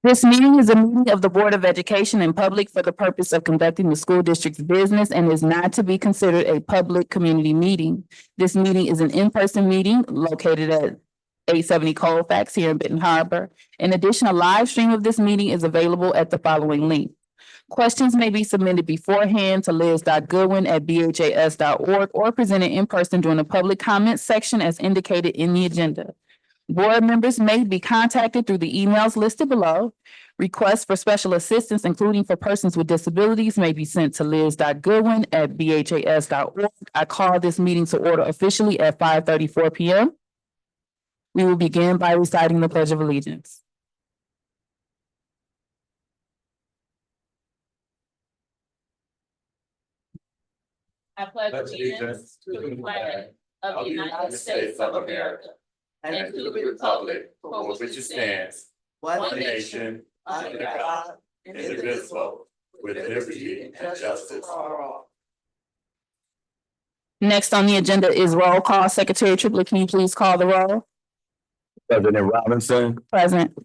This meeting is a meeting of the Board of Education in public for the purpose of conducting the school district's business and is not to be considered a public community meeting. This meeting is an in-person meeting located at 870 Colfax here in Benton Harbor. In addition, a live stream of this meeting is available at the following link. Questions may be submitted beforehand to liz.goodwin@bhas.org or presented in person during the public comment section as indicated in the agenda. Board members may be contacted through the emails listed below. Requests for special assistance, including for persons with disabilities, may be sent to liz.goodwin@bhas.org. I call this meeting to order officially at 5:34 p.m. We will begin by reciting the Pledge of Allegiance. I pledge allegiance to the flag of the United States of America and to the republic for which it stands, one nation, under God, indivisible, with liberty and justice for all. Next on the agenda is roll call. Secretary Triplett, can you please call the roll? President Robinson. Present.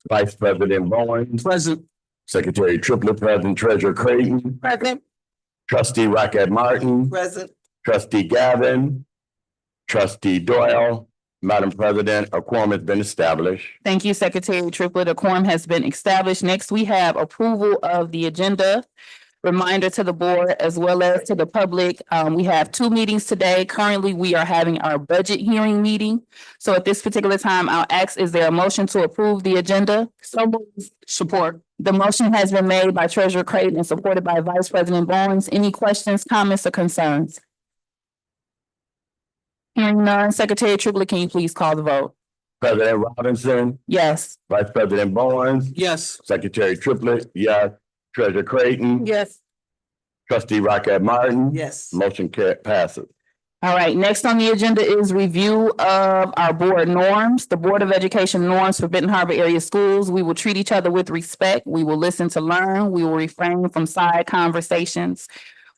Vice President Bowen. Present. Secretary Triplett, President Treasurer Creighton. Present. Trustee Rocket Martin. Present. Trustee Gavin. Trustee Doyle. Madam President, a quorum has been established. Thank you, Secretary Triplett. A quorum has been established. Next, we have approval of the agenda. Reminder to the board as well as to the public. We have two meetings today. Currently, we are having our budget hearing meeting. So at this particular time, I'll ask, is there a motion to approve the agenda? So support. The motion has been made by Treasurer Creighton and supported by Vice President Bowens. Any questions, comments, or concerns? Hearing none, Secretary Triplett, can you please call the vote? President Robinson. Yes. Vice President Bowens. Yes. Secretary Triplett. Yes. Treasurer Creighton. Yes. Trustee Rocket Martin. Yes. Motion passes. All right, next on the agenda is review of our board norms, the Board of Education norms for Benton Harbor area schools. We will treat each other with respect. We will listen to learn. We will refrain from side conversations.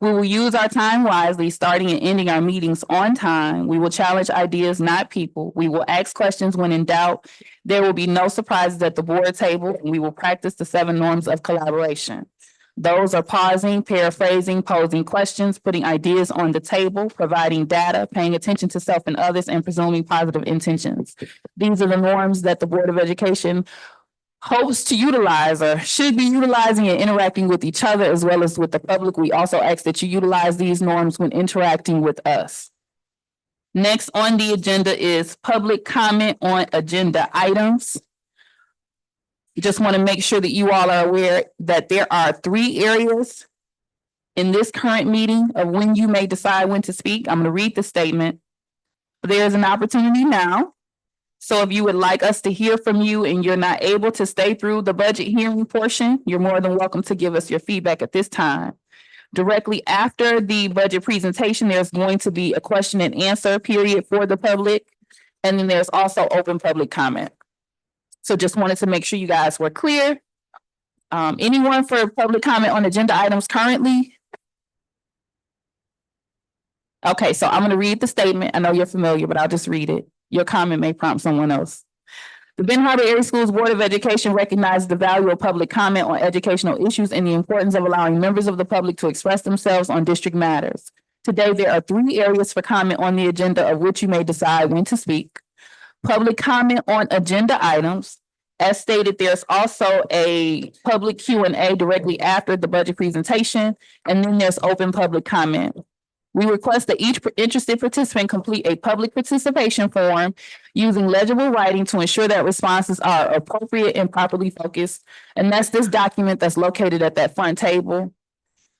We will use our time wisely, starting and ending our meetings on time. We will challenge ideas, not people. We will ask questions when in doubt. There will be no surprises at the board table, and we will practice the 7 norms of collaboration. Those are pausing, paraphrasing, posing questions, putting ideas on the table, providing data, paying attention to self and others, and presuming positive intentions. These are the norms that the Board of Education hopes to utilize or should be utilizing and interacting with each other as well as with the public. We also ask that you utilize these norms when interacting with us. Next on the agenda is public comment on agenda items. Just want to make sure that you all are aware that there are 3 areas in this current meeting of when you may decide when to speak. I'm going to read the statement. There's an opportunity now. So if you would like us to hear from you and you're not able to stay through the budget hearing portion, you're more than welcome to give us your feedback at this time. Directly after the budget presentation, there's going to be a question and answer period for the public. And then there's also open public comment. So just wanted to make sure you guys were clear. Anyone for public comment on agenda items currently? Okay, so I'm going to read the statement. I know you're familiar, but I'll just read it. Your comment may prompt someone else. The Benton Harbor Area Schools Board of Education recognizes the value of public comment on educational issues and the importance of allowing members of the public to express themselves on district matters. Today, there are 3 areas for comment on the agenda of which you may decide when to speak. Public comment on agenda items. As stated, there's also a public Q&A directly after the budget presentation, and then there's open public comment. We request that each interested participant complete a public participation form using legible writing to ensure that responses are appropriate and properly focused. And that's this document that's located at that front table.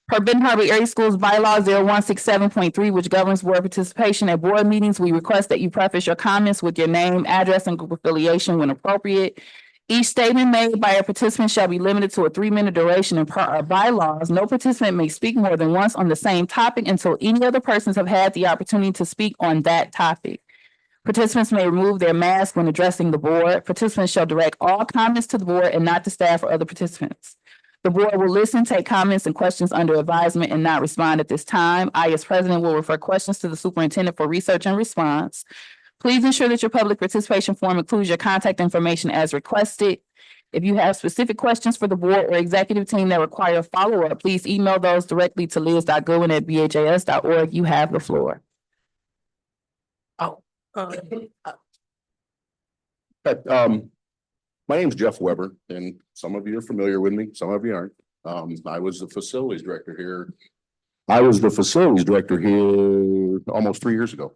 Per Benton Harbor Area Schools Bylaw 0167.3, which governs board participation at board meetings, we request that you preface your comments with your name, address, and group affiliation when appropriate. Each statement made by a participant shall be limited to a 3-minute duration, and per our bylaws, no participant may speak more than once on the same topic until any other persons have had the opportunity to speak on that topic. Participants may remove their mask when addressing the board. Participants shall direct all comments to the board and not to staff or other participants. The board will listen, take comments and questions under advisement and not respond at this time. I, as president, will refer questions to the superintendent for research and response. Please ensure that your public participation form includes your contact information as requested. If you have specific questions for the board or executive team that require follow-up, please email those directly to liz.goodwin@bhas.org. You have the floor. My name's Jeff Weber, and some of you are familiar with me, some of you aren't. I was the facilities director here. I was the facilities director here almost 3 years ago.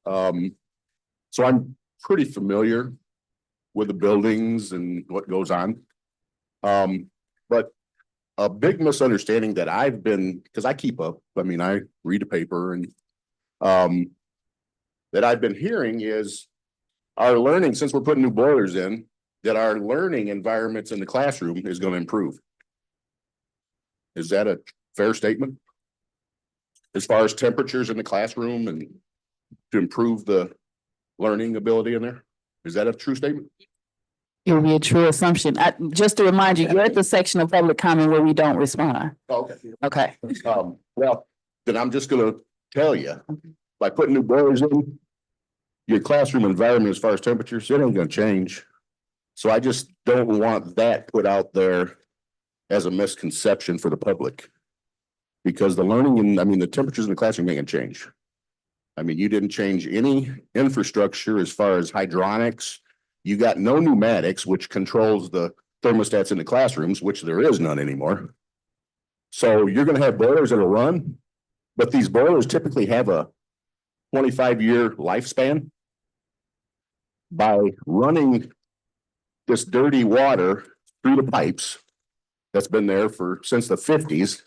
So I'm pretty familiar with the buildings and what goes on. But a big misunderstanding that I've been, because I keep up, I mean, I read the paper and that I've been hearing is our learning, since we're putting new boilers in, that our learning environments in the classroom is going to improve. Is that a fair statement? As far as temperatures in the classroom and to improve the learning ability in there? Is that a true statement? It would be a true assumption. Just to remind you, you're at the section of public comment where we don't respond. Okay. Okay. Well, then I'm just gonna tell you, by putting new boilers in, your classroom environment as far as temperatures, it ain't gonna change. So I just don't want that put out there as a misconception for the public. Because the learning and, I mean, the temperatures in the classroom ain't gonna change. I mean, you didn't change any infrastructure as far as hydronics. You got no pneumatics, which controls the thermostats in the classrooms, which there is none anymore. So you're gonna have boilers that'll run, but these boilers typically have a 25-year lifespan. By running this dirty water through the pipes that's been there since the 50s,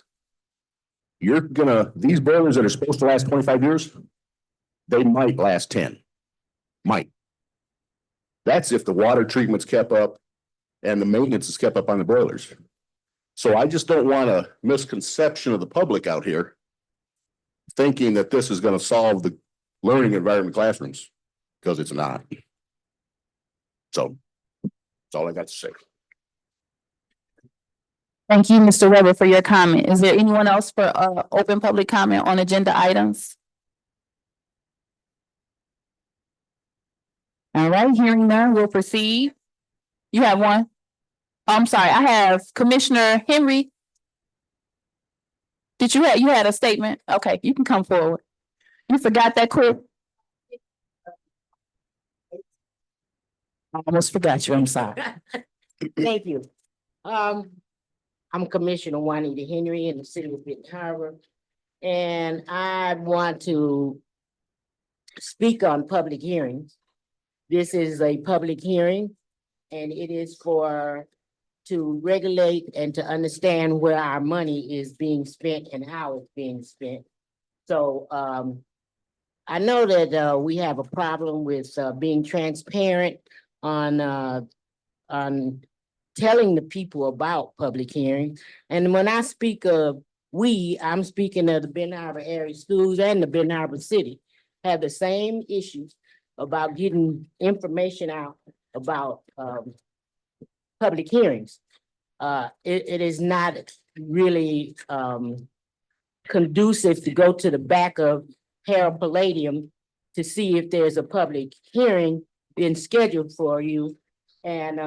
these boilers that are supposed to last 25 years, they might last 10. Might. That's if the water treatment's kept up and the maintenance is kept up on the boilers. So I just don't want a misconception of the public out here thinking that this is going to solve the learning environment classrooms, because it's not. So that's all I got to say. Thank you, Mr. Weber, for your comment. Is there anyone else for open public comment on agenda items? All right, hearing none, we'll proceed. You have one? I'm sorry, I have Commissioner Henry. Did you had a statement? Okay, you can come forward. You forgot that quick? I almost forgot you, I'm sorry. Thank you. I'm Commissioner Juanita Henry in the city of Benton Harbor. And I want to speak on public hearings. This is a public hearing, and it is to regulate and to understand where our money is being spent and how it's being spent. So I know that we have a problem with being transparent on telling the people about public hearings. And when I speak of I'm speaking of the Benton Harbor area schools and the Benton Harbor city have the same issues about getting information out about public hearings. It is not really conducive to go to the back of Harold Palladium to see if there's a public hearing been scheduled for you. And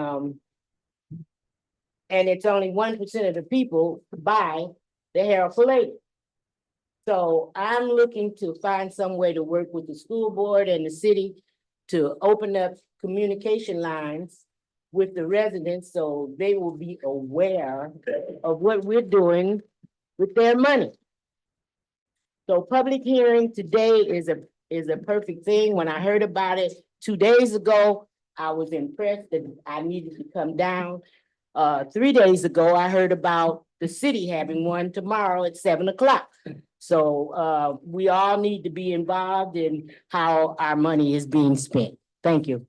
it's only 1% of the people buy the Harold Palladium. So I'm looking to find some way to work with the school board and the city to open up communication lines with the residents so they will be aware of what we're doing with their money. So public hearing today is a perfect thing. When I heard about it 2 days ago, I was impressed that I needed to come down. 3 days ago, I heard about the city having one tomorrow at 7 o'clock. So we all need to be involved in how our money is being spent. Thank you.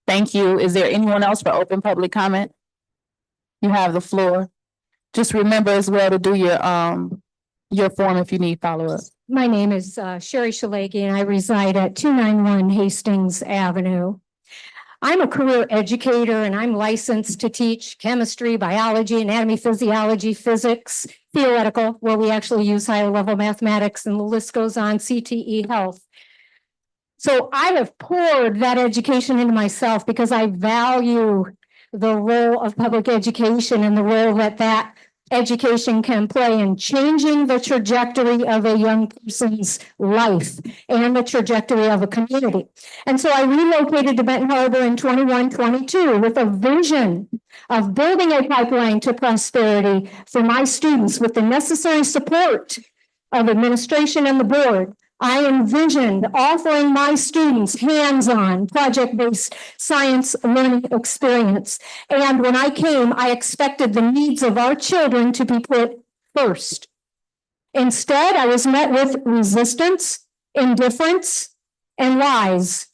Thank you. Is there anyone else for open public comment? You have the floor. Just remember as well to do your form if you need follow-up. My name is Sherry Shalagi, and I reside at 291 Hastings Avenue. I'm a career educator, and I'm licensed to teach chemistry, biology, anatomy, physiology, physics, theoretical, where we actually use higher level mathematics, and the list goes on, CTE health. So I have poured that education into myself because I value the role of public education and the role that education can play in changing the trajectory of a young person's life and the trajectory of a community. And so I relocated to Benton Harbor in 21-22 with a vision of building a pipeline to prosperity for my students with the necessary support of administration and the board. I envisioned offering my students hands-on, project-based science learning experience. And when I came, I expected the needs of our children to be put first. Instead, I was met with resistance, indifference, and lies.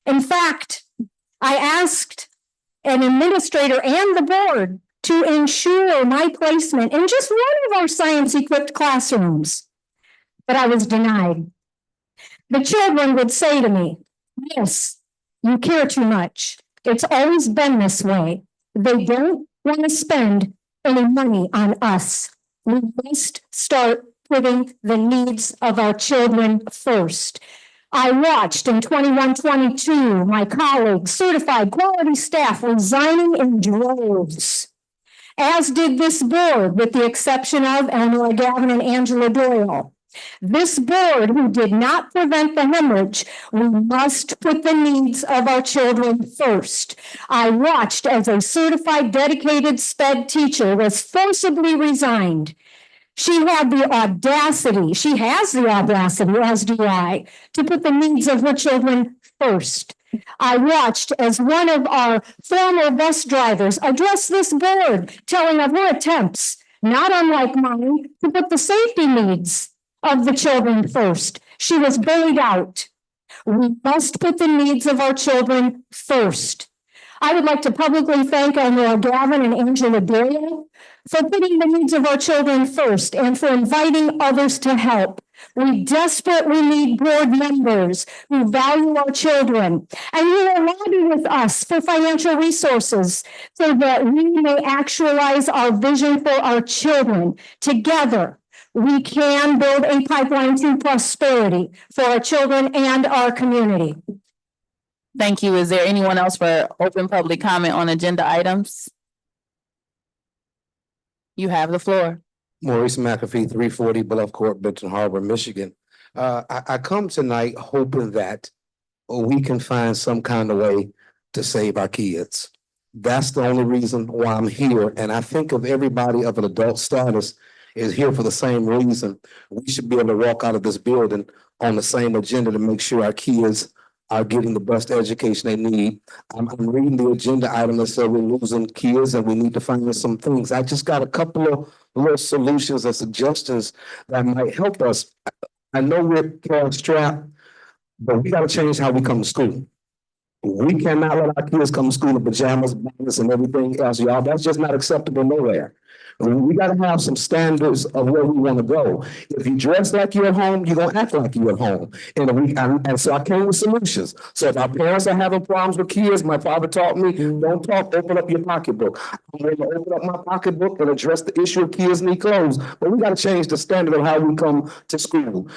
In fact, I asked an administrator and the board to ensure my placement in just one of our science-equipped classrooms. But I was denied. The children would say to me, "Yes, you care too much. It's always been this way. They don't want to spend any money on us. We must start putting the needs of our children first." I watched in 21-22 my colleagues, certified quality staff resigning in droves, as did this board, with the exception of Eleanor Gavin and Angela Doyle. This board, who did not prevent the hemorrhage, we must put the needs of our children first. I watched as a certified dedicated SPED teacher was forcibly resigned. She has the audacity, as do I, to put the needs of her children first. I watched as one of our former bus drivers addressed this board, telling of her attempts, not unlike mine, to put the safety needs of the children first. She was bullied out. We must put the needs of our children first. I would like to publicly thank Eleanor Gavin and Angela Doyle for putting the needs of our children first and for inviting others to help. We desperately need board members who value our children and who will lobby with us for financial resources so that we may actualize our vision for our children. Together, we can build a pipeline to prosperity for our children and our community. Thank you. Is there anyone else for open public comment on agenda items? You have the floor. Maurice McAfee, 340 Bluff Court, Benton Harbor, Michigan. I come tonight hoping that we can find some kind of way to save our kids. That's the only reason why I'm here. And I think of everybody of an adult status is here for the same reason. We should be able to walk out of this building on the same agenda to make sure our kids are getting the best education they need. I'm reading the agenda item that says we're losing kids and we need to find some things. I just got a couple of little solutions and suggestions that might help us. I know we're cash strapped, but we got to change how we come to school. We cannot let our kids come to school in pajamas, bonnets, and everything else, y'all. That's just not acceptable nowhere. We got to have some standards of where we want to go. If you dress like you're at home, you're going to act like you're at home. And so I came with solutions. So if our parents are having problems with kids, my father taught me, don't talk, open up your pocketbook. I'm going to open up my pocketbook and address the issue of kids need clothes. But we got to change the standard of how we come to school.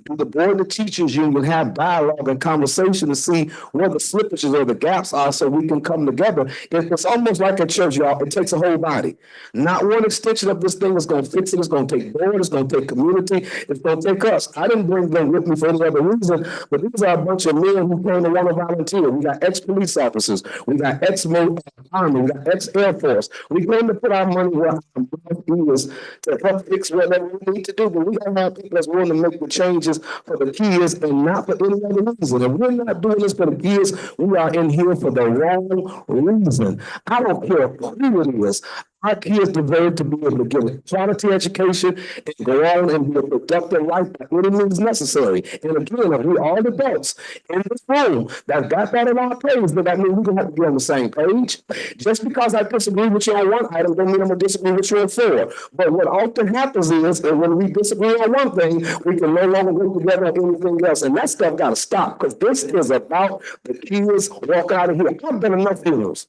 Do the board and the teachers union have dialogue and conversation to see where the slippages or the gaps are so we can come together? It's almost like at church, y'all. It takes a whole body. Not one extension of this thing is going to fix it. It's going to take board. It's going to take community. It's going to take us. I didn't bring them with me for any other reason, but these are a bunch of men who came to want to volunteer. We got ex-police officers. We got ex-Army. We got ex-Air Force. We came to put our money where our mouth is to help fix whatever we need to do, but we got to have people that's willing to make the changes for the kids and not for any other reason. If we're not doing this for the kids, we are in here for the wrong reason. I don't care who it is. Our kids deserve to be able to get a quality education and go on and be a productive life by any means necessary. And again, if we all adults in this room that got that in our page, then that means we're going to have to be on the same page. Just because I disagree with you on one item, don't mean I'm going to disagree with you on four. But what often happens is that when we disagree on one thing, we can no longer work together on anything else. And that stuff got to stop, because this is about the kids walking out of here. I've been enough heroes.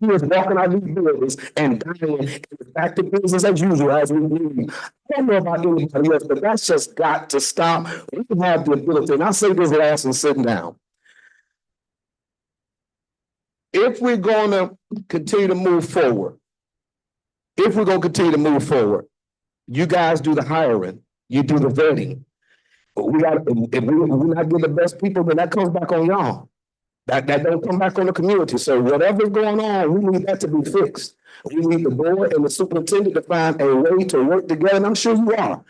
Kids walking out of these buildings and dying and back to business as usual as we leave. I don't know about anybody else, but that's just got to stop. We can have the ability, and I'll say this last and sitting down. if we're gonna continue to move forward, you guys do the hiring, you do the vetting. We got, if we're not getting the best people, then that comes back on y'all. That don't come back on the community. So whatever's going on, we need that to be fixed. We need the board and the superintendent to find a way to work together, and I'm sure you are.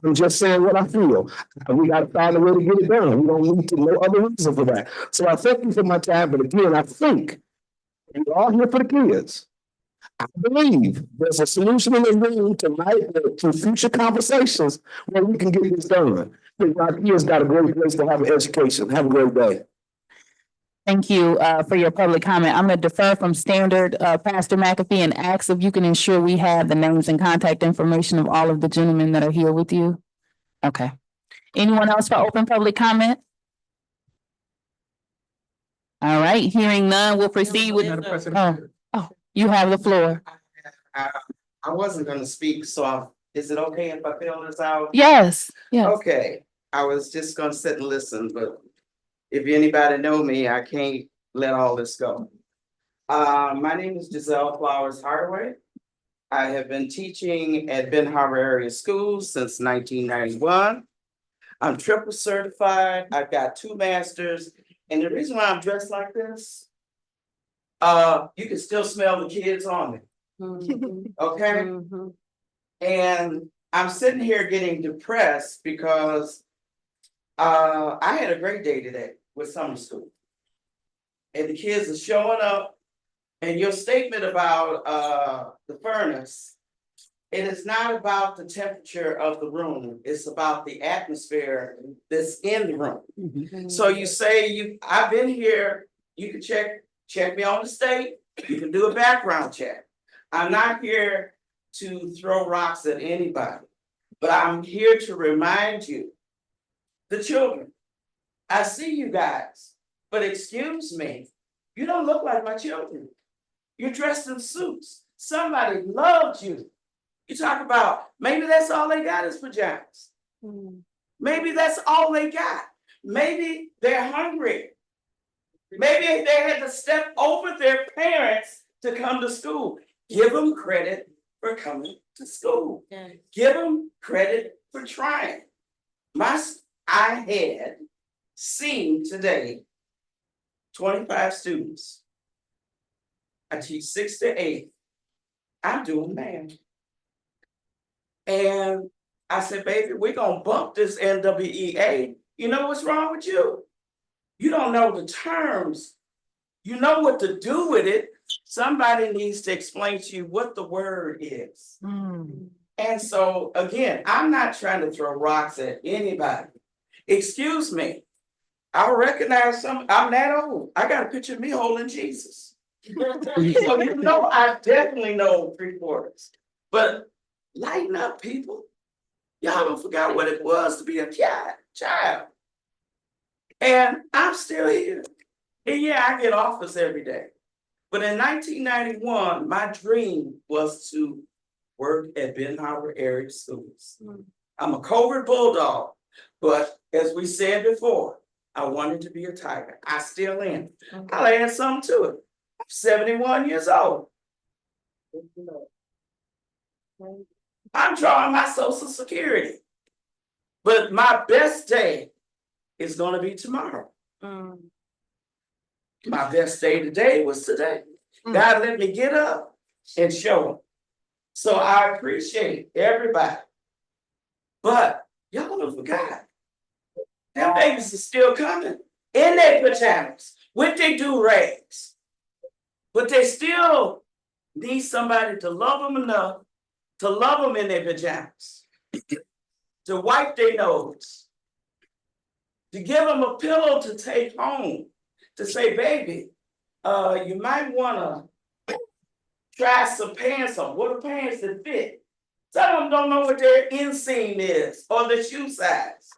I'm just saying what I feel. We gotta find a way to get it done. We don't need to no other reason for that. So I thank you for my time, but again, I think we're all here for the kids. I believe there's a solution in the room tonight to future conversations where we can get this done. Our kids got a great place to have an education. Have a great day. Thank you for your public comment. I'm going to defer from standard, Pastor McAfee, and ask if you can ensure we have the names and contact information of all of the gentlemen that are here with you. Okay. Anyone else for open public comment? All right, hearing none, we'll proceed with. Oh, you have the floor. I wasn't gonna speak, so is it okay if I fill this out? Yes, yes. Okay, I was just gonna sit and listen, but if anybody know me, I can't let all this go. My name is Giselle Flowers Hardaway. I have been teaching at Ben Harbor Area Schools since 1991. I'm triple certified. I've got 2 masters, and the reason why I'm dressed like this, you can still smell the kids on me. Okay? And I'm sitting here getting depressed because I had a great day today with summer school. And the kids are showing up. And your statement about the furnace, it is not about the temperature of the room. It's about the atmosphere that's in the room. So you say I've been here, you can check me on the state, you can do a background check. I'm not here to throw rocks at anybody, but I'm here to remind you, the children, I see you guys, but excuse me, you don't look like my children. You're dressed in suits. Somebody loved you. You talk about, maybe that's all they got is pajamas. Maybe that's all they got. Maybe they're hungry. Maybe they had to step over their parents to come to school. Give them credit for coming to school. Give them credit for trying. I had seen today 25 students. I teach 6 to 8. I'm doing math. And I said, baby, we're gonna bump this NWEA. You know what's wrong with you? You don't know the terms. You know what to do with it. Somebody needs to explain to you what the word is. And so again, I'm not trying to throw rocks at anybody. Excuse me. I recognize I'm that old. I got a picture of me holding Jesus. So you know, I definitely know 3/4. But lighten up, people. Y'all don't forget what it was to be a child. And I'm still here. And yeah, I get offers every day. But in 1991, my dream was to work at Ben Harbor Area Schools. I'm a covert bulldog, but as we said before, I wanted to be a tiger. I still am. I'll add something to it. I'm 71 years old. I'm drawing my Social Security. But my best day is going to be tomorrow. My best day today was today. God let me get up and show them. So I appreciate everybody. But y'all don't forgot. Them babies are still coming in their pajamas with their do-rags. But they still need somebody to love them enough to love them in their pajamas, to wipe their nose, to give them a pillow to take home, to say, baby, you might want to try some pants on. What are pants that fit? Some of them don't know what their inseam is or the shoe size.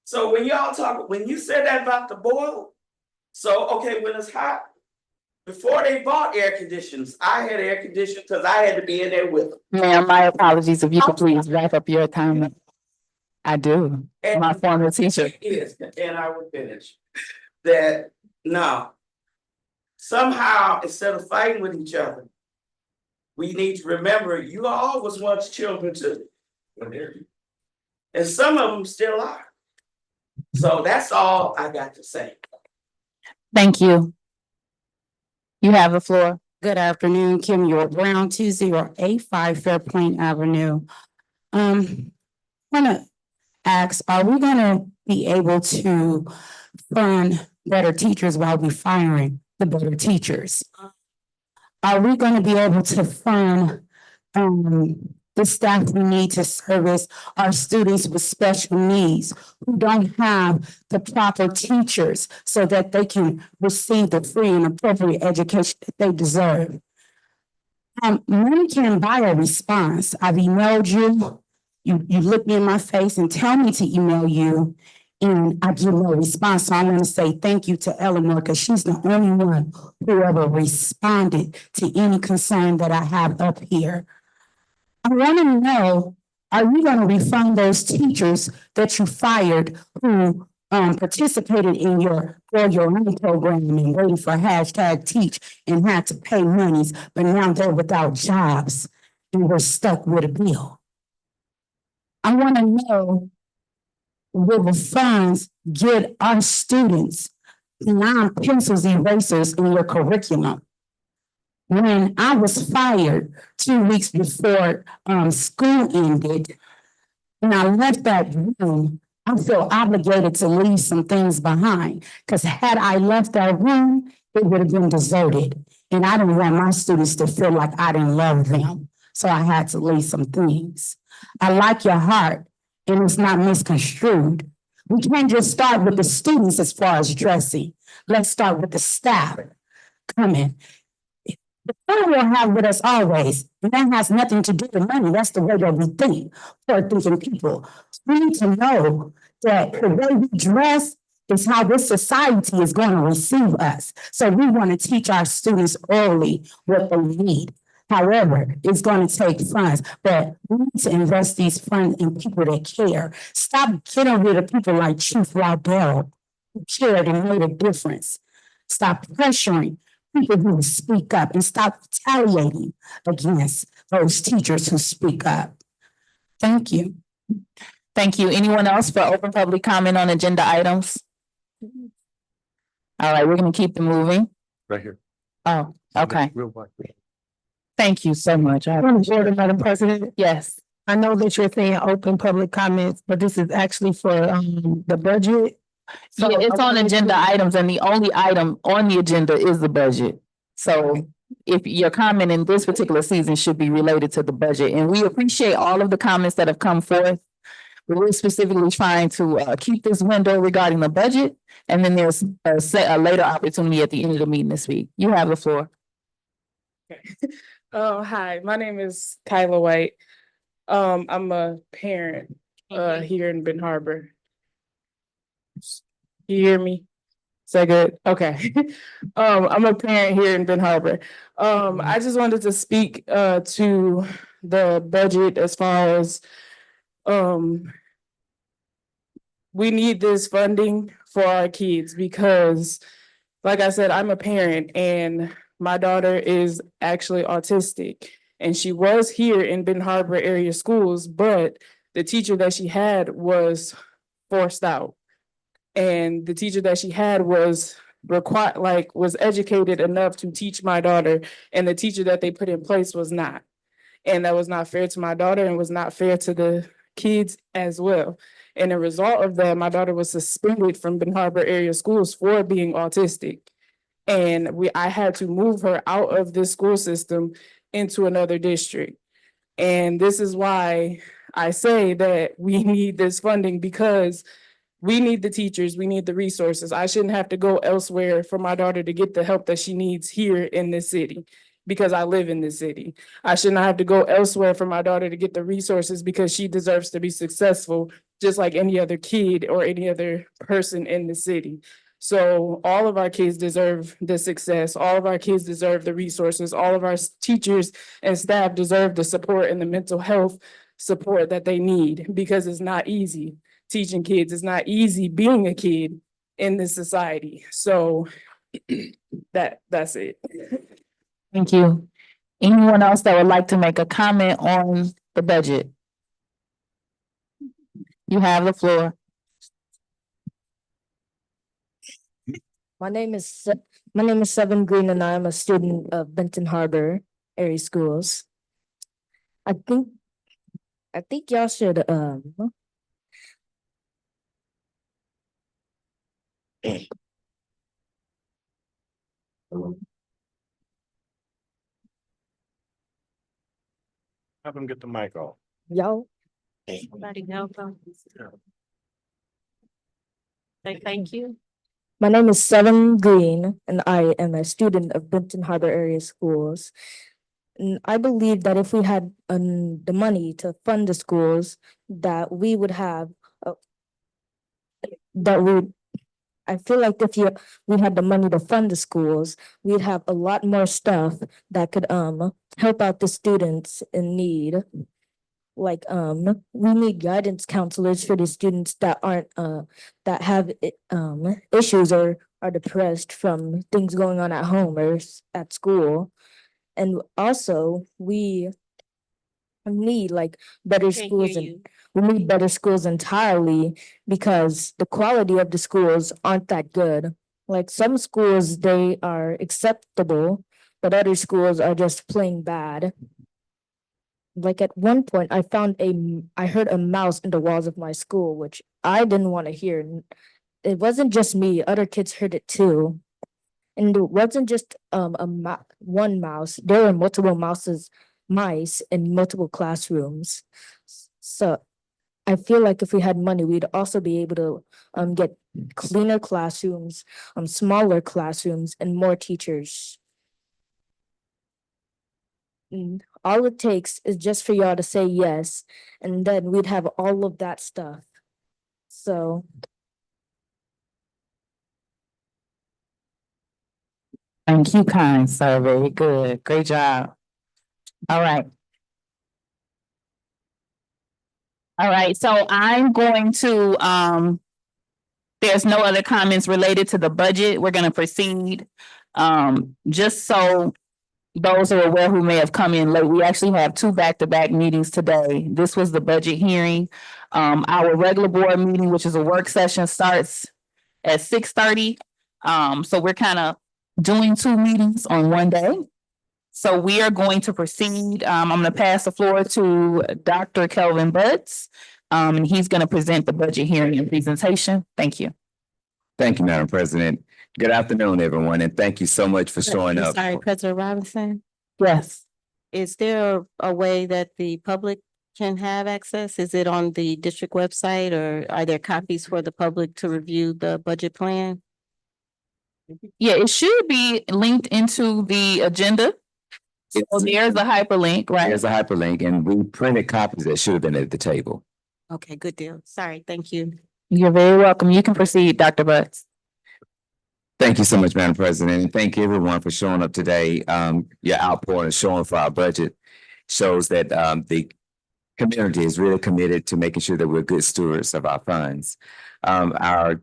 So when y'all talk, when you said that about the boil, so okay, when it's hot, before they bought air conditioners, I had air conditioners because I had to be in there with them. Ma'am, my apologies. If you could please wrap up your time. I do. And My former teacher. Yes, and I will finish. That, no. somehow, instead of fighting with each other, we need to remember you all was once children too. And some of them still are. So that's all I got to say. Thank you. You have the floor. Good afternoon, Kim York Brown, 2085 Fairplain Avenue. Wanna ask, are we gonna be able to fund better teachers while we firing the better teachers? Are we gonna be able to fund the staff we need to service our students with special needs who don't have the proper teachers so that they can receive the free and appropriate education that they deserve? Money can't buy a response. I've emailed you. You look me in my face and tell me to email you, and I get no response. So I want to say thank you to Eleanor because she's the only one who ever responded to any concern that I have up here. I want to know, are you going to refund those teachers that you fired who participated in your own program and waiting for #teach and had to pay monies, but now they're without jobs and we're stuck with a bill? I want to know, will the funds get our students beyond pencils and erasers in your curriculum? When I was fired 2 weeks before school ended, and I left that room, I feel obligated to leave some things behind. Because had I left that room, it would have been deserted. And I didn't want my students to feel like I didn't love them. So I had to leave some things. I like your heart, and it's not misconstrued. We can't just start with the students as far as dressing. Let's start with the staff coming. The fun we'll have with us always, and that has nothing to do with money. That's the way that we think, for thinking people. We need to know that the way we dress is how this society is going to receive us. So we want to teach our students early what they need. However, it's going to take funds, but we need to invest these funds in people that care. Stop getting rid of people like Chief Laudero, who cared and made a difference. Stop pressuring people who speak up and stop retaliating against those teachers who speak up. Thank you. Thank you. Anyone else for open public comment on agenda items? All right, we're going to keep it moving. Right here. Oh, okay. Real quick. Thank you so much. Madam President, Yes. I know that you're saying open public comments, but this is actually for the budget. So Yeah, it's on agenda items, and the only item on the agenda is the budget. So if your comment in this particular season should be related to the budget, and we appreciate all of the comments that have come forth. But we're specifically trying to keep this window regarding the budget, and then there's a later opportunity at the end of the meeting this week. You have the floor. Hi, my name is Kyla White. I'm a parent here in Ben Harbor. You hear me? Is that good? Okay. I'm a parent here in Ben Harbor. I just wanted to speak to the budget as far as we need this funding for our kids because, like I said, I'm a parent and my daughter is actually autistic, and she was here in Ben Harbor area schools, but the teacher that she had was forced out. And the teacher that she had was was educated enough to teach my daughter, and the teacher that they put in place was not. And that was not fair to my daughter and was not fair to the kids as well. And a result of that, my daughter was suspended from Ben Harbor area schools for being autistic. And I had to move her out of this school system into another district. And this is why I say that we need this funding, because we need the teachers, we need the resources. I shouldn't have to go elsewhere for my daughter to get the help that she needs here in this city, because I live in this city. I should not have to go elsewhere for my daughter to get the resources, because she deserves to be successful just like any other kid or any other person in the city. So all of our kids deserve the success. All of our kids deserve the resources. All of our teachers and staff deserve the support and the mental health support that they need, because it's not easy teaching kids. It's not easy being a kid in this society. So That's it. Thank you. Anyone else that would like to make a comment on the budget? You have the floor. My name is Seven Green and I am a student of Benton Harbor Area Schools. I think y'all should Have him get the mic off. y'all Somebody help them. Say thank you. My name is Seven Green and I am a student of Benton Harbor Area Schools. And I believe that if we had the money to fund the schools, that we would have I feel like if we had the money to fund the schools, we'd have a lot more stuff that could help out the students in need. Like we need guidance counselors for the students that aren't that have issues or are depressed from things going on at home or at school. And also we need like better Can't schools hear and you. we need better schools entirely because the quality of the schools aren't that good. Like some schools, they are acceptable, but other schools are just plain bad. Like at one point, I heard a mouse in the walls of my school, which I didn't want to hear. It wasn't just me, other kids heard it too. And it wasn't just one mouse, there were multiple mice in multiple classrooms. So I feel like if we had money, we'd also be able to get cleaner classrooms, smaller classrooms, and more teachers. And all it takes is just for y'all to say yes, and then we'd have all of that stuff. So Thank you, kind sir. Very good. Great job. All right. All right, so I'm going to, there's no other comments related to the budget. We're gonna proceed. Just so those are aware who may have come in late, we actually have two back-to-back meetings today. This was the budget hearing. Our regular board meeting, which is a work session, starts at 6:30. So we're kind of doing two meetings on one day. So we are going to proceed. I'm going to pass the floor to Dr. Kelvin Butts. And he's going to present the budget hearing and presentation. Thank you. Thank you, Madam President. Good afternoon, everyone, and thank you so much for showing up. Sorry, President Robinson, Yes. is there a way that the public can have access? Is it on the district website or are there copies for the public to review the budget plan? Yeah, it should be linked into the agenda. So there's a hyperlink, right? There's a hyperlink, and we printed copies that should have been at the table. Okay, good deal. Sorry, thank you. You're very welcome. You can proceed, Dr. Butts. Thank you so much, Madam President, and thank you everyone for showing up today. Your outpouring and showing for our budget shows that the community is really committed to making sure that we're good stewards of our funds. Our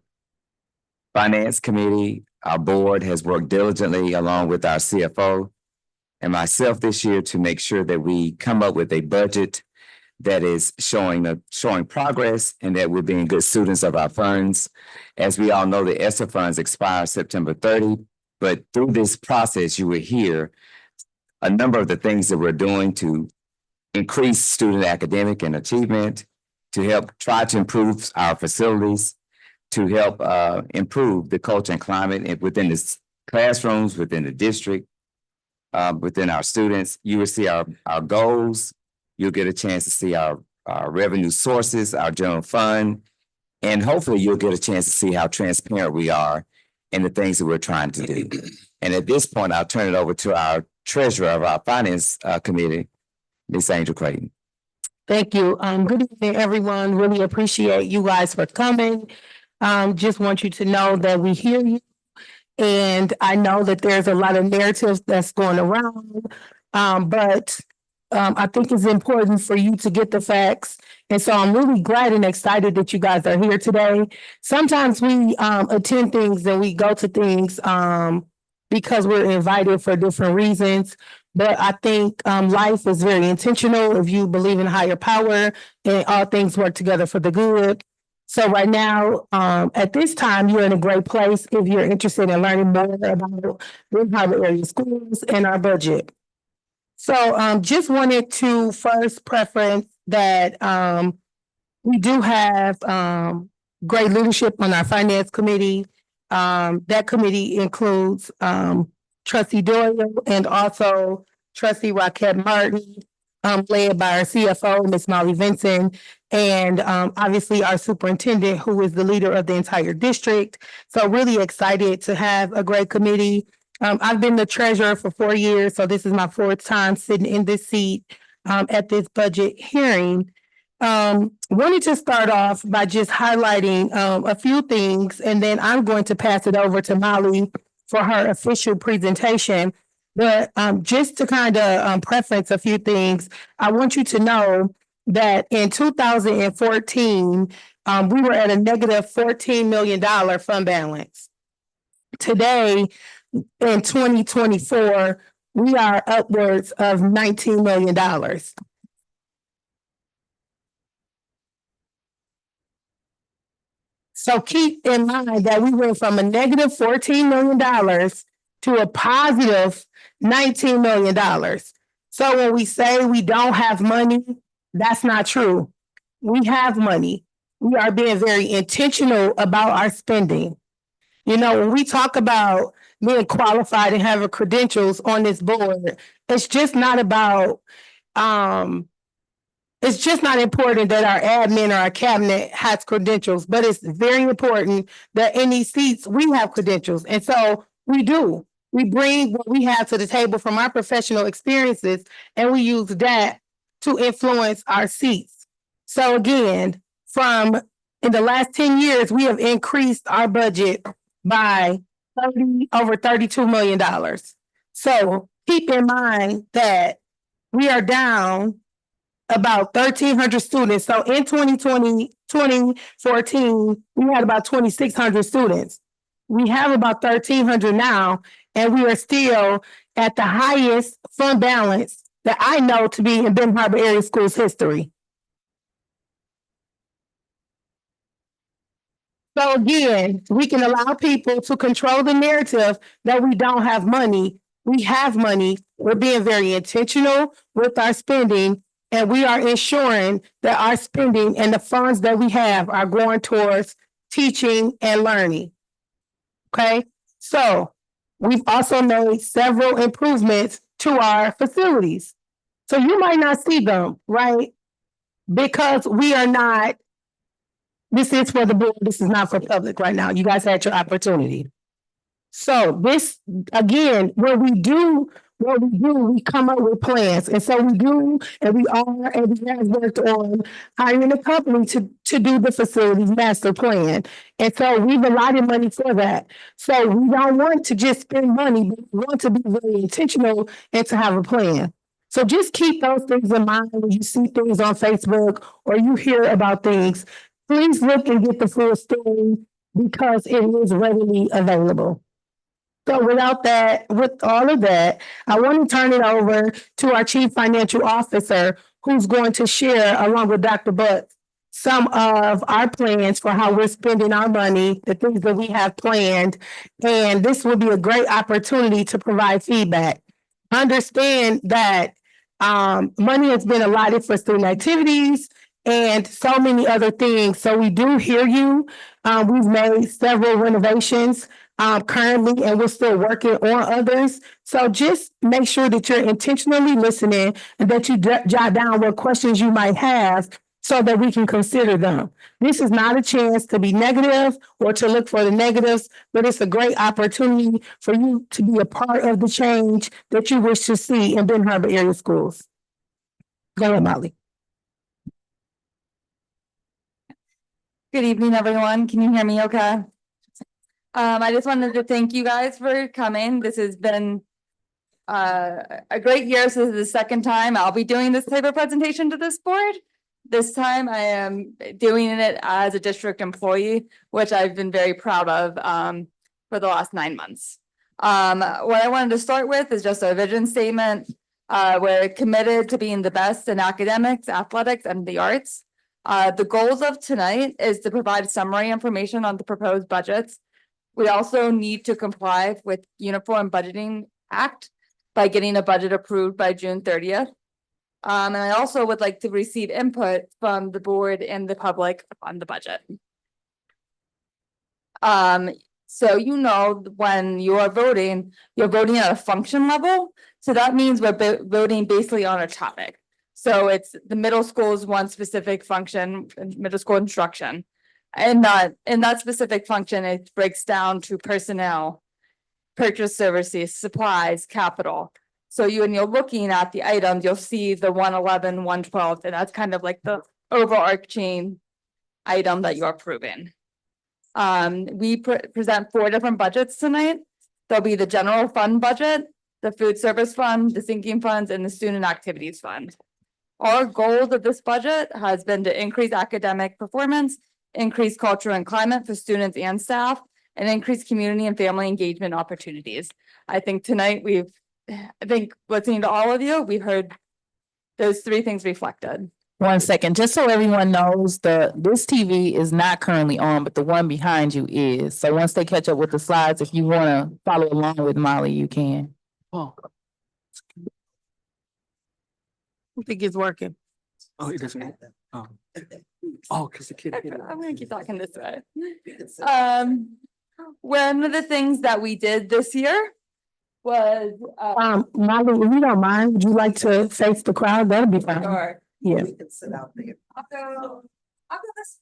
finance committee, our board has worked diligently along with our CFO and myself this year to make sure that we come up with a budget that is showing progress and that we're being good students of our funds. As we all know, the ESSER funds expire September 30, but through this process, you will hear a number of the things that we're doing to increase student academic and achievement, to help try to improve our facilities, to help improve the culture and climate within the classrooms, within the district, within our students. You will see our goals. You'll get a chance to see our revenue sources, our general fund, and hopefully you'll get a chance to see how transparent we are in the things that we're trying to do. And at this point, I'll turn it over to our treasurer of our finance committee, Ms. Angel Creighton. Thank you. Good evening, everyone. Really appreciate you guys for coming. Just want you to know that we hear you. And I know that there's a lot of narratives that's going around. But I think it's important for you to get the facts. And so I'm really glad and excited that you guys are here today. Sometimes we attend things and we go to things because we're invited for different reasons. But I think life is very intentional if you believe in higher power and all things work together for the good. So right now, at this time, you're in a great place if you're interested in learning more about Benton Harbor area schools and our budget. So just wanted to first preference that we do have great leadership on our finance committee. That committee includes trustee Doyle and also trustee Rockette Martin, led by our CFO, Ms. Molly Vincent, and obviously our superintendent, who is the leader of the entire district. So really excited to have a great committee. I've been the treasurer for 4 years, so this is my 4th time sitting in this seat at this budget hearing. Wanted to start off by just highlighting a few things, and then I'm going to pass it over to Molly for her official presentation. But just to kind of preference a few things, I want you to know that in 2014, we were at a negative $14 million fund balance. Today, in 2024, we are upwards of $19 million. So keep in mind that we went from a negative $14 million to a positive $19 million. So when we say we don't have money, that's not true. We have money. We are being very intentional about our spending. You know, when we talk about being qualified and having credentials on this board, it's just not about, it's just not important that our admin or our cabinet has credentials, but it's very important that in these seats, we have credentials. And so we do. We bring what we have to the table from our professional experiences, and we use that to influence our seats. So again, in the last 10 years, we have increased our budget by over $32 million. So keep in mind that we are down about 1,300 students. So in 2014, we had about 2,600 students. We have about 1,300 now, and we are still at the highest fund balance that I know to be in Benton Harbor area schools history. So again, we can allow people to control the narrative that we don't have money. We have money. We're being very intentional with our spending, and we are ensuring that our spending and the funds that we have are going towards teaching and learning. Okay, so we've also made several improvements to our facilities. So you might not see them, right? Because we are not, this is for the board, this is not for public right now. You guys had your opportunity. So this, again, we come up with plans. And so we do, and we have worked on hiring a company to do the facilities master plan. And so we've allotted money for that. So we don't want to just spend money, but we want to be very intentional and to have a plan. So just keep those things in mind when you see things on Facebook or you hear about things. Please look and get the full story because it is readily available. So with all of that, I want to turn it over to our Chief Financial Officer, who's going to share, along with Dr. Butts, some of our plans for how we're spending our money, the things that we have planned. And this will be a great opportunity to provide feedback. Understand that money has been allotted for student activities and so many other things. So we do hear you. We've made several renovations currently, and we're still working on others. So just make sure that you're intentionally listening and that you jot down what questions you might have so that we can consider them. This is not a chance to be negative or to look for the negatives, but it's a great opportunity for you to be a part of the change that you wish to see in Benton Harbor area schools. Go ahead, Molly. Good evening, everyone. Can you hear me okay? I just wanted to thank you guys for coming. This has been a great year. So this is the second time I'll be doing this type of presentation to this board. This time I am doing it as a district employee, which I've been very proud of for the last 9 months. What I wanted to start with is just a vision statement. We're committed to being the best in academics, athletics, and the arts. The goals of tonight is to provide summary information on the proposed budgets. We also need to comply with Uniform Budgeting Act by getting a budget approved by June 30th. And I also would like to receive input from the board and the public on the budget. So when you are voting, you're voting at a function level. So that means we're voting basically on a topic. So it's the middle school's one specific function, middle school instruction. And in that specific function, it breaks down to personnel, purchase services, supplies, capital. So when you're looking at the items, you'll see the 111, 112, and that's kind of like the overarching item that you're approving. We present 4 different budgets tonight. There'll be the general fund budget, the food service fund, the sinking funds, and the student activities fund. Our goals of this budget has been to increase academic performance, increase culture and climate for students and staff, and increase community and family engagement opportunities. I think tonight listening to all of you, we've heard those 3 things reflected. 1 second, just so everyone knows, this TV is not currently on, but the one behind you is. So once they catch up with the slides, if you want to follow along with Molly, you can. Oh. I think it's working. Oh, it doesn't. Oh, because the kid. I'm gonna keep talking this way. One of the things that we did this year was Molly, if you don't mind, would you like to face the crowd? That'll be fine. sure. Yeah. We can sit out there. I'll go this.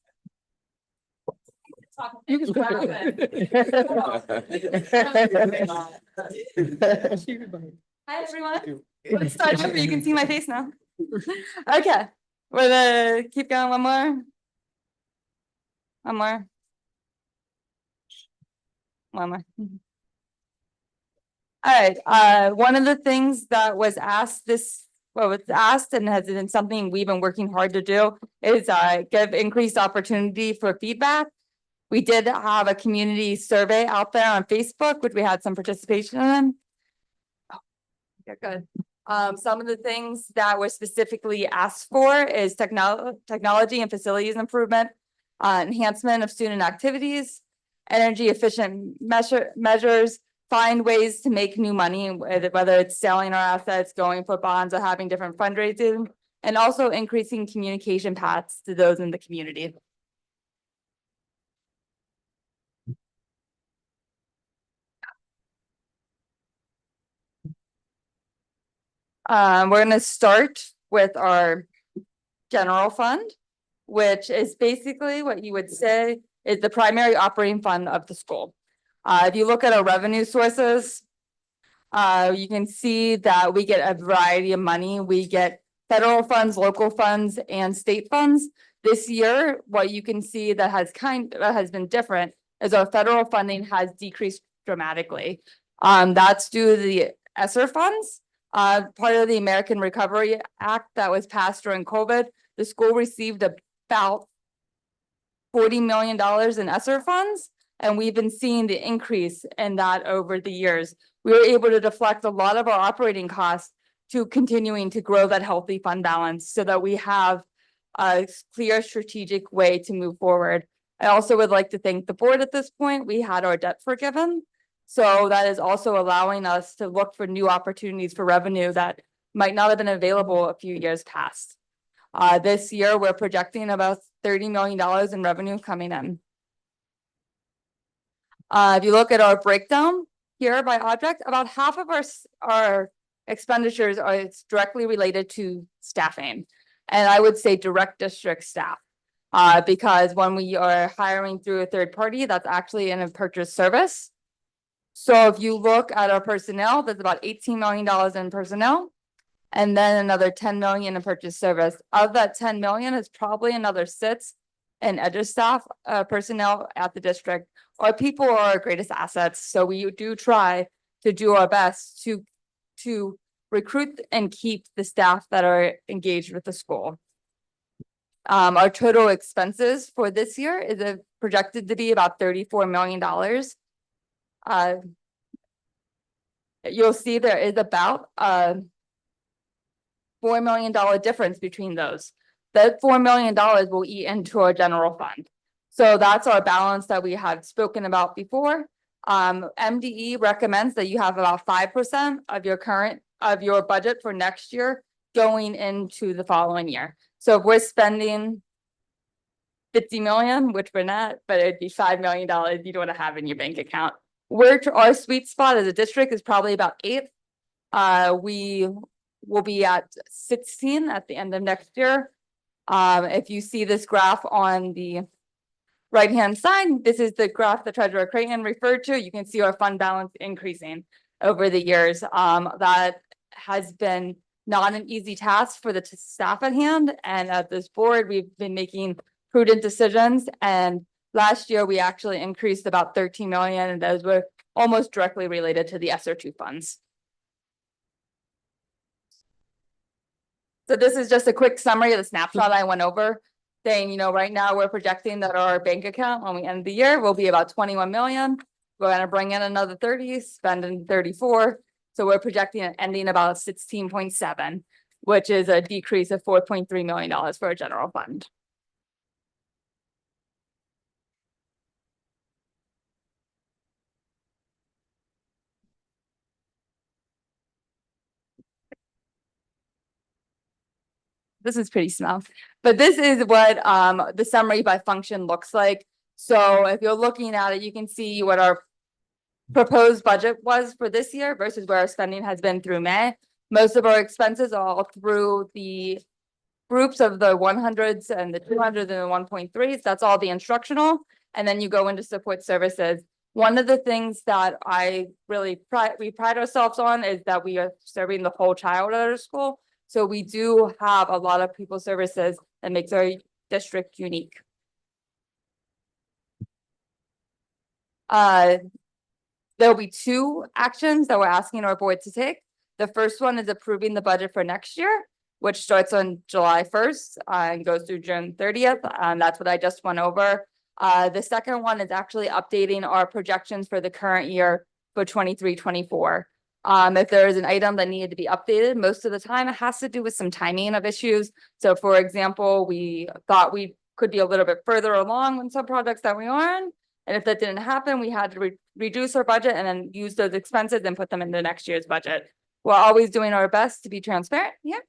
You Hi, everyone. Let's start over. You can see my face now. Okay, we're gonna keep going. One more. One more. One more. All right, one of the things that was asked and has been something we've been working hard to do is give increased opportunity for feedback. We did have a community survey out there on Facebook, which we had some participation in. Oh, yeah, good. Some of the things that were specifically asked for is technology and facilities improvement, enhancement of student activities, energy efficient measures, find ways to make new money, whether it's selling our assets, going for bonds, or having different fundraising, and also increasing communication paths to those in the community. We're going to start with our general fund, which is basically what you would say is the primary operating fund of the school. If you look at our revenue sources, you can see that we get a variety of money. We get federal funds, local funds, and state funds. This year, what you can see that has been different is our federal funding has decreased dramatically. That's due to the ESSER funds. Part of the American Recovery Act that was passed during COVID, the school received about $40 million in ESSER funds, and we've been seeing the increase in that over the years. We were able to deflect a lot of our operating costs to continuing to grow that healthy fund balance so that we have a clear strategic way to move forward. I also would like to thank the board at this point. We had our debt forgiven. So that is also allowing us to look for new opportunities for revenue that might not have been available a few years past. This year, we're projecting about $30 million in revenue coming in. If you look at our breakdown here by object, about half of our expenditures are directly related to staffing. And I would say direct district staff. Because when we are hiring through a third party, that's actually in a purchase service. So if you look at our personnel, there's about $18 million in personnel, and then another 10 million in purchase service. Of that 10 million is probably another 6 in EDGE staff personnel at the district. Our people are our greatest assets, so we do try to do our best to to recruit and keep the staff that are engaged with the school. Our total expenses for this year is projected to be about $34 million. You'll see there is about $4 million difference between those. That $4 million will eat into our general fund. So that's our balance that we had spoken about before. MDE recommends that you have about 5% of your budget for next year going into the following year. So if we're spending 50 million, which we're not, but it'd be $5 million you'd want to have in your bank account. Our sweet spot as a district is probably about 8. We will be at 16 at the end of next year. If you see this graph on the right-hand side, this is the graph that Treasurer Creighton referred to. You can see our fund balance increasing over the years. That has been not an easy task for the staff at hand. And at this board, we've been making prudent decisions. And last year, we actually increased about 13 million, and those were almost directly related to the ESSER 2 funds. So this is just a quick summary of the snapshot I went over, saying, right now we're projecting that our bank account when we end the year will be about 21 million. We're going to bring in another 30, spending 34. So we're projecting an ending about 16.7, which is a decrease of $4.3 million for our general fund. This is pretty small, but this is what the summary by function looks like. So if you're looking at it, you can see what our proposed budget was for this year versus where our spending has been through May. Most of our expenses are all through the groups of the 100s and the 200s and the 1.3s. That's all the instructional. And then you go into support services. One of the things that we pride ourselves on is that we are serving the whole child at our school. So we do have a lot of people services that makes our district unique. There'll be 2 actions that we're asking our board to take. The first one is approving the budget for next year, which starts on July 1st and goes through June 30th. That's what I just went over. The second one is actually updating our projections for the current year for 23-24. If there is an item that needed to be updated, most of the time it has to do with some timing of issues. So for example, we thought we could be a little bit further along on some projects that we aren't. And if that didn't happen, we had to reduce our budget and then use those expenses and put them into next year's budget. We're always doing our best to be transparent. Yeah.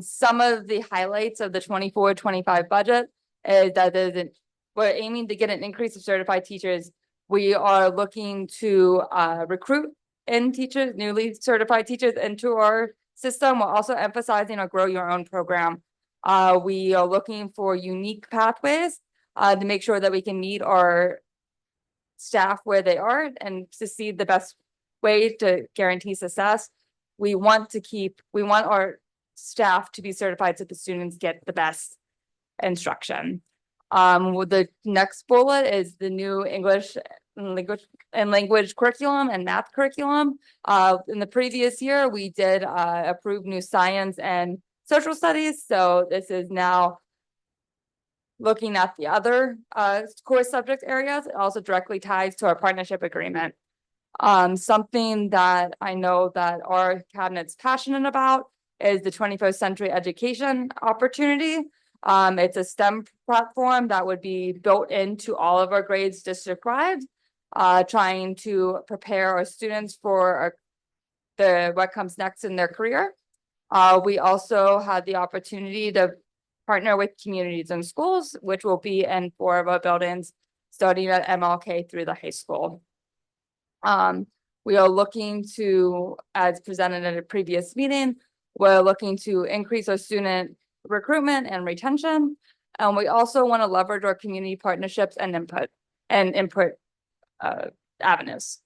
Some of the highlights of the 24-25 budget is that we're aiming to get an increase of certified teachers. We are looking to recruit teachers, newly certified teachers into our system. We're also emphasizing our Grow Your Own program. We are looking for unique pathways to make sure that we can meet our staff where they are and to see the best way to guarantee success. We want our staff to be certified so the students get the best instruction. The next bullet is the new English language curriculum and math curriculum. In the previous year, we did approve new science and social studies. So this is now looking at the other core subject areas. It also directly ties to our partnership agreement. Something that I know that our cabinet's passionate about is the 21st century education opportunity. It's a STEM platform that would be built into all of our grades district-wide, trying to prepare our students for what comes next in their career. We also had the opportunity to partner with communities and schools, which will be in 4 of our buildings, starting at MLK through the high school. We are looking to, as presented in a previous meeting, we're looking to increase our student recruitment and retention. And we also want to leverage our community partnerships and input avenues.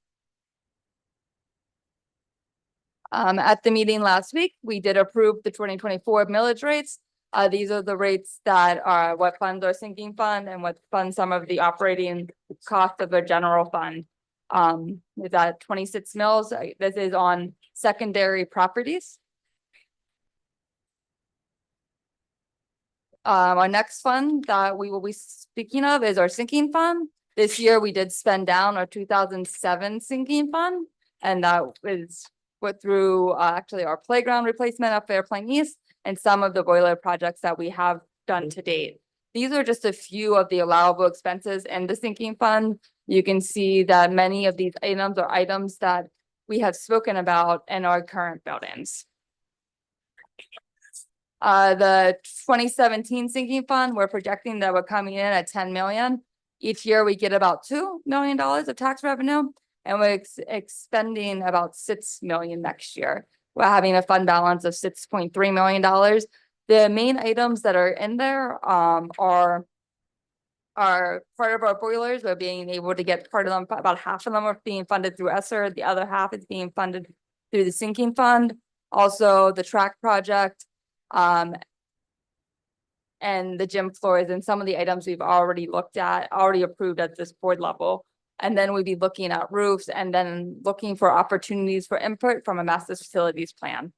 At the meeting last week, we did approve the 2024 millage rates. These are the rates that are what funds our sinking fund and what funds some of the operating costs of the general fund. Is that 26 mils? This is on secondary properties. Our next fund that we will be speaking of is our sinking fund. This year, we did spend down our 2007 sinking fund, and that was put through actually our playground replacement up there, Plain East, and some of the boiler projects that we have done to date. These are just a few of the allowable expenses in the sinking fund. You can see that many of these items are items that we have spoken about in our current buildings. The 2017 sinking fund, we're projecting that we're coming in at 10 million. Each year we get about $2 million of tax revenue, and we're expending about 6 million next year. We're having a fund balance of $6.3 million. The main items that are in there are part of our boilers. We're being able to get part of them, about half of them are being funded through ESSER. The other half is being funded through the sinking fund. Also the track project, and the gym floors, and some of the items we've already looked at, already approved at this board level. And then we'd be looking at roofs and then looking for opportunities for input from a master facilities plan.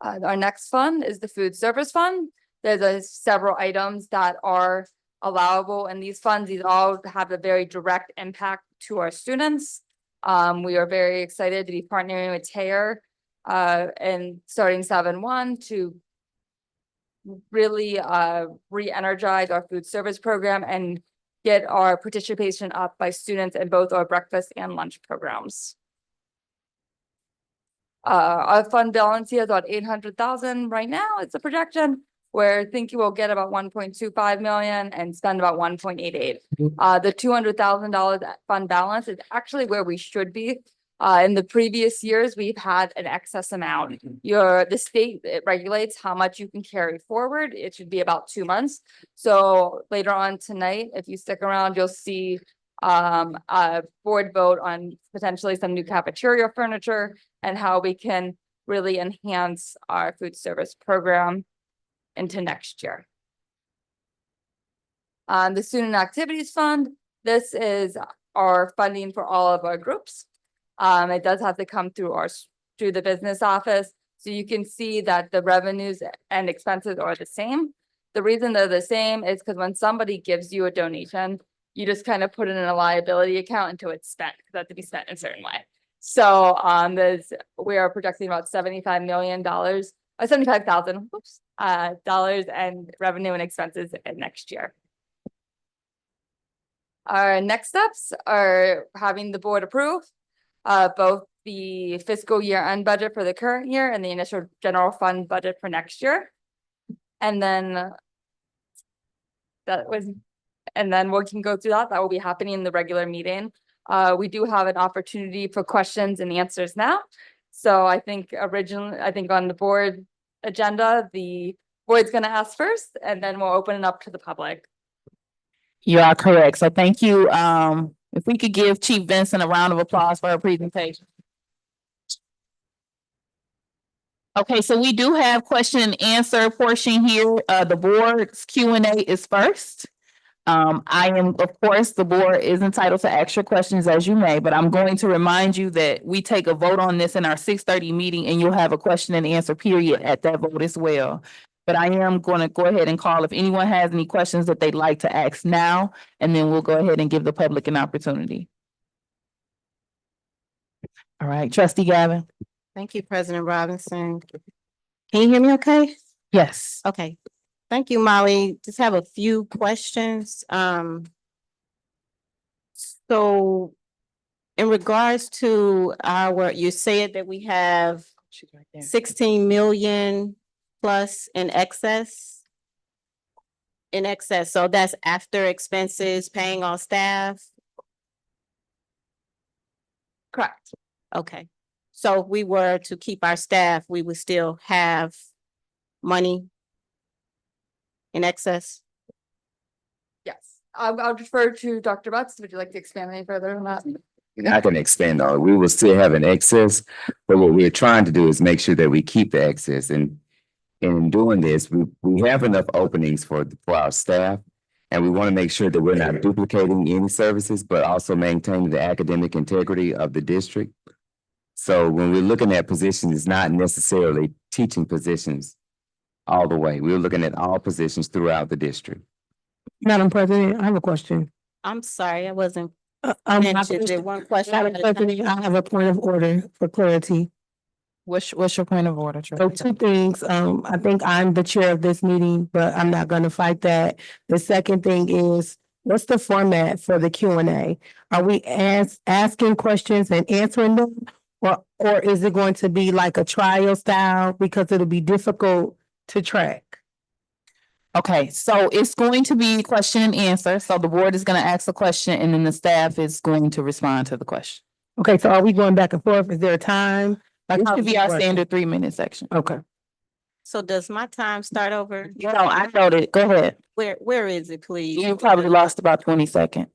Our next fund is the food service fund. There's several items that are allowable in these funds. These all have a very direct impact to our students. We are very excited to be partnering with TAIR and starting 7-1 to really re-energize our food service program and get our participation up by students in both our breakfast and lunch programs. Our fund balance here is about 800,000 right now. It's a projection. We're thinking we'll get about 1.25 million and spend about 1.88. The $200,000 fund balance is actually where we should be. In the previous years, we've had an excess amount. The state, it regulates how much you can carry forward. It should be about 2 months. So later on tonight, if you stick around, you'll see a board vote on potentially some new cafeteria furniture and how we can really enhance our food service program into next year. The Student Activities Fund, this is our funding for all of our groups. It does have to come through the business office. So you can see that the revenues and expenses are the same. The reason they're the same is because when somebody gives you a donation, you just kind of put it in a liability account until it's spent, because it has to be spent in a certain way. So we are projecting about $75 million, or $75,000 dollars and revenue and expenses next year. Our next steps are having the board approve both the fiscal year end budget for the current year and the initial general fund budget for next year. And then we can go through that. That will be happening in the regular meeting. We do have an opportunity for questions and answers now. So I think on the board agenda, the board's going to ask first, and then we'll open it up to the public. You are correct. So thank you. If we could give Chief Vincent a round of applause for her presentation. Okay, so we do have question and answer portion here. The board's Q&A is first. Of course, the board is entitled to ask your questions as you may, but I'm going to remind you that we take a vote on this in our 6:30 meeting, and you'll have a question and answer period at that vote as well. But I am going to go ahead and call if anyone has any questions that they'd like to ask now, and then we'll go ahead and give the public an opportunity. All right, Trustee Gavin. Thank you, President Robinson. Can you hear me okay? Yes. Okay. Thank you, Molly. Just have a few questions. So in regards to you said that we have 16 million plus in excess. So that's after expenses, paying all staff? Correct. Okay. So if we were to keep our staff, we would still have money in excess? Yes. I'll defer to Dr. Butts. Would you like to expand any further on that? I can expand on it. We will still have an excess, but what we're trying to do is make sure that we keep the excess. And in doing this, we have enough openings for our staff. And we want to make sure that we're not duplicating any services, but also maintaining the academic integrity of the district. So when we're looking at positions, it's not necessarily teaching positions all the way. We're looking at all positions throughout the district. Madam President, I have a question. I'm sorry, I wasn't My mentioned. There question- one question. Madam at a time. President, I have a point of order for clarity. What's your point of order, So two things, I think I'm the chair of this meeting, but I'm not gonna fight that. The second thing is, what's the format for the Q&A? Are we asking questions and answering them? Or is it going to be like a trial style because it'll be difficult to track? Okay, so it's going to be question and answer. So the board is gonna ask a question and then the staff is going to respond to the question. Okay, so are we going back and forth? Is there a time? Like, It how should does be it our work? standard 3-minute section. Okay. So does my time start over? No, I wrote it. Go ahead. Where is it, please? You probably lost about 20 seconds.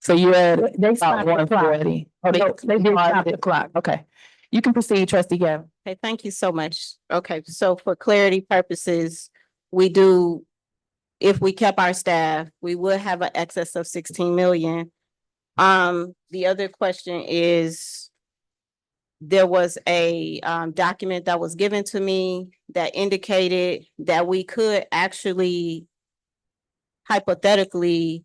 So you're at They about stopped the clock. 1:40. Oh, No, they did stop the clock. Okay, you can proceed, trustee Gavin. Okay, thank you so much. Okay, so for clarity purposes, we do, if we kept our staff, we would have an excess of 16 million. The other question is, there was a document that was given to me that indicated that we could actually hypothetically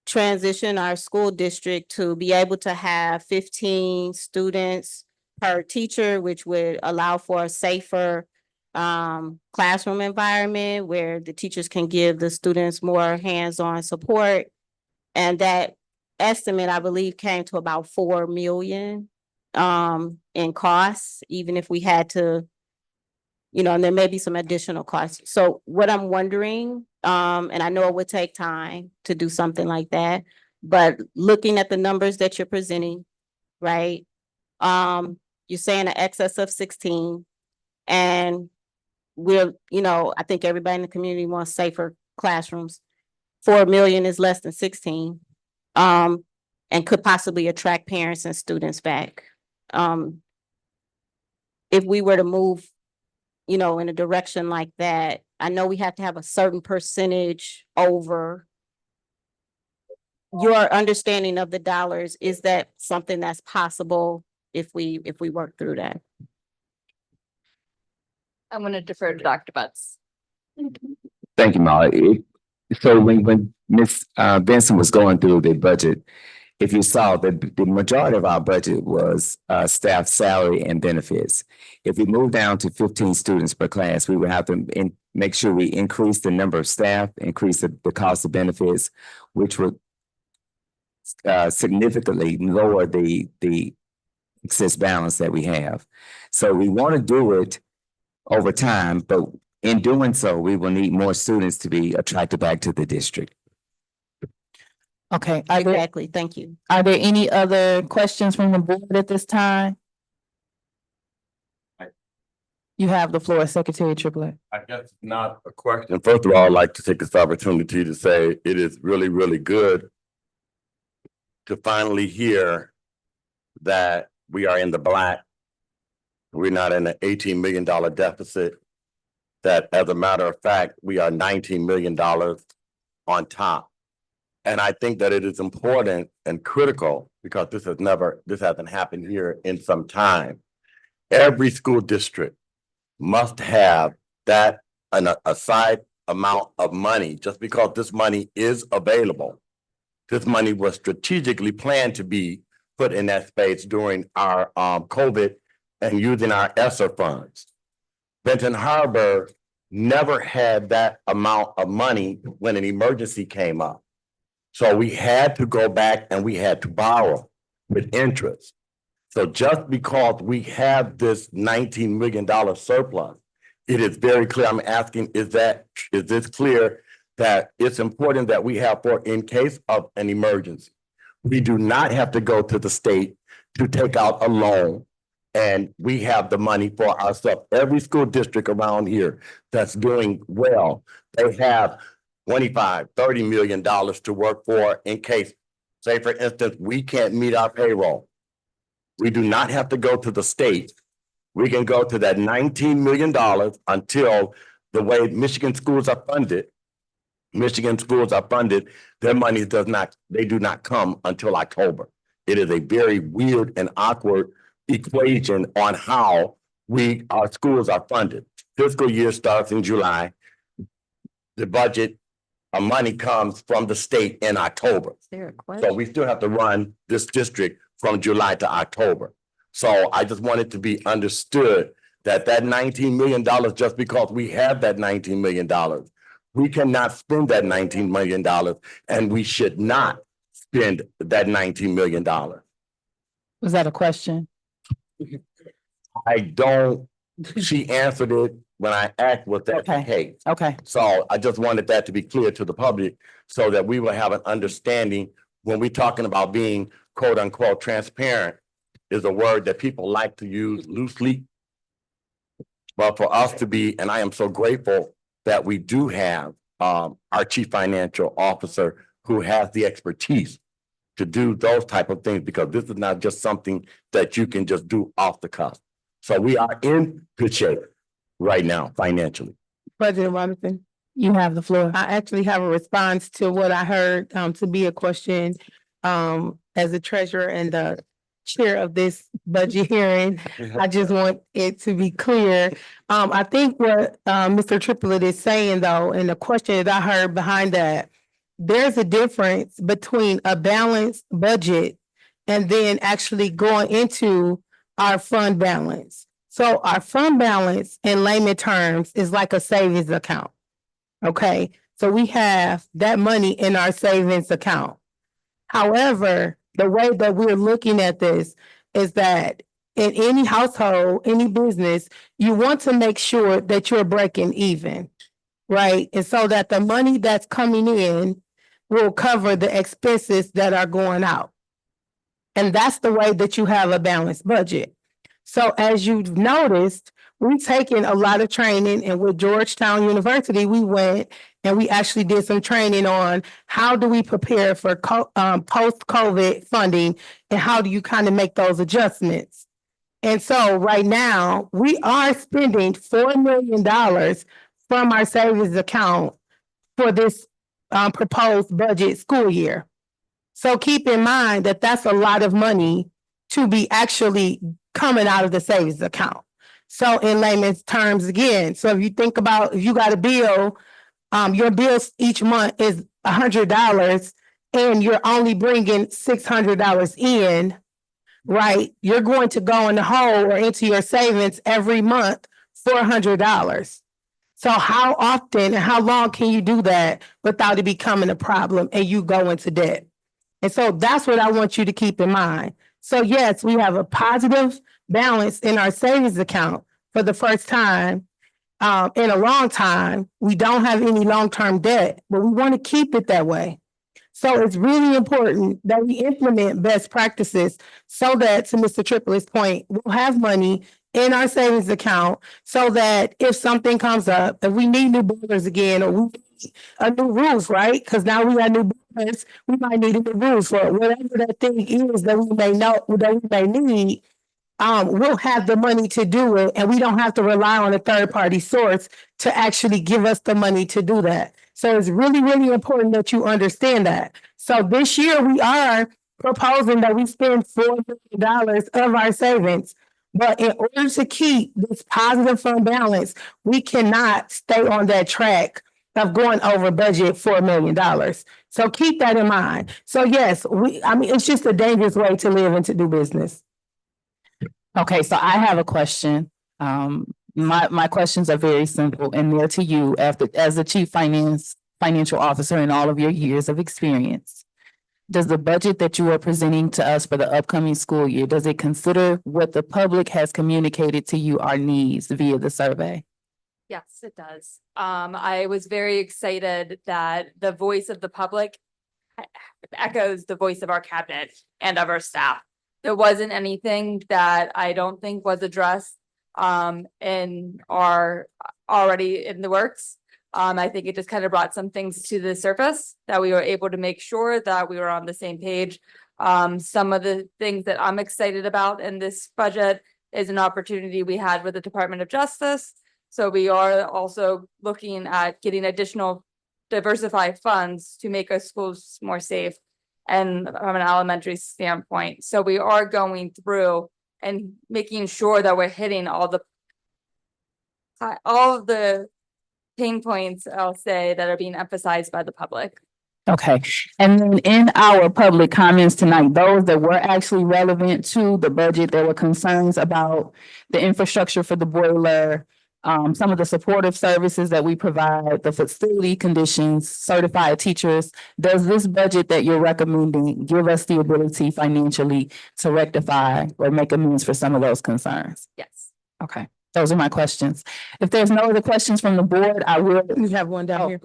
transition our school district to be able to have 15 students per teacher, which would allow for a safer classroom environment where the teachers can give the students more hands-on support. And that estimate, I believe, came to about 4 million in costs, even if we had to, and there may be some additional costs. So what I'm wondering, and I know it would take time to do something like that, but looking at the numbers that you're presenting, right? You're saying an excess of 16, and we're, I think everybody in the community wants safer classrooms. 4 million is less than 16, and could possibly attract parents and students back. If we were to move, in a direction like that, I know we have to have a certain percentage over. Your understanding of the dollars, is that something that's possible if we work through that? I'm gonna defer to Dr. Butts. Thank you, Molly. So when Ms. Benson was going through the budget, if you saw that the majority of our budget was staff salary and benefits. If we move down to 15 students per class, we would have to make sure we increase the number of staff, increase the cost of benefits, which would significantly lower the excess balance that we have. So we want to do it over time, but in doing so, we will need more students to be attracted back to the district. Okay, Exactly, thank you. are there any other questions from the board at this time? You have the floor, Secretary Triplett. I guess it's not a question. First of all, I'd like to take this opportunity to say it is really, really good to finally hear that we are in the black. We're not in an $18 million deficit. That as a matter of fact, we are $19 million on top. And I think that it is important and critical because this hasn't happened here in some time. Every school district must have that an aside amount of money, just because this money is available. This money was strategically planned to be put in that space during our COVID and using our ESSER funds. Benton Harbor never had that amount of money when an emergency came up. So we had to go back and we had to borrow with interest. So just because we have this $19 million surplus, it is very clear. I'm asking, is this clear that it's important that we have for in case of an emergency? We do not have to go to the state to take out a loan, and we have the money for ourselves. Every school district around here that's doing well, they have $25, $30 million to work for in case, say for instance, we can't meet our payroll. We do not have to go to the state. We can go to that $19 million until the way Michigan schools are funded. Michigan schools are funded, their money they do not come until October. It is a very weird and awkward equation on how our schools are funded. Fiscal year starts in July. The budget of money comes from the state in October. Is there a question? So we still have to run this district from July to October. So I just want it to be understood that $19 million, just because we have that $19 million, we cannot spend that $19 million, and we should not spend that $19 million. Was that a question? She answered it when I asked was that the case. Okay. So I just wanted that to be clear to the public so that we will have an understanding when we're talking about being quote unquote transparent is a word that people like to use loosely. But for us to be, and I am so grateful that we do have our chief financial officer who has the expertise to do those type of things, because this is not just something that you can just do off the cuff. So we are in good shape right now financially. President Robinson, You have the floor. I actually have a response to what I heard to be a question as the treasurer and the chair of this budget hearing. I just want it to be clear. I think what Mr. Triplett is saying though, and the question that I heard behind that, there's a difference between a balanced budget and then actually going into our fund balance. So our fund balance in layman terms is like a savings account. Okay, so we have that money in our savings account. However, the way that we're looking at this is that in any household, any business, you want to make sure that you're breaking even, right? And so that the money that's coming in will cover the expenses that are going out. And that's the way that you have a balanced budget. So as you've noticed, we've taken a lot of training, and with Georgetown University, we went and we actually did some training on how do we prepare for post-COVID funding and how do you kind of make those adjustments. And so right now, we are spending $4 million from our savings account for this proposed budget school year. So keep in mind that that's a lot of money to be actually coming out of the savings account. So in layman's terms again, so if you think about, if you got a bill, your bills each month is $100 and you're only bringing $600 in, right? You're going to go in the hole or into your savings every month $400. So how often and how long can you do that without it becoming a problem and you go into debt? And so that's what I want you to keep in mind. So yes, we have a positive balance in our savings account for the first time in a long time. We don't have any long-term debt, but we want to keep it that way. So it's really important that we implement best practices so that, to Mr. Triplett's point, we'll have money in our savings account so that if something comes up, if we need new boilers again, or we need a new roof, right? Because now we got new boilers, we might need a new roof, or whatever that thing is that we may know, that we may need, we'll have the money to do it, and we don't have to rely on a third-party source to actually give us the money to do that. So it's really, really important that you understand that. So this year we are proposing that we spend $4 million of our savings. But in order to keep this positive fund balance, we cannot stay on that track of going over budget $4 million. So keep that in mind. So yes, it's just a dangerous way to live and to do business. Okay, so I have a question. My questions are very simple, and they're to you as the chief financial officer in all of your years of experience. Does the budget that you are presenting to us for the upcoming school year, does it consider what the public has communicated to you our needs via the survey? Yes, it does. I was very excited that the voice of the public echoes the voice of our cabinet and of our staff. There wasn't anything that I don't think was addressed in our already in the works. I think it just kind of brought some things to the surface that we were able to make sure that we were on the same page. Some of the things that I'm excited about in this budget is an opportunity we had with the Department of Justice. So we are also looking at getting additional diversify funds to make our schools more safe and from an elementary standpoint. So we are going through and making sure that we're hitting all of the pain points, I'll say, that are being emphasized by the public. Okay, and then in our public comments tonight, those that were actually relevant to the budget, there were concerns about the infrastructure for the boiler, some of the supportive services that we provide, the facility conditions, certified teachers. Does this budget that you're recommending give us the ability financially to rectify or make amends for some of those concerns? Yes. Okay, those are my questions. If there's no other questions from the board, I will. We have one down here.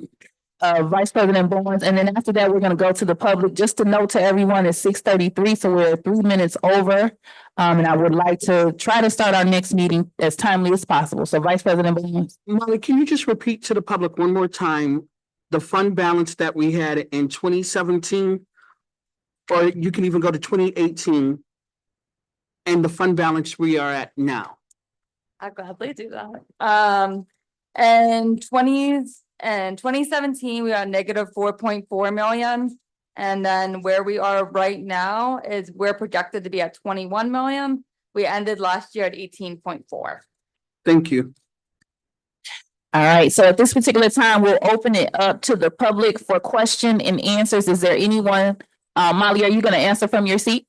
Vice President Barnes, and then after that, we're gonna go to the public. Just to note to everyone, it's 6:33, so we're 3 minutes over. And I would like to try to start our next meeting as timely as possible. So Vice President Barnes. Molly, can you just repeat to the public one more time, the fund balance that we had in 2017? Or you can even go to 2018 and the fund balance we are at now. I'll gladly do that. In 2017, we are negative 4.4 million. And then where we are right now is we're projected to be at 21 million. We ended last year at 18.4. Thank you. All right, so at this particular time, we'll open it up to the public for question and answers. Is there anyone, Molly, are you gonna answer from your seat?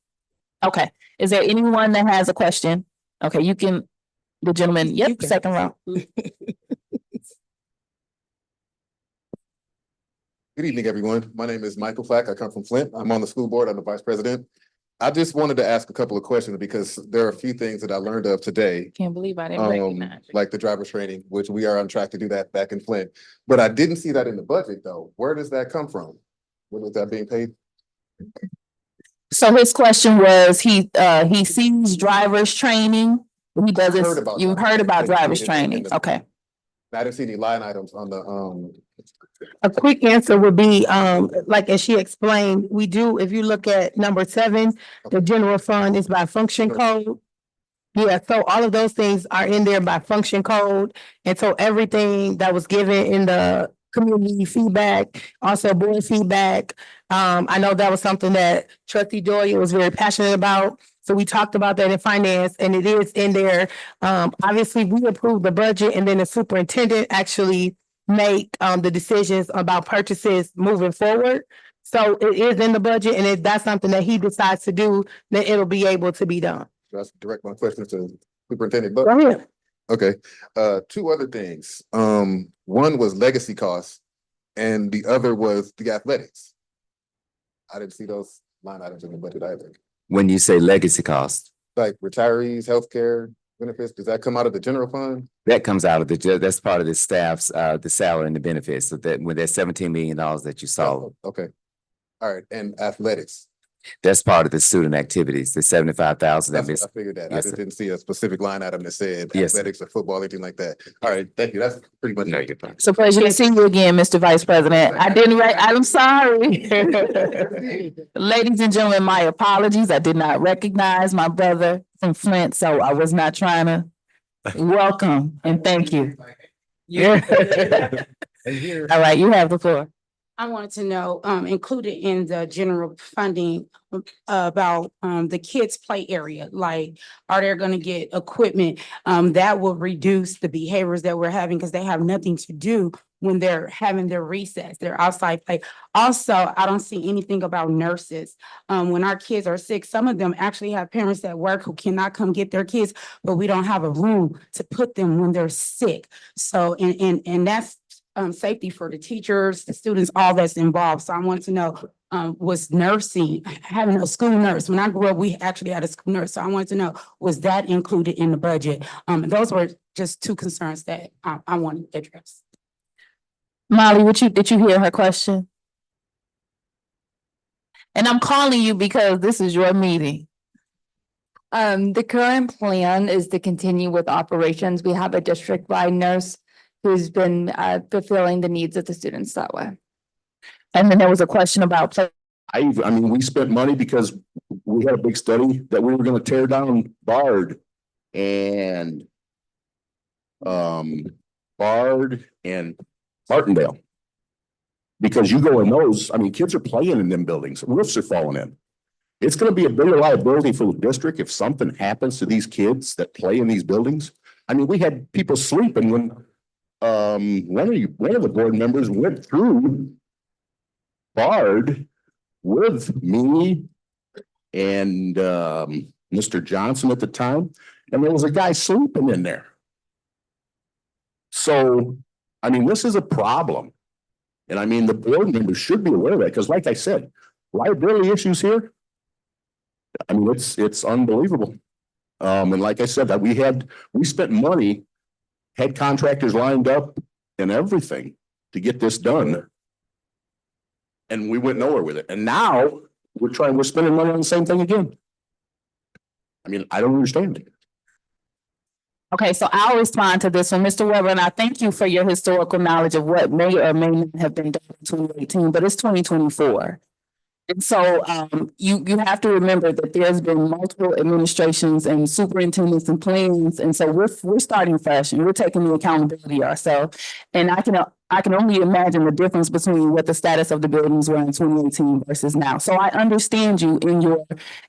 Okay, is there anyone that has a question? Okay, you can, the gentleman, yep, second row. Good evening, everyone. My name is Michael Flack. I come from Flint. I'm on the school board. I'm the vice president. I just wanted to ask a couple of questions because there are a few things that I learned of today. Can't believe I didn't recognize you. Like the driver's training, which we are on track to do that back in Flint. But I didn't see that in the budget, though. Where does that come from? When is that being paid? So his question was, he sees driver's training. He doesn't, you heard about driver's training, okay. I didn't see any line items on the, A quick answer would be, like as she explained, we do, if you look at number 7, the general fund is by function code. Yeah, so all of those things are in there by function code. And so everything that was given in the community feedback, also board feedback. I know that was something that Trustee Doyle was very passionate about. So we talked about that in finance and it is in there. Obviously, we approved the budget and then the superintendent actually make the decisions about purchases moving forward. So it is in the budget, and if that's something that he decides to do, then it'll be able to be done. let's direct my questions to Superintendent Buck. Go ahead. Okay, 2 other things. One was legacy costs and the other was the athletics. I didn't see those line items in the budget either. When you say legacy costs, Like retirees, healthcare benefits, does that come out of the general fund? that comes out of that's part of the staff's, the salary and the benefits. So that when there's $17 million that you saw, Okay. All right, and athletics. that's part of the student activities, the 75,000. That's what I figured that. I Yes, just sir. didn't see a specific line item that said Yes, sir. athletics or football, anything like that. All right, thank you. That's pretty much. No, you're fine. So pleasure to see you again, Mr. Vice President. I didn't I'm sorry. Ladies and gentlemen, my apologies. I did not recognize my brother from Flint, so I was not trying to. Welcome and thank you. All right, you have the floor. I wanted to know, included in the general funding about the kids' play area, like, are they gonna get equipment that will reduce the behaviors that we're having because they have nothing to do when they're having their recess, their outside play. Also, I don't see anything about nurses. When our kids are sick, some of them actually have parents at work who cannot come get their kids, but we don't have a room to put them when they're sick. So, and that's safety for the teachers, the students, all that's involved. So I want to know, was nursing, having a school nurse, when I grew up, we actually had a school nurse. So I wanted to know, was that included in the budget? Those were just 2 concerns that I wanted to address. Molly, did you hear her question? And I'm calling you because this is your meeting. The current plan is to continue with operations. We have a district-wide nurse who's been fulfilling the needs of the students that way. And then there was a question about I mean, we spent money because we had a big study that we were gonna tear down Bard and Martindale. Because you go in those, I mean, kids are playing in them buildings, roofs are falling in. It's gonna be a bigger liability for the district if something happens to these kids that play in these buildings. I mean, we had people sleeping when one of the board members went through Bard with me and Mr. Johnson at the time, and there was a guy sleeping in there. So, I mean, this is a problem. And I mean, the board members should be aware of that, because like I said, liability issues here. I mean, it's unbelievable. And like I said, that we spent money, had contractors lined up and everything to get this done. And we went nowhere with it. And now we're spending money on the same thing again. I mean, I don't understand it. Okay, so I'll respond to this one, Mr. Weber, and I thank you for your historical knowledge of what may or may not have been done in 2018, but it's 2024. And so you have to remember that there's been multiple administrations and superintendents and plans. And so we're starting fresh and we're taking the accountability ourselves. And I can only imagine the difference between what the status of the buildings were in 2018 versus now. So I understand you in your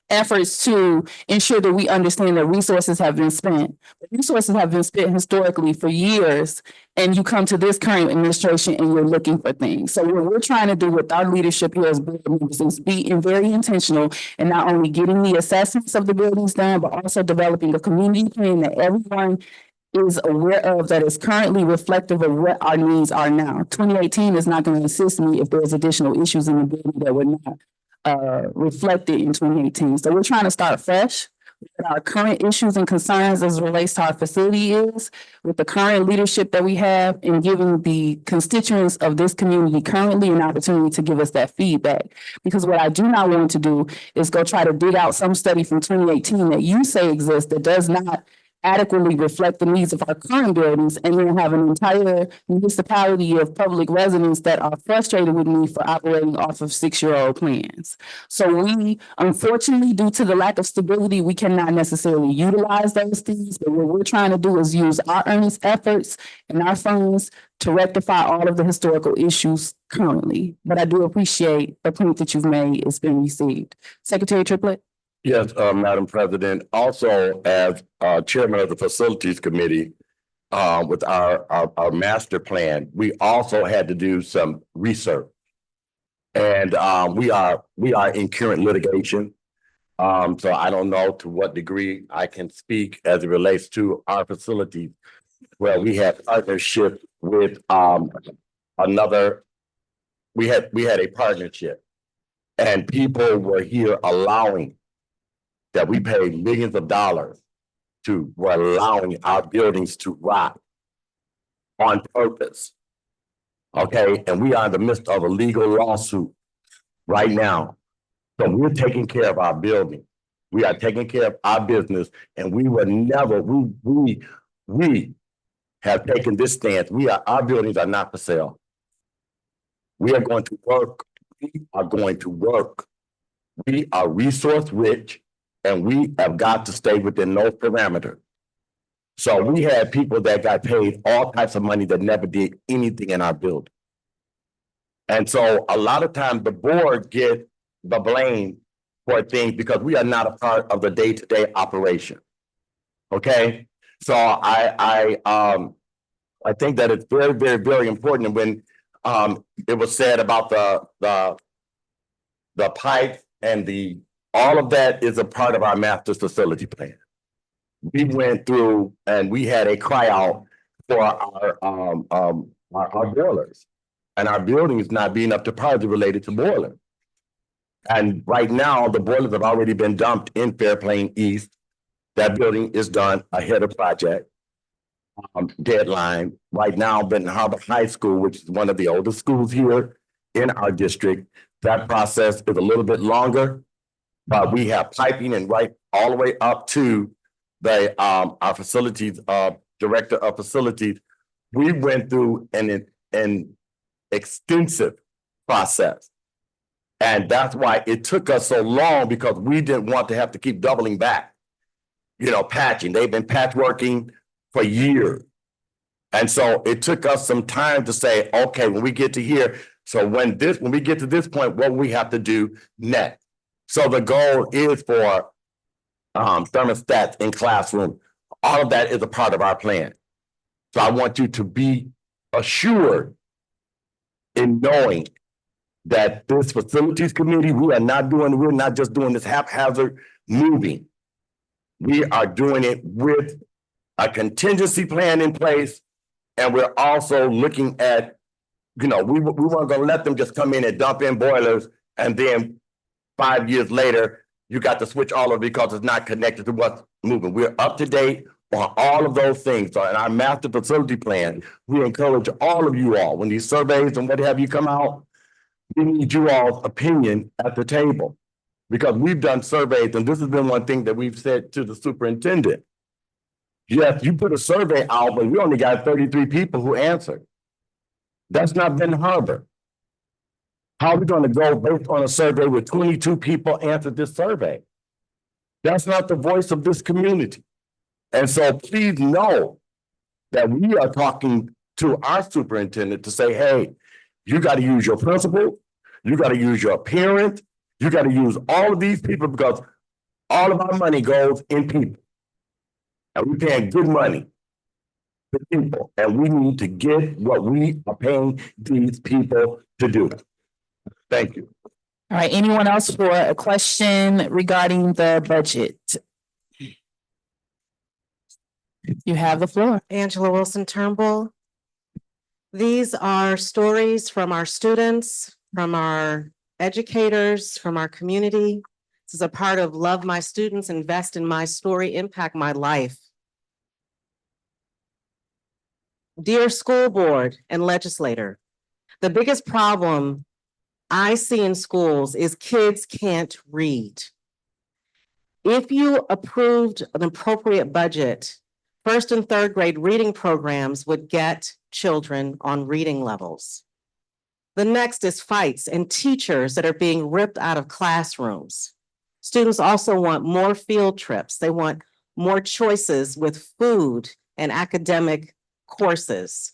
efforts to ensure that we understand that resources have been spent. Resources have been spent historically for years, and you come to this current administration and you're looking for things. So what we're trying to do with our leadership here as board members is be very intentional and not only getting the assessments of the buildings done, but also developing a community plan that everyone is aware of, that is currently reflective of what our needs are now. 2018 is not going to assist me if there's additional issues in the building that were not reflected in 2018. So we're trying to start fresh with our current issues and concerns as it relates to our facility is, with the current leadership that we have, and giving the constituents of this community currently an opportunity to give us that feedback. Because what I do not want to do is go try to dig out some study from 2018 that you say exists that does not adequately reflect the needs of our current buildings, and then have an entire municipality of public residents that are frustrated with me for operating off of 6-year-old plans. So we, unfortunately, due to the lack of stability, we cannot necessarily utilize those things, but what we're trying to do is use our earnest efforts and our funds to rectify all of the historical issues currently. But I do appreciate the point that you've made. It's been received. Secretary Triplett? Yes, Madam President, also as chairman of the Facilities Committee, with our master plan, we also had to do some research. And we are in current litigation. So I don't know to what degree I can speak as it relates to our facilities, where we had partnership with another, we had a partnership, and people were here allowing that we paid millions of dollars to, were allowing our buildings to rot on purpose. Okay, and we are in the midst of a legal lawsuit right now. So we're taking care of our building. We are taking care of our business, and we will never, we have taken this stance. Our buildings are not for sale. We are going to work. We are going to work. We are resource rich, and we have got to stay within those parameters. So we had people that got paid all types of money that never did anything in our building. And so a lot of times the board get the blame for things because we are not a part of the day-to-day operation. Okay, so I think that it's very, very, very important. And when it was said about the pipe and all of that is a part of our master facility plan. We went through and we had a cry out for our boilers, and our buildings not being up to par related to boilers. And right now, the boilers have already been dumped in Fairplain East. That building is done ahead of project deadline. Right now, Benton Harbor High School, which is one of the oldest schools here in our district, that process is a little bit longer, but we have piping and right all the way up to the our facilities director of facilities. We went through an extensive process. And that's why it took us so long, because we didn't want to have to keep doubling back, patching. They've been patchworking for years. And so it took us some time to say, okay, when we get to here, So when we get to this point, what we have to do next. So the goal is for thermostats in classroom. All of that is a part of our plan. So I want you to be assured in knowing that this facilities committee, we're not just doing this haphazard moving. We are doing it with a contingency plan in place. And we're also looking at, we weren't gonna let them just come in and dump in boilers and then 5 years later, you got to switch all of it because it's not connected to what's moving. We're up to date on all of those things. So in our master facility plan, we encourage all of you all, when these surveys and what have you come out, we need you all's opinion at the table. Because we've done surveys, and this has been one thing that we've said to the superintendent. Yes, you put a survey out, but we only got 33 people who answered. That's not Benton Harbor. How are we going to go based on a survey with 22 people answered this survey? That's not the voice of this community. And so please know that we are talking to our superintendent to say, hey, you got to use your principal, you got to use your parent, you got to use all of these people because all of our money goes in people. And we're paying good money to people. And we need to get what we are paying these people to do. Thank you. All right, anyone else for a question regarding the budget? You have the floor. Angela Wilson Turnbull. These are stories from our students, from our educators, from our community. This is a part of Love My Students, Invest in My Story, Impact My Life. Dear school board and legislator, the biggest problem I see in schools is kids can't read. If you approved an appropriate budget, first and third grade reading programs would get children on reading levels. The next is fights and teachers that are being ripped out of classrooms. Students also want more field trips. They want more choices with food and academic courses.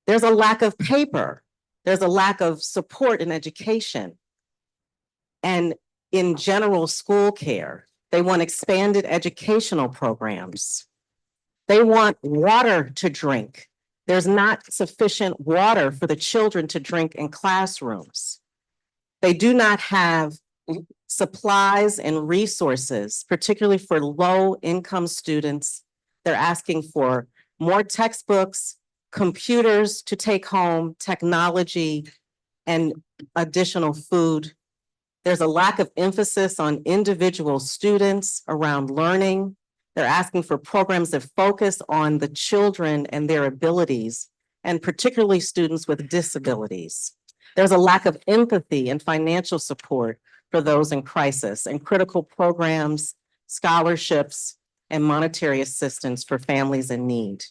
There's a lack of paper. There's a lack of support in education and in general school care. They want expanded educational programs. They want water to drink. There's not sufficient water for the children to drink in classrooms. They do not have supplies and resources, particularly for low-income students. They're asking for more textbooks, computers to take home, technology, and additional food. There's a lack of emphasis on individual students around learning. They're asking for programs that focus on the children and their abilities, and particularly students with disabilities. There's a lack of empathy and financial support for those in crisis, and critical programs, scholarships, and monetary assistance for families in need.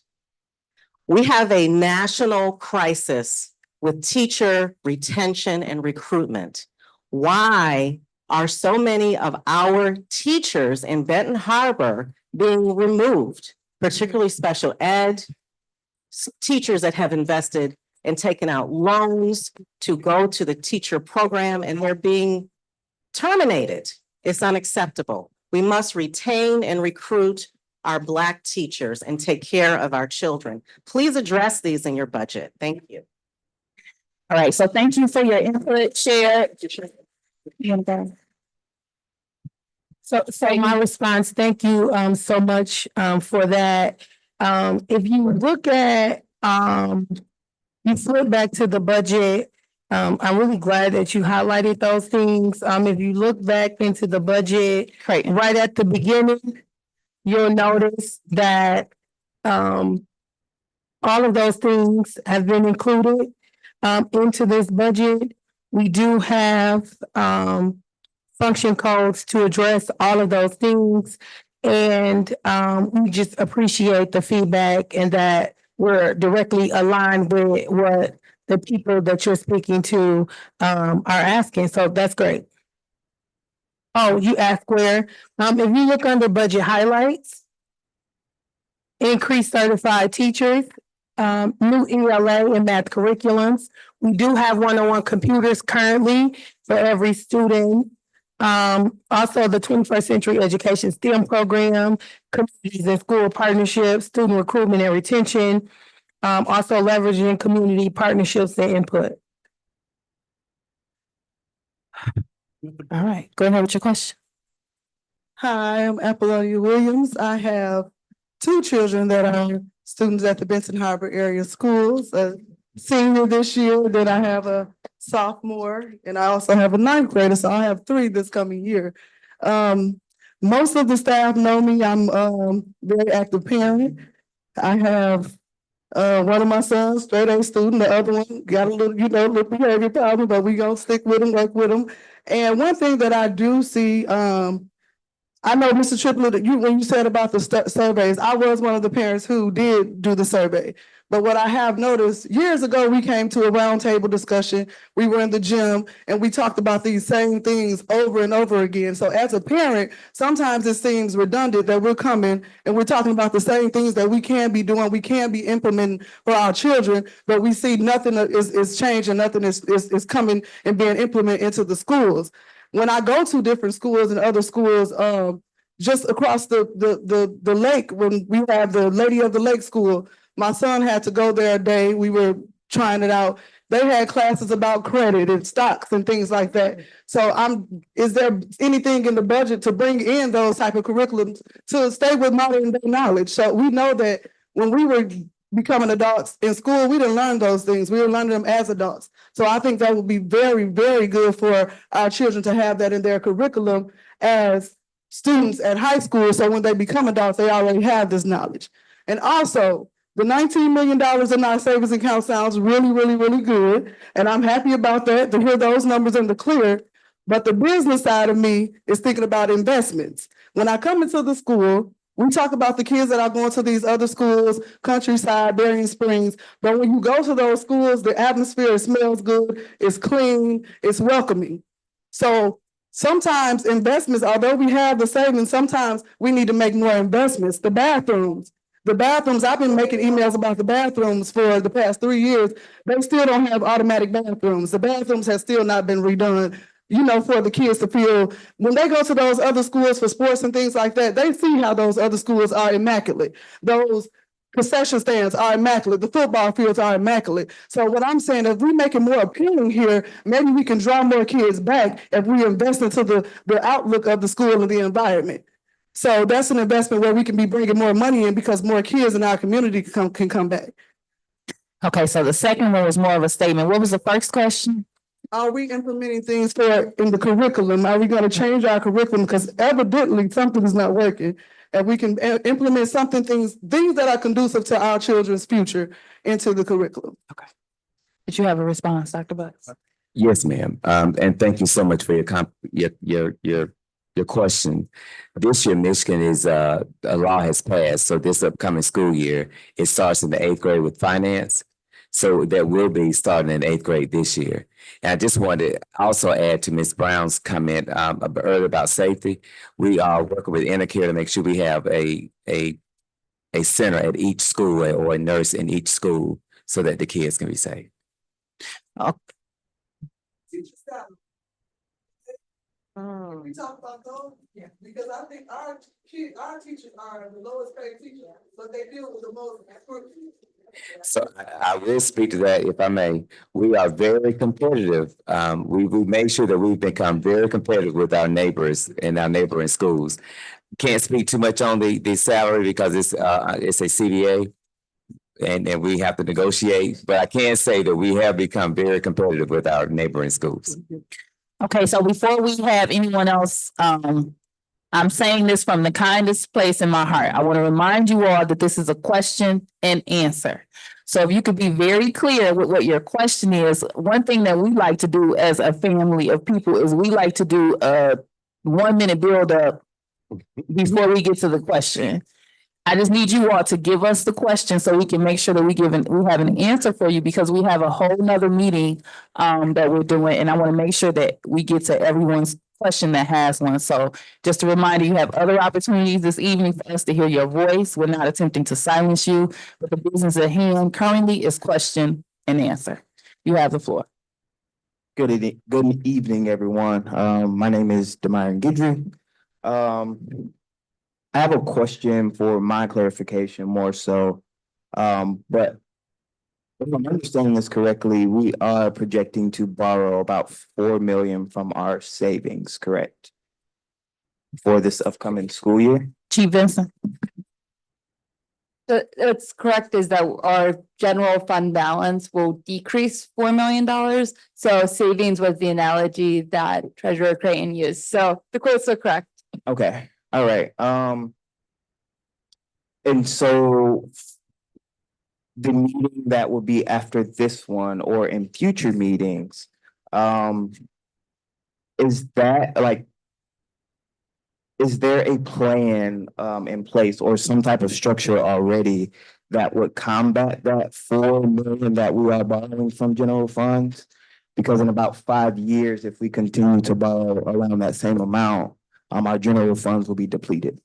We have a national crisis with teacher retention and recruitment. Why are so many of our teachers in Benton Harbor being removed, particularly special ed, teachers that have invested and taken out loans to go to the teacher program, and they're being terminated? It's unacceptable. We must retain and recruit our Black teachers and take care of our children. Please address these in your budget. Thank you. All right, so thank you for your input, Chair. So my response, thank you so much for that. If you look at, you flip back to the budget, I'm really glad that you highlighted those things. If you look back into the budget, right at the beginning, you'll notice that all of those things have been included into this budget. We do have function codes to address all of those things. And we just appreciate the feedback and that we're directly aligned with what the people that you're speaking to are asking. So that's great. Oh, you asked where? If you look under budget highlights, increased certified teachers, new ELA and math curriculums. We do have one-on-one computers currently for every student. Also the 21st Century Education STEM program, communities and school partnerships, student recruitment and retention. Also leveraging community partnerships and input. All right, go ahead with your question. Hi, I'm Apollonia Williams. I have two children that are students at the Benton Harbor area schools, a senior this year, then I have a sophomore, and I also have a ninth grader, so I have three this coming year. Most of the staff know me. I'm very active parent. I have one of my sons, straight A student, the other one got a little, little behavior problem, but we gonna stick with him, work with him. And one thing that I do see, I know, Mr. Triplett, that when you said about the surveys, I was one of the parents who did do the survey. But what I have noticed, years ago, we came to a roundtable discussion. We were in the gym and we talked about these same things over and over again. So as a parent, sometimes it seems redundant that we're coming and we're talking about the same things that we can be doing, we can be implementing for our children, but we see nothing is changing, nothing is coming and being implemented into the schools. When I go to different schools and other schools, just across the lake, when we have the Lady of the Lake School, my son had to go there a day. We were trying it out. They had classes about credit and stocks and things like that. So is there anything in the budget to bring in those type of curriculums to stay with modern day knowledge? So we know that when we were becoming adults in school, we didn't learn those things. We were learning them as adults. So I think that would be very, very good for our children to have that in their curriculum as students at high school. So when they become adults, they already have this knowledge. And also, the $19 million in our savings account sounds really, really, really good. And I'm happy about that, to hear those numbers in the clear. But the business side of me is thinking about investments. When I come into the school, we talk about the kids that are going to these other schools, Countryside, Berrien Springs. But when you go to those schools, the atmosphere, it smells good, it's clean, it's welcoming. So sometimes investments, although we have the savings, sometimes we need to make more investments. The bathrooms, I've been making emails about the bathrooms for the past 3 years. They still don't have automatic bathrooms. The bathrooms have still not been redone, for the kids to feel. When they go to those other schools for sports and things like that, they see how those other schools are immaculate. Those concession stands are immaculate. The football fields are immaculate. So what I'm saying, if we make it more appealing here, maybe we can draw more kids back if we invest into the outlook of the school and the environment. So that's an investment where we can be bringing more money in because more kids in our community can come back. Okay, so the second one was more of a statement. What was the first question? Are we implementing things in the curriculum? Are we going to change our curriculum? Because evidently something is not working. And we can implement things that are conducive to our children's future into the curriculum. Okay. Did you have a response, Dr. Butts? Yes, ma'am. And thank you so much for your question. This year, Michigan a law has passed. So this upcoming school year, it starts in the 8th grade with finance. So that will be starting in 8th grade this year. And I just wanted to also add to Ms. Brown's comment earlier about safety. We are working with Intercare to make sure we have a center at each school or a nurse in each school so that the kids can be safe. Okay. We talk about those, because I think our teachers are the lowest paid teachers, but they deal with the most scrutiny. So I will speak to that if I may. We are very competitive. We made sure that we've become very competitive with our neighbors in our neighboring schools. Can't speak too much on the salary because it's a CDA and we have to negotiate, but I can say that we have become very competitive with our neighboring schools. Okay, so before we have anyone else, I'm saying this from the kindest place in my heart. I want to remind you all that this is a question and answer. So if you could be very clear with what your question is, one thing that we like to do as a family of people is we like to do a 1-minute build up before we get to the question. I just need you all to give us the question so we can make sure that we have an answer for you because we have a whole nother meeting that we're doing. And I want to make sure that we get to everyone's question that has one. So just a reminder, you have other opportunities this evening for us to hear your voice. We're not attempting to silence you, but the business at hand currently is question and answer. You have the floor. Good evening, everyone. My name is Demiron Gidry. I have a question for my clarification more so. But if I'm understanding this correctly, we are projecting to borrow about 4 million from our savings, correct? For this upcoming school year? Chief Vincent. That's correct, is that our general fund balance will decrease $4 million. So savings was the analogy that Treasurer Creighton used. So the quotes are correct. Okay, all right. And so the meeting that will be after this one or in future meetings, is that like, is there a plan in place or some type of structure already that would combat that 4 million that we are borrowing from general funds? Because in about 5 years, if we continue to borrow around that same amount, our general funds will be depleted.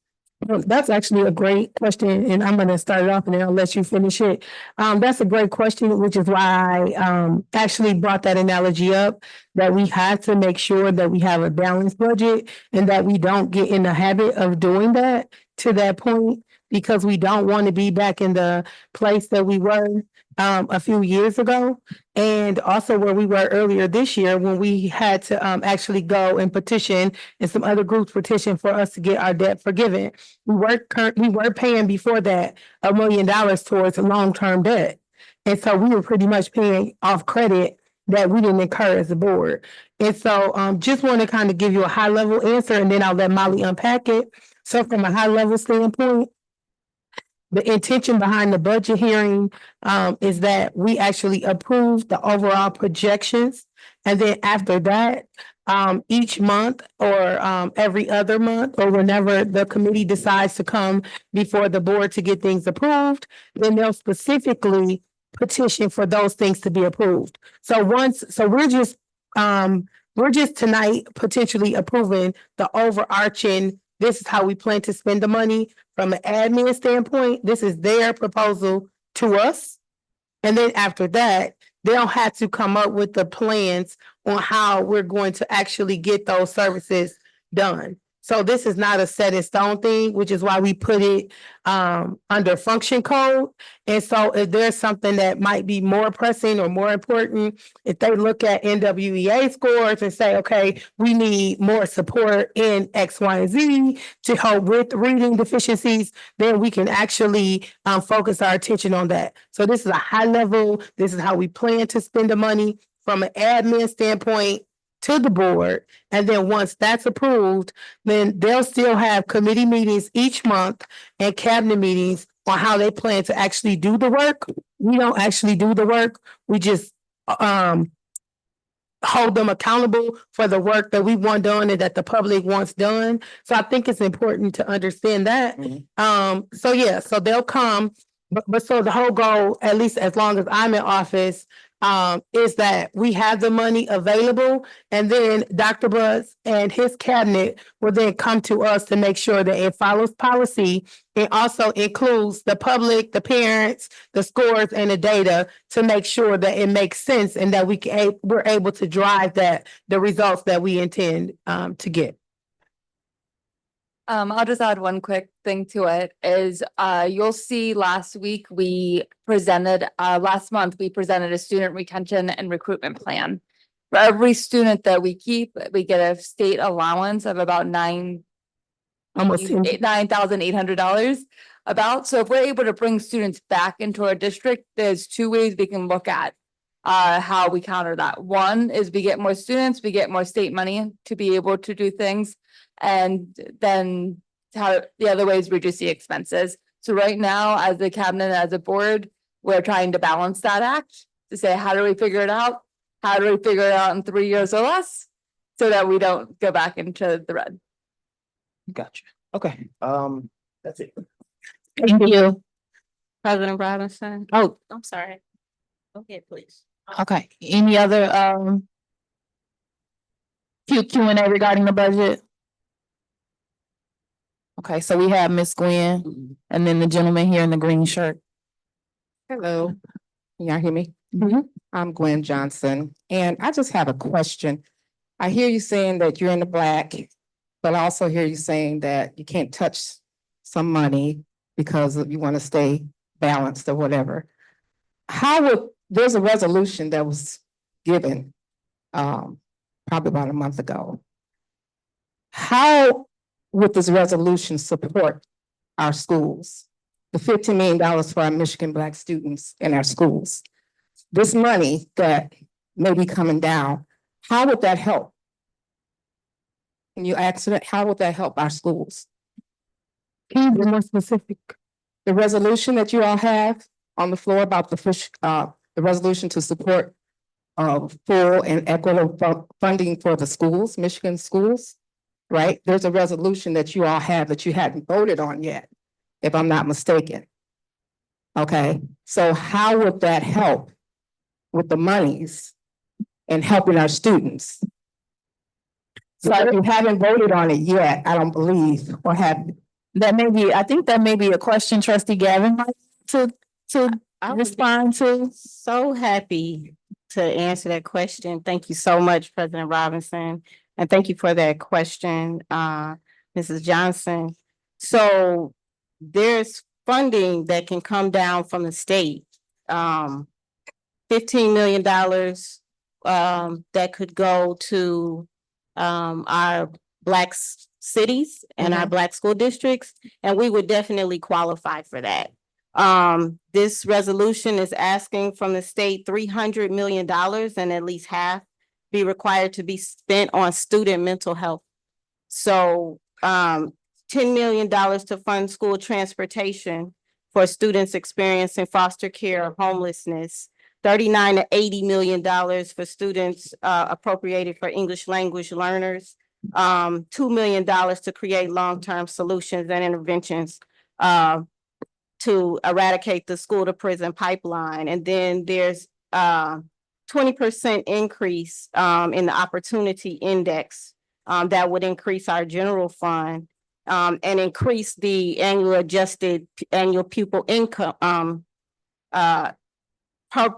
Well, that's actually a great question, and I'm gonna start it off and then I'll let you finish it. That's a great question, which is why I actually brought that analogy up, that we have to make sure that we have a balanced budget and that we don't get in the habit of doing that to that point, because we don't want to be back in the place that we were a few years ago, and also where we were earlier this year when we had to actually go and petition, and some other groups petition for us to get our debt forgiven. We were paying before that $1 million towards long-term debt. And so we were pretty much paying off credit that we didn't incur as a board. And so just want to kind of give you a high level answer, and then I'll let Molly unpack it. So from a high level standpoint, the intention behind the budget hearing is that we actually approve the overall projections. And then after that, each month or every other month, or whenever the committee decides to come before the board to get things approved, then they'll specifically petition for those things to be approved. So we're just tonight potentially approving the overarching, this is how we plan to spend the money. From an admin standpoint, this is their proposal to us. And then after that, they'll have to come up with the plans on how we're going to actually get those services done. So this is not a set in stone thing, which is why we put it under function code. And so if there's something that might be more pressing or more important, if they look at NWEA scores and say, okay, we need more support in X, Y, and Z to help with reading deficiencies, then we can actually focus our attention on that. So this is a high level, this is how we plan to spend the money from an admin standpoint to the board. And then once that's approved, then they'll still have committee meetings each month and cabinet meetings on how they plan to actually do the work. We don't actually do the work. We just hold them accountable for the work that we want done and that the public wants done. So I think it's important to understand that. So they'll come, but so the whole goal, at least as long as I'm in office, is that we have the money available, and then Dr. Buzz and his cabinet will then come to us to make sure that it follows policy. It also includes the public, the parents, the scores, and the data to make sure that it makes sense and that we're able to drive the results that we intend to get. I'll just add one quick thing to it is you'll see last month we presented a student retention and recruitment plan. For every student that we keep, we get a state allowance of about $9,800 about. So if we're able to bring students back into our district, there's two ways we can look at how we counter that. One is we get more students, we get more state money to be able to do things. And then how the other way is reduce the expenses. So right now, as the cabinet, as a board, we're trying to balance that act to say, how do we figure it out? How do we figure it out in 3 years or less so that we don't go back into the red? Gotcha. Okay. That's it. Thank you. President Robinson. Oh, I'm sorry. Go ahead, please. okay. Any other Q&A regarding the budget? Okay, so we have Miss Gwen and then the gentleman here in the green shirt. Hello, can y'all hear me? I'm Gwen Johnson, and I just have a question. I hear you saying that you're in the black, but I also hear you saying that you can't touch some money because you want to stay balanced or whatever. There's a resolution that was given probably about a month ago. How would this resolution support our schools? The $15 million for our Michigan Black students in our schools. This money that may be coming down, how would that help? Can you answer that? How would that help our schools? Can you be more specific? The resolution that you all have on the floor about the resolution to support full and equitable funding for the schools, Michigan schools, right? There's a resolution that you all have that you hadn't voted on yet, if I'm not mistaken. Okay, so how would that help with the monies and helping our students? So if you haven't voted on it yet, I don't believe, or have. I think that may be a question Trustee Gavin might to respond to. So happy to answer that question. Thank you so much, President Robinson. And thank you for that question, Mrs. Johnson. So there's funding that can come down from the state. $15 million that could go to our Black cities and our Black school districts, and we would definitely qualify for that. This resolution is asking from the state $300 million and at least half be required to be spent on student mental health. So $10 million to fund school transportation for students experiencing foster care or homelessness, $39 to $80 million for students appropriated for English language learners, $2 million to create long-term solutions and interventions to eradicate the school to prison pipeline. And then there's 20% increase in the opportunity index that would increase our general fund and increase the annual pupil income per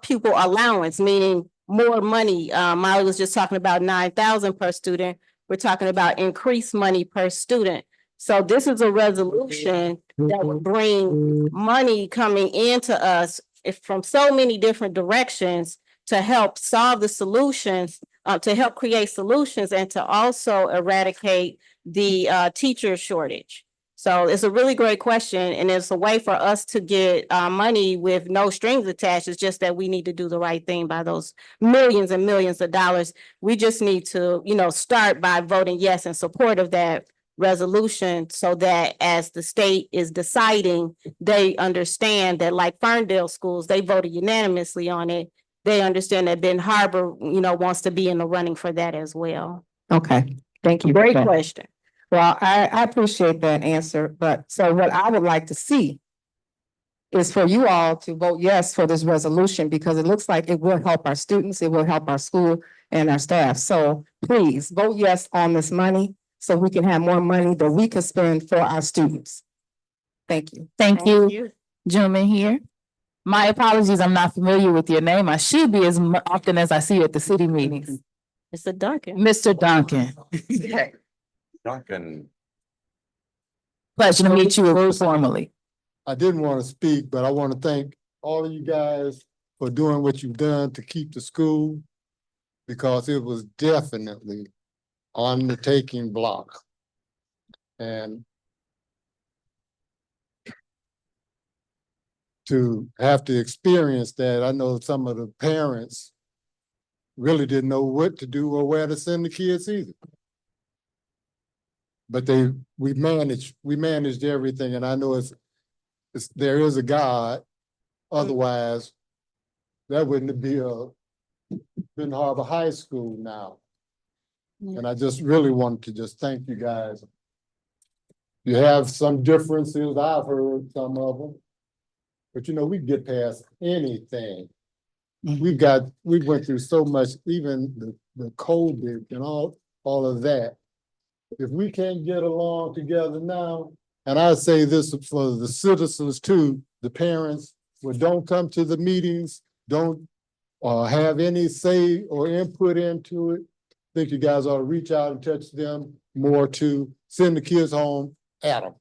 pupil allowance, meaning more money. Molly was just talking about 9,000 per student. We're talking about increased money per student. So this is a resolution that would bring money coming into us from so many different directions to help solve the solutions, to help create solutions, and to also eradicate the teacher shortage. So it's a really great question, and it's a way for us to get money with no strings attached. It's just that we need to do the right thing by those millions and millions of dollars. We just need to, start by voting yes in support of that resolution, so that as the state is deciding, they understand that, like Ferndale schools, they voted unanimously on it. They understand that Ben Harbor, wants to be in the running for that as well. Okay, thank you. Great question. Well, I appreciate that answer, but so what I would like to see is for you all to vote yes for this resolution, because it looks like it will help our students, it will help our school and our staff. So please vote yes on this money so we can have more money that we can spend for our students. Thank you. Thank you. Gentleman here. My apologies, I'm not familiar with your name. I should be as often as I see you at the city meetings. Mr. Duncan. Mr. Duncan. Duncan. Pleasure to meet you formally. I didn't want to speak, but I want to thank all of you guys for doing what you've done to keep the school, because it was definitely on the taking block. And to have to experience that, I know some of the parents really didn't know what to do or where to send the kids either. But we managed everything, and I know there is a God. Otherwise, that wouldn't be Ben Harbor High School now. And I just really want to just thank you guys. You have some differences, I've heard some of them, but we get past anything. We went through so much, even the COVID and all. all of that. If we can't get along together now, and I say this for the citizens too, the parents, well, don't come to the meetings, don't have any say or input into it. I think you guys ought to reach out and touch them more to send the kids home at them.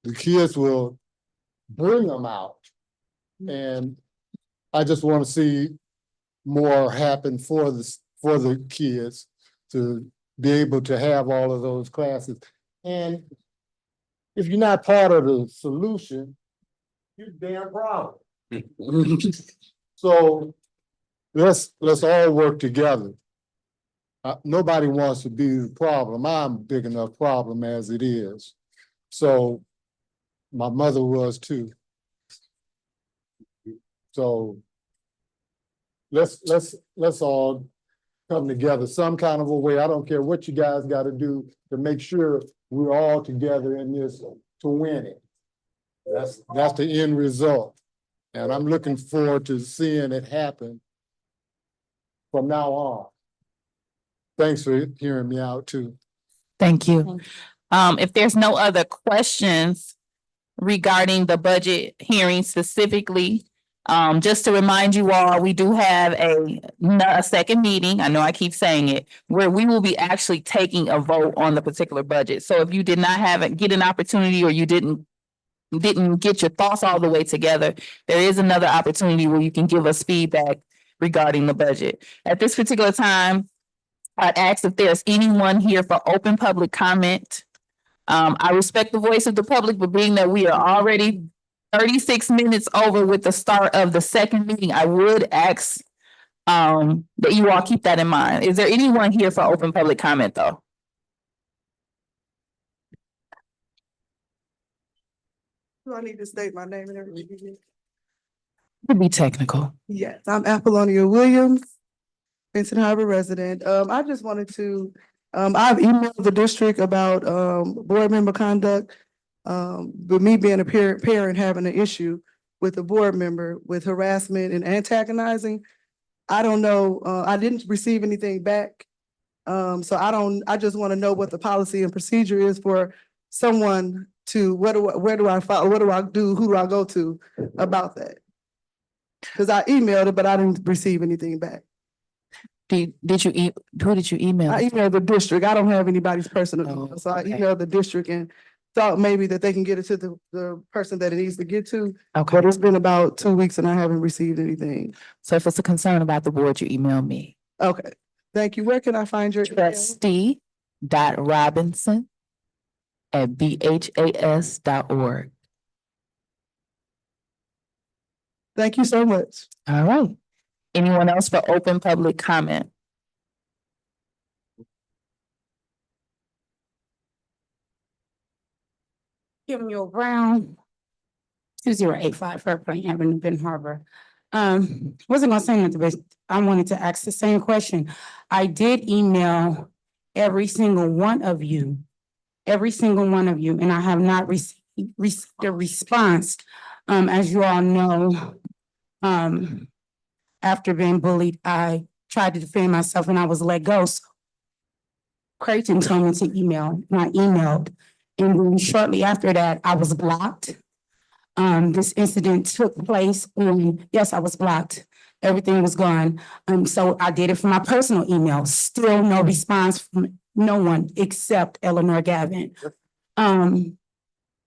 The kids will bring them out. And I just want to see more happen for the kids to be able to have all of those classes. And if you're not part of the solution, you're damn problem. So let's all work together. Nobody wants to be the problem. I'm a big enough problem as it is. So my mother was too. So let's all come together some kind of a way. I don't care what you guys got to do to make sure we're all together in this to win it. That's the end result. And I'm looking forward to seeing it happen from now on. Thanks for hearing me out too. Thank you. If there's no other questions regarding the budget hearing specifically, just to remind you all, we do have a second meeting. I know I keep saying it, where we will be actually taking a vote on the particular budget. So if you did not get an opportunity, or you didn't get your thoughts all the way together, there is another opportunity where you can give us feedback regarding the budget. At this particular time, I'd ask if there's anyone here for open public comment. I respect the voice of the public, but being that we are already 36 minutes over with the start of the second meeting, I would ask that you all keep that in mind. Is there anyone here for open public comment though? Do I need to state my name and everything? To be technical. Yes, I'm Apollonia Williams, Benson Harbor resident. I just wanted to, I've emailed the district about board member conduct. But me being a parent having an issue with a board member with harassment and antagonizing. I don't know, I didn't receive anything back. So I just want to know what the policy and procedure is for someone to, where do I follow, what do I do, who do I go to about that? Because I emailed it, but I didn't receive anything back. Who did you email? I emailed the district. I don't have anybody's personal email, so I emailed the district and thought maybe that they can get it to the person that it needs to get to. Okay. But it's been about 2 weeks and I haven't received anything. So if it's a concern about the board, you email me. Okay, thank you. Where can I find your email? Trustee.robinson@bhas.org. Thank you so much. All right. Anyone else for open public comment? Samuel Brown, 2085 Fairplain Avenue, Benton Harbor. Wasn't gonna say nothing, but I wanted to ask the same question. I did email every single one of you, and I have not received a response. As you all know, after being bullied, I tried to defend myself and I was let go. So Creighton told me to email, and I emailed. And then shortly after that, I was blocked. This incident took place yes, I was blocked. Everything was gone. So I did it from my personal email. Still no response from no one except Eleanor Gavin. Not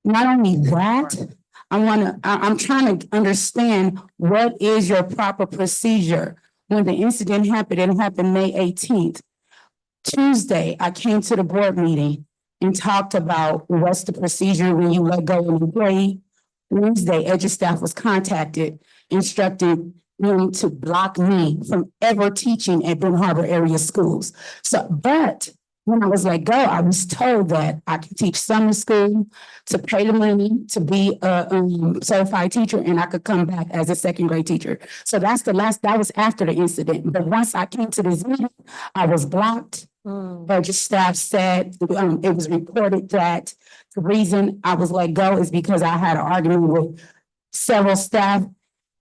only that, I'm trying to understand what is your proper procedure. When the incident happened, it happened May 18th. Tuesday, I came to the board meeting and talked about what's the procedure when you let go of an employee. Wednesday, EduStaff was contacted, instructing them to block me from ever teaching at Benton Harbor area schools. So, but when I was let go, I was told that I could teach summer school, to pay the money to be a certified teacher, and I could come back as a second grade teacher. So that was after the incident. But once I came to this meeting, I was blocked. EduStaff said it was reported that the reason I was let go is because I had an argument with several staff,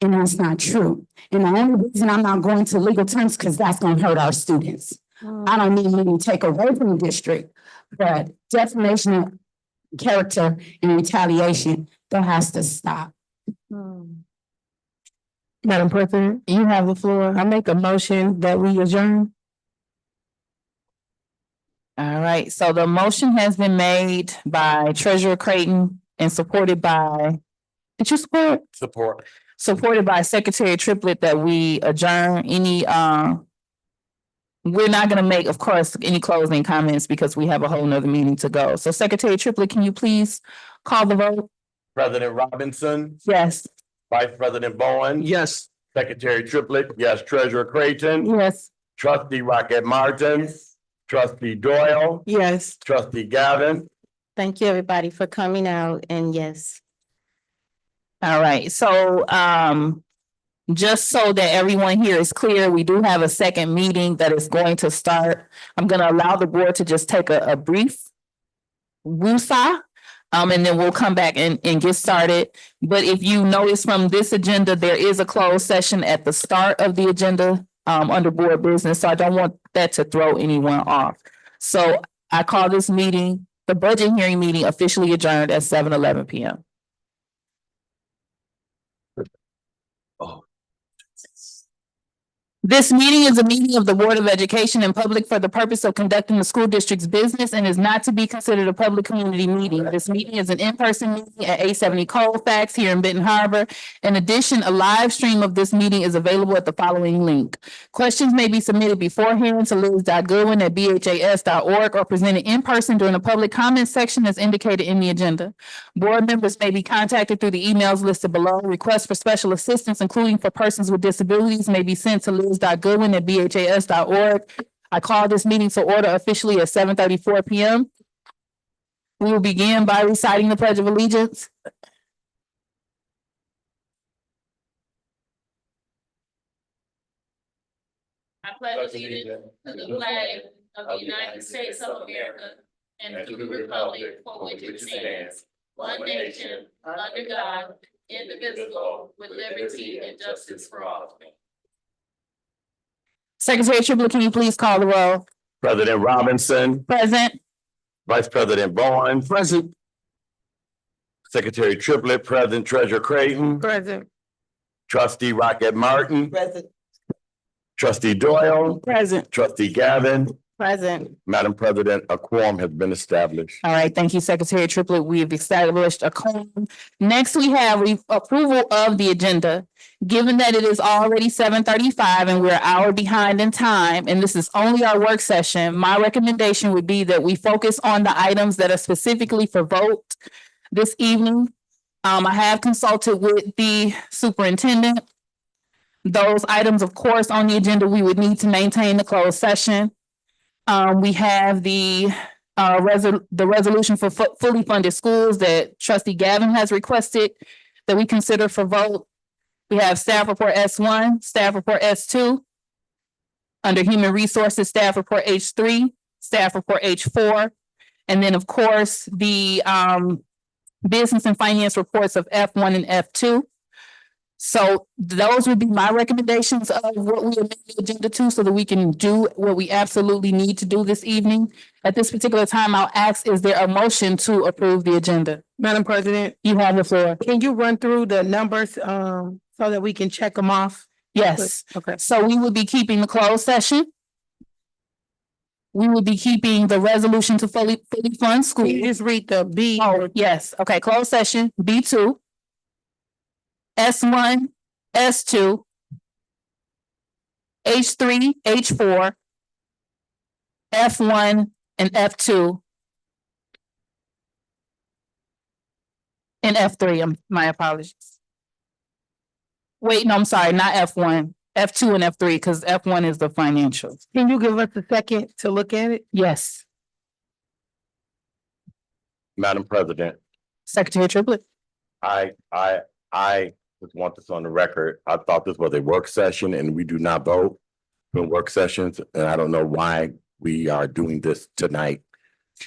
and that's not true. And the only reason I'm not going to legal terms because that's going to hurt our students. I don't mean to take away from the district, but defamation of character and retaliation, that has to stop. Madam President, you have the floor. I make a motion that we adjourn. All right, so the motion has been made by Treasurer Creighton and supported by, did you support? Support. Supported by Secretary Triplett that we adjourn we're not gonna make, of course, any closing comments because we have a whole nother meeting to go. So Secretary Triplett, can you please call the vote? President Robinson, Yes. Vice President Bowen. Yes. Secretary Triplett, yes. Treasurer Creighton. Yes. Trustee Rocket Martin. Trustee Doyle. Yes. Trustee Gavin. Thank you, everybody, for coming out, and yes. All right, so just so that everyone here is clear, we do have a second meeting that is going to start. I'm gonna allow the board to just take a brief woosah. And then we'll come back and get started. But if you notice from this agenda, there is a closed session at the start of the agenda under board business. So I don't want that to throw anyone off. So I call this meeting, the budget hearing meeting, officially adjourned at 7:11 p.m. This meeting is a meeting of the Board of Education in public for the purpose of conducting the school district's business and is not to be considered a public community meeting. This meeting is an in-person meeting at 870 Colfax here in Benton Harbor. In addition, a live stream of this meeting is available at the following link. Questions may be submitted beforehand to liz.goodwin@bhas.org or presented in person during the public comment section as indicated in the agenda. Board members may be contacted through the emails listed below. Requests for special assistance, including for persons with disabilities, may be sent to liz.goodwin@bhas.org. I call this meeting to order officially at 7:34 p.m. We will begin by reciting the Pledge of Allegiance. I pledge allegiance to the flag of the United States of America and to the republic for which it stands, one nation, under God, indivisible, with liberty and justice for all. Secretary Triplett, can you please call the roll? President Robinson. Present. Vice President Bowen. Present. Secretary Triplett, President. Treasurer Creighton. Present. Trustee Rocket Martin. Present. Trustee Doyle. Present. Trustee Gavin. Present. Madam President, a quorum has been established. All right, thank you, Secretary Triplett. We have established a quorum. Next, we have approval of the agenda. Given that it is already 7:35 and we're an hour behind in time, and this is only our work session, my recommendation would be that we focus on the items that are specifically for vote this evening. I have consulted with the superintendent. Those items, of course, on the agenda, we would need to maintain the closed session. We have the resolution for fully funded schools that Trustee Gavin has requested that we consider for vote. We have staff report S1, staff report S2. Under human resources, staff report H3, staff report H4. And then, of course, the business and finance reports of F1 and F2. So those would be my recommendations of what we amend the agenda to so that we can do what we absolutely need to do this evening. At this particular time, I'll ask, is there a motion to approve the agenda? Madam President, You have the floor. can you run through the numbers so that we can check them off? Yes. Okay. So we would be keeping the closed session. We would be keeping the resolution to fully fund school. Can you just read the B? Oh, yes. Okay, closed session, B2. S1, S2. H3, H4. F1 and F2. And F3, my apologies. Wait, no, I'm sorry, not F1, F2 and F3, because F1 is the financials. Can you give us a second to look at it? Yes, Madam President, Secretary Triplett. I just want this on the record. I thought this was a work session and we do not vote in work sessions. And I don't know why we are doing this tonight.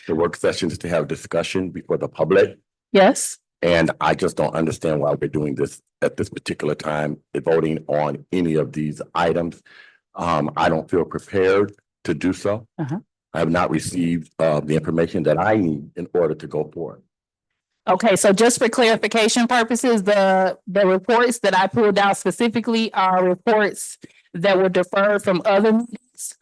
The work session is to have discussion before the public. Yes. And I just don't understand why we're doing this at this particular time, voting on any of these items. I don't feel prepared to do so. Uh-huh. I have not received the information that I need in order to go forward. Okay, so just for clarification purposes, the reports that I pulled out specifically are reports that were deferred from other meetings.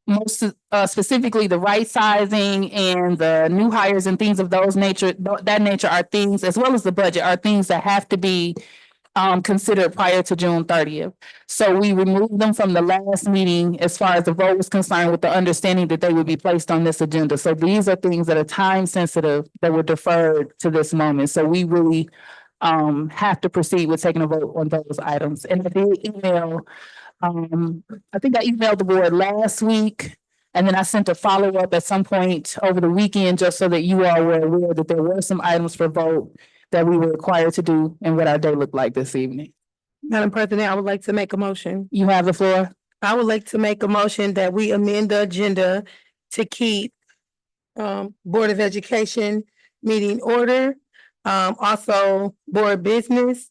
Most specifically, the right sizing and the new hires and things of those nature, that nature are things, as well as the budget, are things that have to be considered prior to June 30th. So we removed them from the last meeting as far as the vote was concerned, with the understanding that they would be placed on this agenda. So these are things that are time sensitive that were deferred to this moment. So we really have to proceed with taking a vote on those items. And I did email, I think I emailed the board last week, and then I sent a follow-up at some point over the weekend, just so that you all were aware that there were some items for vote that we were required to do and what our day looked like this evening. Madam President, I would like to make a motion. You have the floor. I would like to make a motion that we amend the agenda to keep Board of Education meeting order, also board business,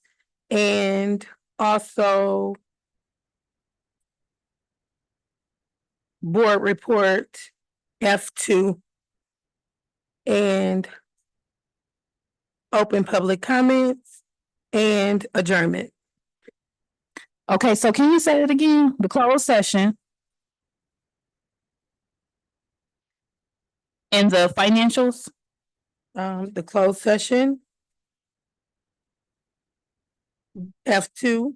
and also board report F2 and open public comments and adjournment. Okay, so can you say it again? The closed session and the financials? The closed session. F2.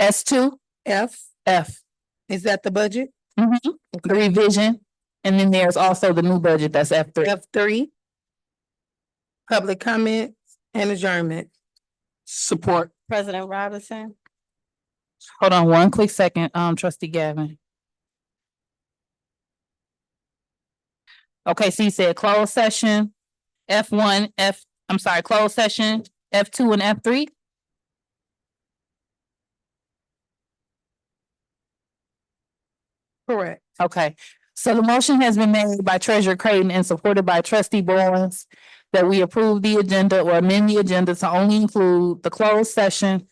S2? F. Is that the budget? Mm-hmm. The revision. And then there's also the new budget, that's F3. F3. Public comments and adjournment. Support. President Robinson. Hold on one quick second, Trustee Gavin. Okay, so you said closed session, F1, closed session, F2 and F3? Correct. Okay, so the motion has been made by Treasurer Creighton and supported by Trustee Bowens that we approve the agenda or amend the agenda to only include the closed session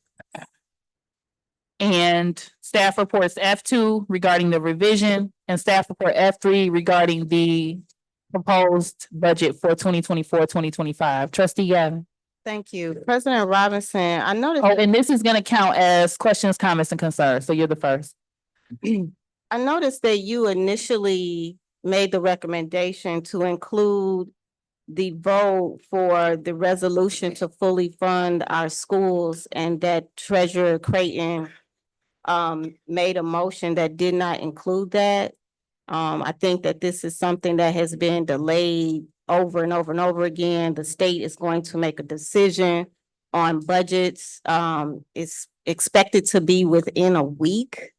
and staff reports F2 regarding the revision and staff report F3 regarding the proposed budget for 2024-2025. Trustee Gavin. Thank you. President Robinson, I noticed. Oh, and this is gonna count as questions, comments, and concerns, so you're the first. I noticed that you initially made the recommendation to include the vote for the resolution to fully fund our schools, and that Treasurer Creighton made a motion that did not include that. I think that this is something that has been delayed over and over and over again. The state is going to make a decision on budgets. It's expected to be within a week.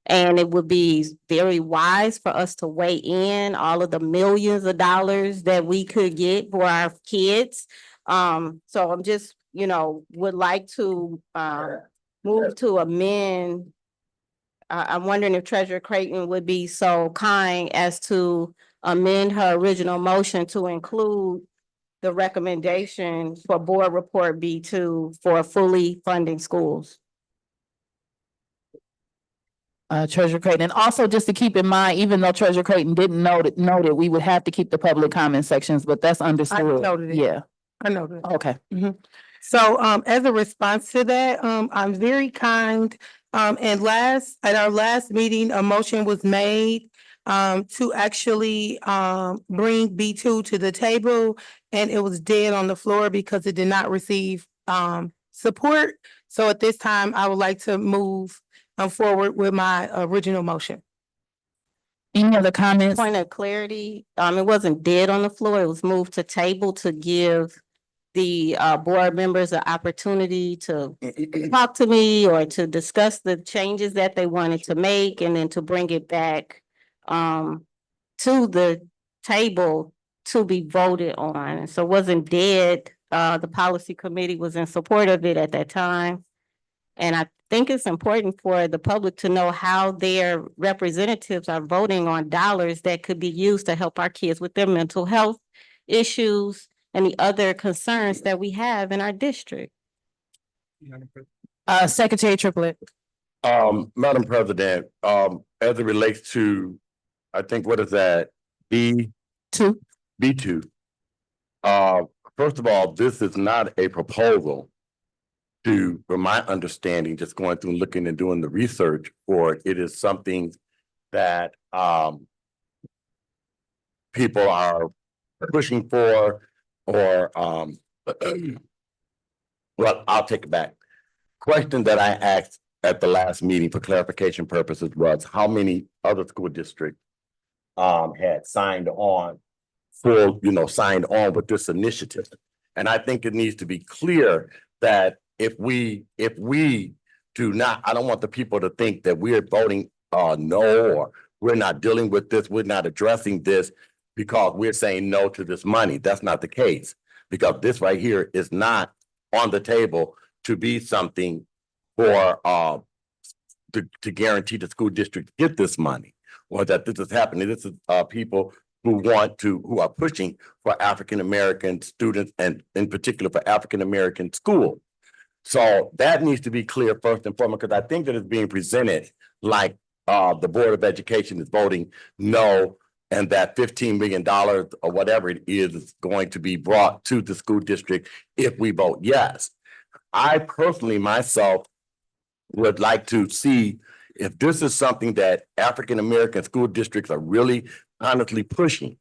And it would be very wise for us to weigh in all of the millions of dollars that we could get for our kids. So I'm just, would like to move to amend. I'm wondering if Treasurer Creighton would be so kind as to amend her original motion to include the recommendation for board report B2 for fully funding schools. Treasurer Creighton, and also just to keep in mind, even though Treasurer Creighton didn't note it, we would have to keep the public comment sections, but that's understood. noted it. Yeah, I noted it. okay. So as a response to that, I'm very kind. And at our last meeting, a motion was made to actually bring B2 to the table, and it was dead on the floor because it did not receive support. So at this time, I would like to move forward with my original motion. Any other comments? Point of clarity, it wasn't dead on the floor. It was moved to table to give the board members an opportunity to talk to me or to discuss the changes that they wanted to make, and then to bring it back to the table to be voted on. So it wasn't dead. The policy committee was in support of it at that time. And I think it's important for the public to know how their representatives are voting on dollars that could be used to help our kids with their mental health issues and the other concerns that we have in our district. Secretary Triplett. Madam President, as it relates to, I think, what is that? Two. B2. First of all, this is not a proposal from my understanding, just going through and looking and doing the research for it. It is something that, people are pushing for, or, well, I'll take it back. Question that I asked at the last meeting for clarification purposes was how many other school districts had signed on with this initiative. And I think it needs to be clear that if we do not, I don't want the people to think that we're voting no, or we're not dealing with this, we're not addressing this because we're saying no to this money. That's not the case, because this right here is not on the table to be something for to guarantee the school district get this money, or that this is happening. This is people who are pushing for African-American students, and in particular for African-American schools. So that needs to be clear first and foremost, because I think that it's being presented like the Board of Education is voting no, and that $15 million or whatever it is going to be brought to the school district if we vote yes. I personally myself would like to see if this is something that African-American school districts are really honestly pushing.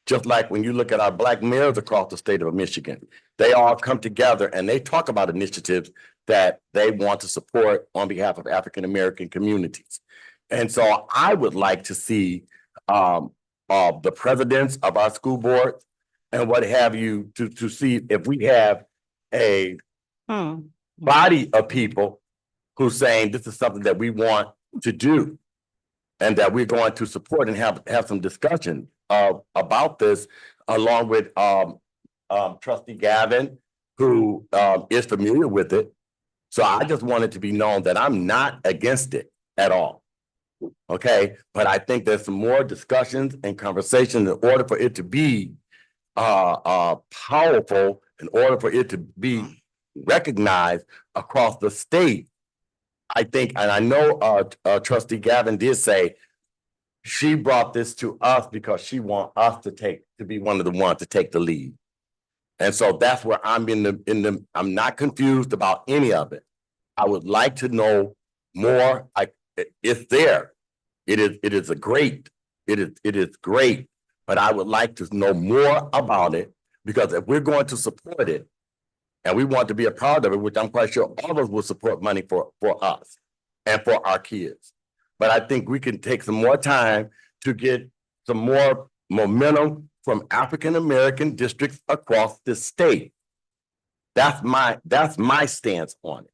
Just like when you look at our Black mayors across the state of Michigan, they all come together and they talk about initiatives that they want to support on behalf of African-American communities. And so I would like to see the presidents of our school boards and what have you to see if we have a body of people who's saying this is something that we want to do and that we're going to support and have some discussion about this, along with Trustee Gavin, who is familiar with it. So I just want it to be known that I'm not against it at all. Okay, but I think there's some more discussions and conversations in order for it to be powerful, in order for it to be recognized across the state. I think, and I know Trustee Gavin did say she brought this to us because she wants us to be one of the ones to take the lead. And so that's where I'm I'm not confused about any of it. I would like to know more. It's there. It is great, but I would like to know more about it, because if we're going to support it and we want to be a part of it, which I'm quite sure all of us will support money for us and for our kids. But I think we can take some more time to get some more momentum from African-American districts across the state. That's my stance on it.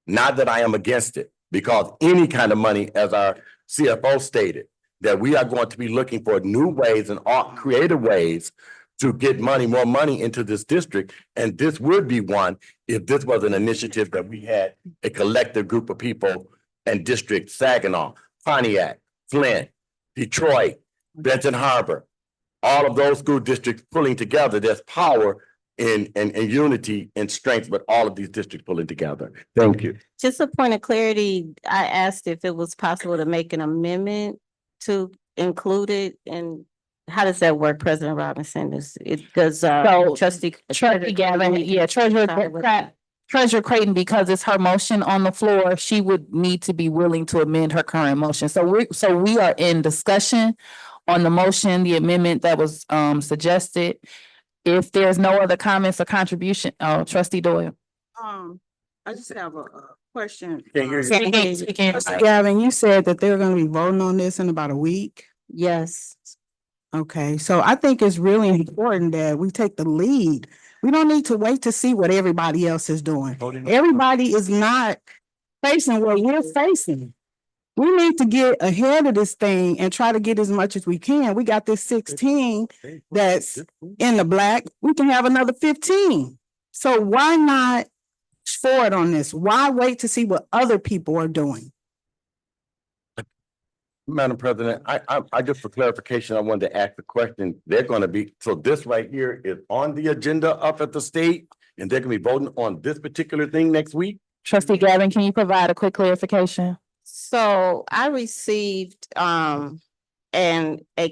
Not that I am against it, because any kind of money, as our CFO stated, that we are going to be looking for new ways and creative ways to get more money into this district. And this would be one if this was an initiative that we had a collective group of people and districts, Saginaw, Pontiac, Flint, Detroit, Benton Harbor, all of those school districts pulling together. There's power in unity and strength with all of these districts pulling together. Thank you. Just a point of clarity, I asked if it was possible to make an amendment to include it, and how does that work, President Robinson? Trustee Gavin, yeah, Treasurer Creighton, because it's her motion on the floor, she would need to be willing to amend her current motion. So we are in discussion on the motion, the amendment that was suggested. If there's no other comments or contribution, Trustee Doyle. I just have a question. Gavin, you said that they're gonna be voting on this in about a week. Yes. Okay, so I think it's really important that we take the lead. We don't need to wait to see what everybody else is doing. Everybody is not facing what we're facing. We need to get ahead of this thing and try to get as much as we can. We got this 16 that's in the black. We can have another 15. So why not push forward on this? Why wait to see what other people are doing? Madam President, I just for clarification, I wanted to ask the question. They're going to be, so this right here is on the agenda up at the state, and they're going to be voting on this particular thing next week? Trustee Gavin, can you provide a quick clarification? So I received a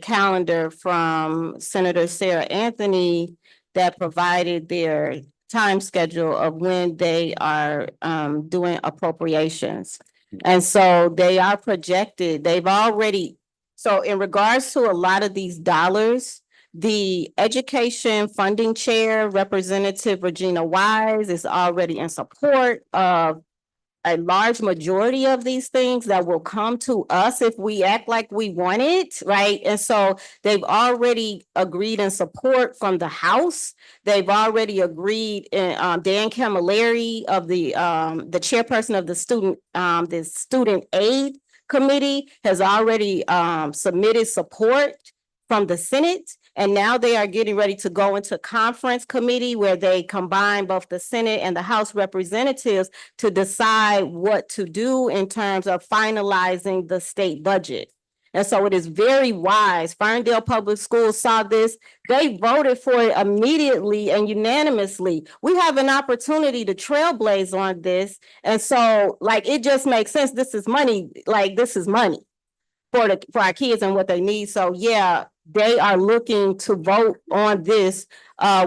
calendar from Senator Sarah Anthony that provided their time schedule of when they are doing appropriations. And so they are projected, so in regards to a lot of these dollars, the Education Funding Chair, Representative Regina Wise, is already in support of a large majority of these things that will come to us if we act like we want it, right? And so they've already agreed in support from the House. They've already agreed in Dan Camilleri of the chairperson of the Student Aid Committee has already submitted support from the Senate. And now they are getting ready to go into conference committee where they combine both the Senate and the House representatives to decide what to do in terms of finalizing the state budget. And so it is very wise. Ferndale Public Schools saw this. They voted for it immediately and unanimously. We have an opportunity to trailblaze on this. And so it just makes sense. This is money, this is money for our kids and what they need. So yeah, they are looking to vote on this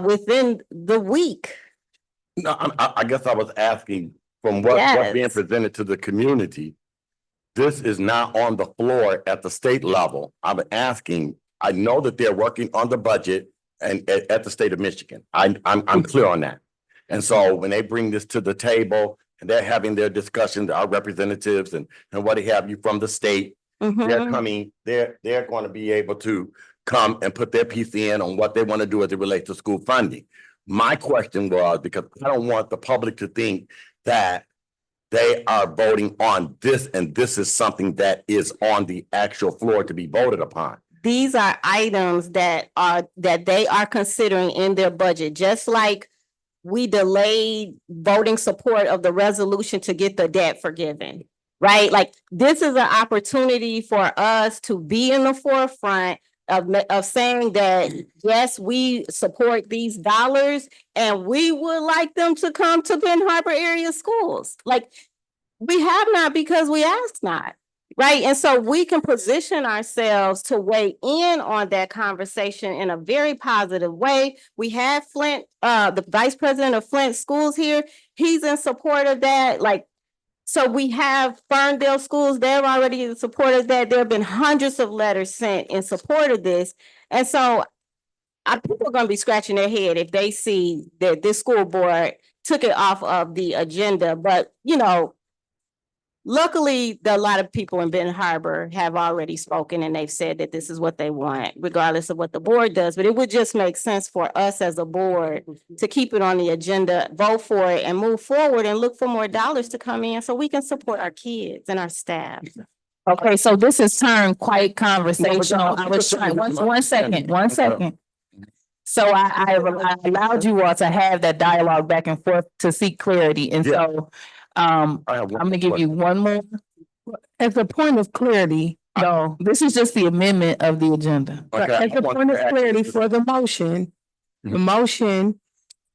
within the week. No, I guess I was asking from what's being presented to the community. This is not on the floor at the state level. I'm asking, I know that they're working on the budget and at the state of Michigan. I'm clear on that. And so when they bring this to the table and they're having their discussions, our representatives and what have you from the state, they're coming, they're going to be able to come and put their piece in on what they want to do as it relates to school funding. My question was, because I don't want the public to think that they are voting on this and this is something that is on the actual floor to be voted upon. These are items that they are considering in their budget, just like we delayed voting support of the resolution to get the debt forgiven, right? This is an opportunity for us to be in the forefront of saying that, yes, we support these dollars and we would like them to come to Benton Harbor area schools. We have not because we asked not, right? And so we can position ourselves to weigh in on that conversation in a very positive way. We have Flint, the vice president of Flint Schools here. He's in support of that. So we have Ferndale schools, they're already in support of that. There have been hundreds of letters sent in support of this. And so people are going to be scratching their head if they see that this school board took it off of the agenda. But, luckily, a lot of people in Benton Harbor have already spoken and they've said that this is what they want, regardless of what the board does. But it would just make sense for us as a board to keep it on the agenda, vote for it and move forward and look for more dollars to come in so we can support our kids and our staff. Okay, so this has turned quite conversational. I was trying, one second. So I allowed you all to have that dialogue back and forth to seek clarity. And so I'm gonna give you one more. As a point of clarity, No, this is just the amendment of the agenda. as a point of clarity for the motion, the motion,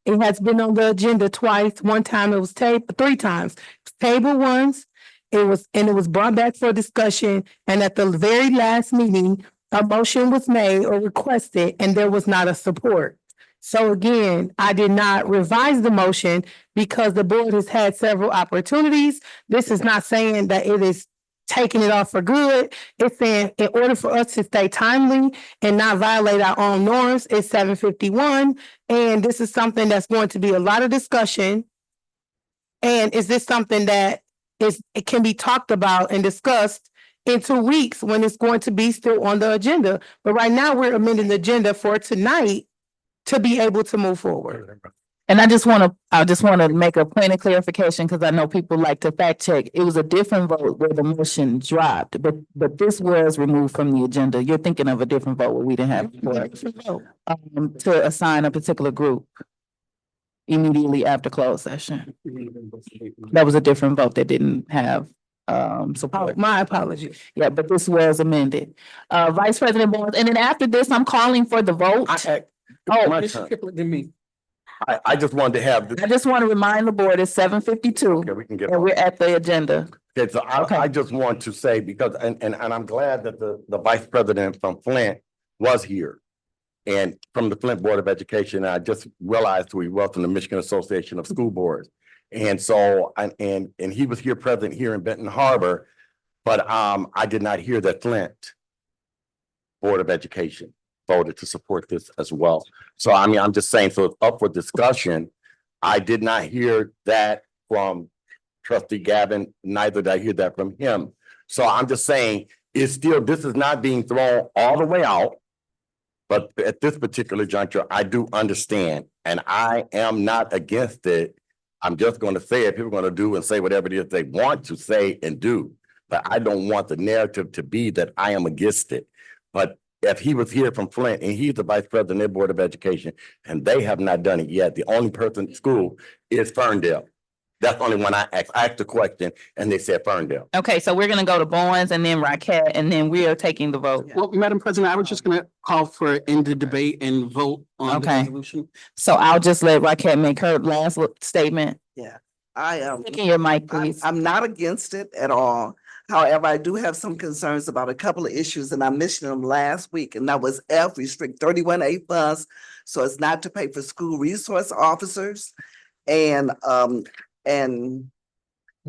it has been on the agenda twice. One time it was tabled, 3 times. Table once, it was brought back for discussion, and at the very last meeting, a motion was made or requested, and there was not a support. So again, I did not revise the motion because the board has had several opportunities. This is not saying that it is taking it off for good. It's saying in order for us to stay timely and not violate our own norms, it's 7:51. And this is something that's going to be a lot of discussion. And is this something that it can be talked about and discussed in 2 weeks when it's going to be still on the agenda? But right now, we're amending the agenda for tonight to be able to move forward. And I just want to make a point of clarification because I know people like to fact check. It was a different vote where the motion dropped, but this was removed from the agenda. You're thinking of a different vote where we didn't have to assign a particular group immediately after closed session. That was a different vote that didn't have support. My apologies. Yeah, but this was amended. Vice President Barnes, and then after this, I'm calling for the vote. Commissioner Kipling, I just wanted to have, I just want to remind the board it's 7:52 okay, we can get. and we're at the agenda. Okay, so Okay. I just want to say, because, and I'm glad that the vice president from Flint was here. And from the Flint Board of Education, I just realized we welcome the Michigan Association of School Boards. And so, and he was here present here in Benton Harbor, but I did not hear that Flint Board of Education voted to support this as well. So I mean, I'm just saying, so it's up for discussion. I did not hear that from Trustee Gavin, neither did I hear that from him. So I'm just saying, it's still, this is not being thrown all the way out. But at this particular juncture, I do understand, and I am not against it. I'm just going to say it. People are going to do and say whatever it is they want to say and do. But I don't want the narrative to be that I am against it. But if he was here from Flint and he's the vice president of the Board of Education and they have not done it yet, the only person in school is Ferndale. That's the only one I asked the question and they said Ferndale. Okay, so we're gonna go to Bowens and then Raquel, and then we are taking the vote. Well, Madam President, I was just gonna call for end the debate and vote on the Okay. resolution. So I'll just let Raquel make her last statement. Yeah, I am. Speak in your mic, please. I'm not against it at all. However, I do have some concerns about a couple of issues, and I mentioned them last week, and that was F, restrict 31A funds, so it's not to pay for school resource officers, and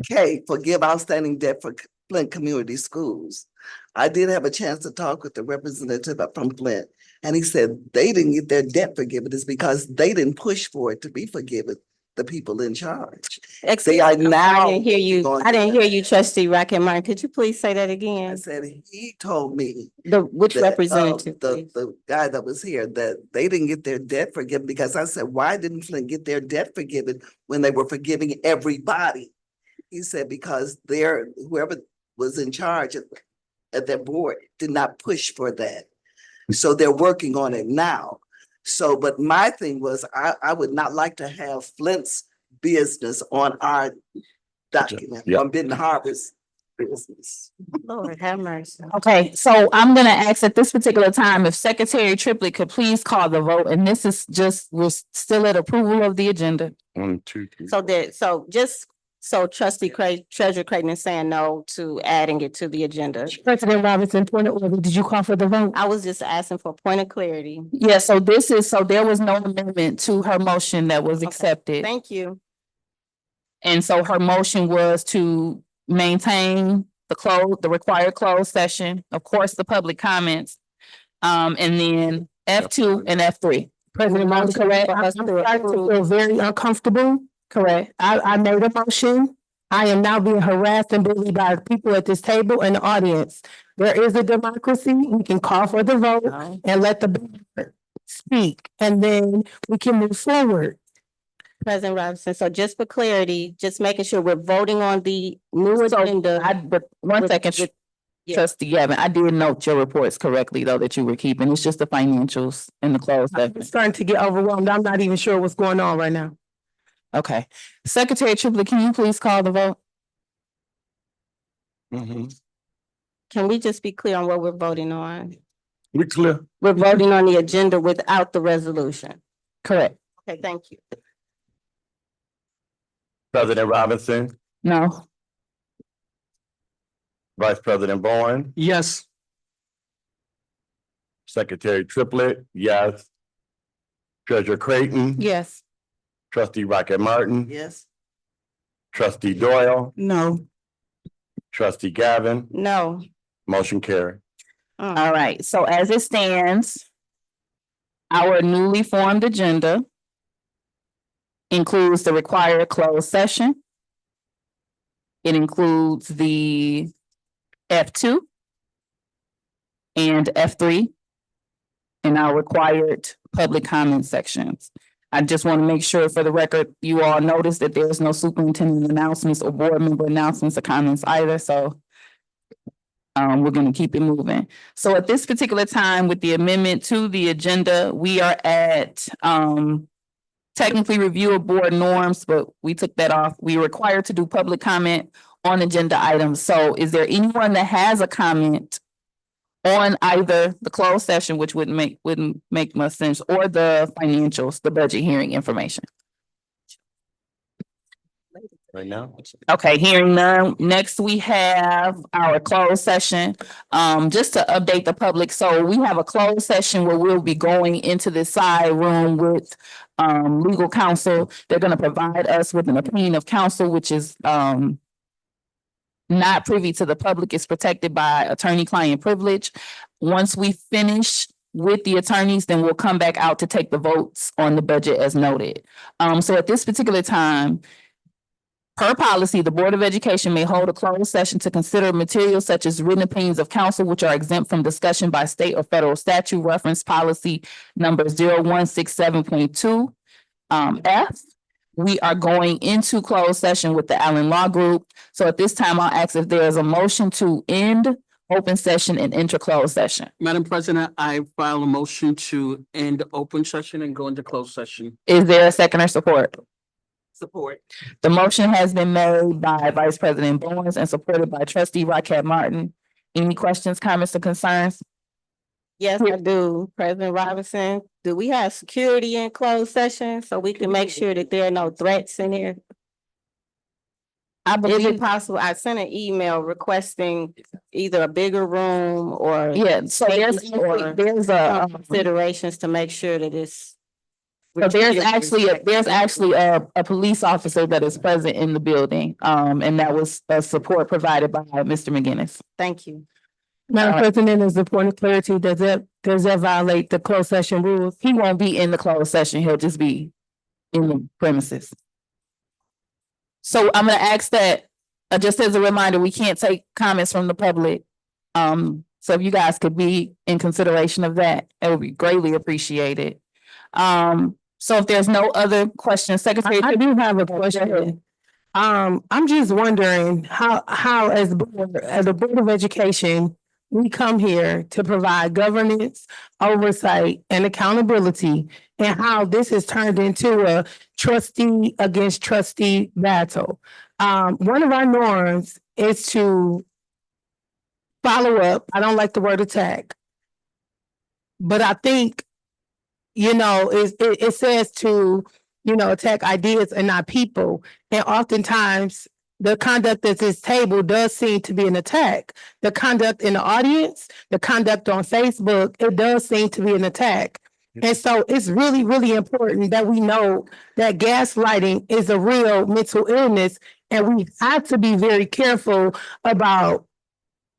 K, forgive outstanding debt for Flint Community Schools. I did have a chance to talk with the representative from Flint, and he said they didn't get their debt forgiven. It's because they didn't push for it to be forgiven, the people in charge. They are now. I didn't hear you. I didn't hear you, Trustee Rocket Martin. Could you please say that I again? said he told me. Which that, representative? The guy that was here, that they didn't get their debt forgiven, because I said, why didn't Flint get their debt forgiven when they were forgiving everybody? He said, because whoever was in charge at that board did not push for that. So they're working on it now. So, but my thing was, I would not like to have Flint's business on our document, on Benton Harbor's business. Lord have mercy. Okay, so I'm gonna ask at this particular time if Secretary Triplett could please call the vote, and this is just, we're still at approval of the agenda. 1, 2, 3. So Trustee Treasurer Creighton is saying no to adding it to the agenda. President Robinson, point of order, did you call for the vote? I was just asking for a point of clarity. Yeah, so there was no amendment to her motion that was accepted. Thank you. And so her motion was to maintain the required closed session, of course, the public comments. And then F2 and F3. President Robinson, correct? I'm starting to feel very uncomfortable. Correct. I made a motion. I am now being harassed and bullied by people at this table and the audience. There is a democracy. We can call for the vote and let the board speak, and then we can move forward. President Robinson, so just for clarity, just making sure we're voting on the new agenda. But one second, Trustee Gavin, I did note your reports correctly, though, that you were keeping. It's just the financials in the closed I'm session. starting to get overwhelmed. I'm not even sure what's going on right now. Okay. Secretary Triplett, can you please call the vote? Can we just be clear on what we're voting on? We clear? We're voting on the agenda without the resolution. Correct. Okay, thank you. President Robinson, No. Vice President Bowen, Yes. Secretary Triplett, yes. Treasurer Creighton, Yes. Trustee Rocket Martin, Yes. Trustee Doyle, No. Trustee Gavin, No. motion carried. All right, so as it stands, our newly formed agenda includes the required closed session. It includes the F2 and F3 and our required public comment sections. I just want to make sure for the record, you all notice that there's no superintendent announcements or board member announcements or comments either, so we're going to keep it moving. So at this particular time, with the amendment to the agenda, we are at technically review of board norms, but we took that off. We are required to do public comment on agenda items. So is there anyone that has a comment on either the closed session, which wouldn't make much sense, or the financials, the budget hearing information. Right now? Okay, hearing none. Next, we have our closed session. Just to update the public, so we have a closed session where we'll be going into the side room with legal counsel. They're gonna provide us with an opinion of counsel, which is not privy to the public, is protected by attorney-client privilege. Once we finish with the attorneys, then we'll come back out to take the votes on the budget as noted. So at this particular time, per policy, the Board of Education may hold a closed session to consider materials such as written opinions of counsel, which are exempt from discussion by state or federal statute, reference policy number 0167.2 F. We are going into closed session with the Allen Law Group. So at this time, I'll ask if there is a motion to end open session and enter closed session. Madam President, I file a motion to end open session and go into closed session. Is there a second or support? Support. The motion has been made by Vice President Bowens and supported by Trustee Rocket Martin. Any questions, comments, or concerns? Yes, I do. President Robinson, do we have security in closed session so we can make sure that there are no threats in here? Is it possible? I sent an email requesting either a bigger room or. Yeah, so there's a considerations to make sure that it's. So there's actually a police officer that is present in the building, and that was a support provided by Mr. McGinnis. Thank you. Madam President, as a point of clarity, does that violate the closed session rules? He won't be in the closed session. He'll just be in the premises. So I'm gonna ask that, just as a reminder, we can't take comments from the public. So if you guys could be in consideration of that, it would be greatly appreciated. So if there's no other questions, Secretary. I do have a question. I'm just wondering how as the Board of Education, we come here to provide governance, oversight, and accountability, and how this has turned into a trustee against trustee battle. One of our norms is to follow up. I don't like the word attack, but I think, it says to, attack ideas and not people. And oftentimes the conduct at this table does seem to be an attack. The conduct in the audience, the conduct on Facebook, it does seem to be an attack. And so it's really, really important that we know that gaslighting is a real mental illness, and we have to be very careful about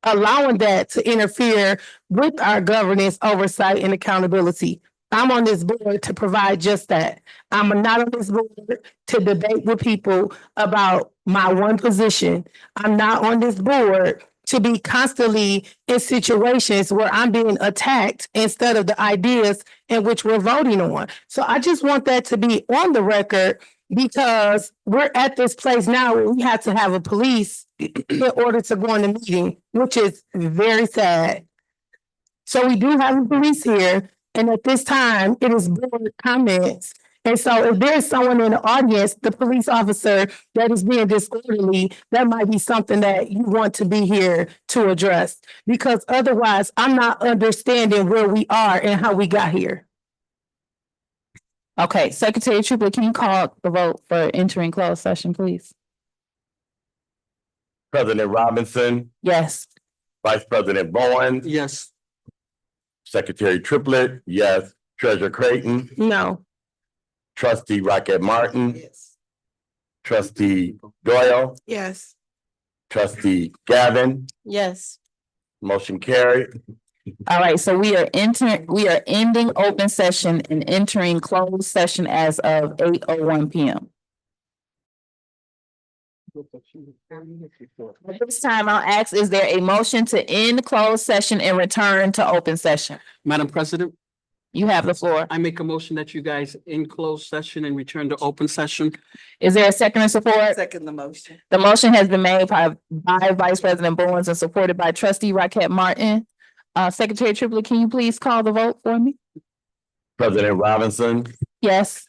allowing that to interfere with our governance, oversight, and accountability. I'm on this board to provide just that. I'm not on this board to debate with people about my one position. I'm not on this board to be constantly in situations where I'm being attacked instead of the ideas in which we're voting on. So I just want that to be on the record, because we're at this place now where we have to have a police in order to go in the meeting, which is very sad. So we do have a police here. And at this time, it is board comments. And so if there's someone in the audience, the police officer that is being disorderly, that might be something that you want to be here to address. Because otherwise, I'm not understanding where we are and how we got here. Okay, Secretary Trooper, can you call the vote for entering closed session, please? President Robinson, Yes. Vice President Bowen, Yes. Secretary Triplett, yes. Treasurer Creighton, No. Trustee Rocket Martin, Yes. Trustee Doyle, Yes. Trustee Gavin, Yes. motion carried. All right, so we are ending open session and entering closed session as of 8:01 PM. At this time, I'll ask, is there a motion to end closed session and return to open session? Madam President, You have the floor. I make a motion that you guys in closed session and return to open session. Is there a second or support? Second the motion. The motion has been made by Vice President Bowens and supported by Trustee Rocket Martin. Secretary Triplett, can you please call the vote for me? President Robinson, Yes.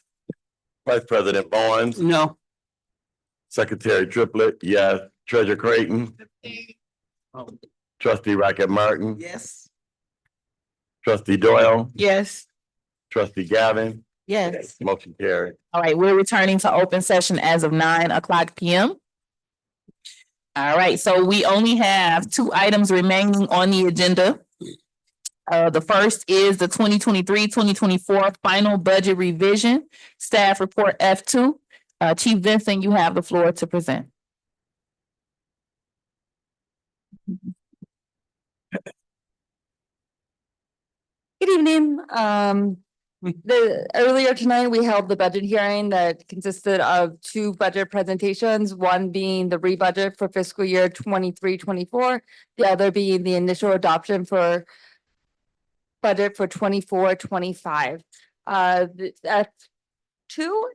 Vice President Bowens, No. Secretary Triplett, yes. Treasurer Creighton, Trustee Rocket Martin, Yes. Trustee Doyle, Yes. trustee Gavin, Yes. motion carried. All right, we're returning to open session as of 9 o'clock PM. All right, so we only have 2 items remaining on the agenda. The first is the 2023-2024 final budget revision, staff report F2. Chief Vincent, you have the floor to present. Good evening. Earlier tonight, we held the budget hearing that consisted of 2 budget presentations, one being the rebudget for fiscal year 23-24, the other being the initial adoption for budget for 24-25. F2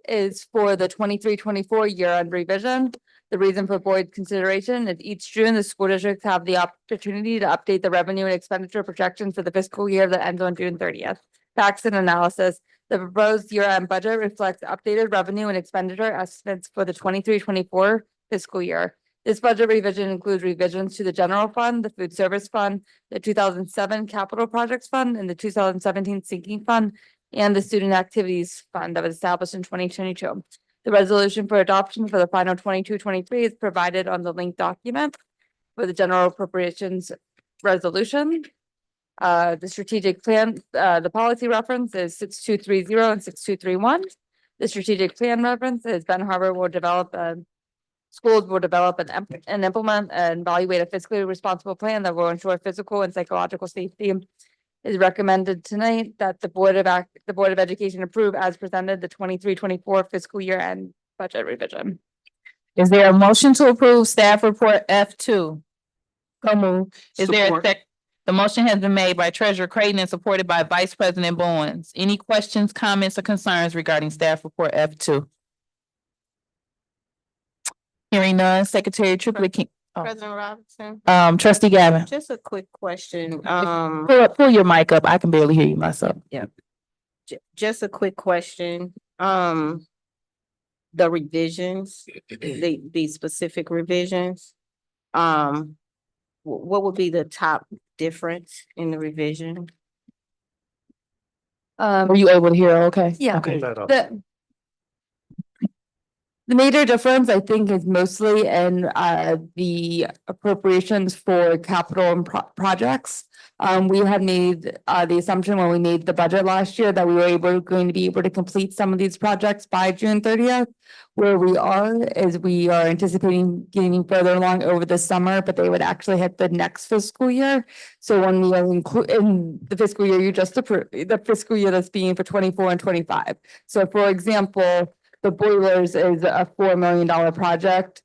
is for the 23-24 year-end revision. The reason for board consideration is each June, the school districts have the opportunity to update the revenue and expenditure projections for the fiscal year that ends on June 30th. Facts and analysis. The proposed year-end budget reflects updated revenue and expenditure estimates for the 23-24 fiscal year. This budget revision includes revisions to the general fund, the food service fund, the 2007 capital projects fund, and the 2017 sinking fund, and the student activities fund that was established in 2022. The resolution for adoption for the final 22-23 is provided on the linked document for the general appropriations resolution. The strategic plan, the policy reference is 6230 and 6231. The strategic plan reference is Ben Harbor will develop schools will develop and implement and evaluate a fiscally responsible plan that will ensure physical and psychological safety. Is recommended tonight that the Board of Education approve as presented the 23-24 fiscal year end budget revision. Is there a motion to approve staff report F2? Come on. Is there a Support. sec? The motion has been made by Treasurer Creighton and supported by Vice President Bowens. Any questions, comments, or concerns regarding staff report F2? Hearing none, Secretary Triplett. President Robinson, Trustee Gavin, just a quick question. pull your mic up. I can barely hear you myself. Just a quick question. The revisions, the specific revisions. What would be the top difference in the revision? Were you able to hear? Okay. Yeah. Okay. The major difference, I think, is mostly in the appropriations for capital and projects. We had made the assumption when we made the budget last year that we were going to be able to complete some of these projects by June 30th. Where we are is we are anticipating getting further along over the summer, but they would actually hit the next fiscal year. So when we are in the fiscal year you just approved, the fiscal year that's being for 24 and 25. So for example, the boilers is a $4 million project.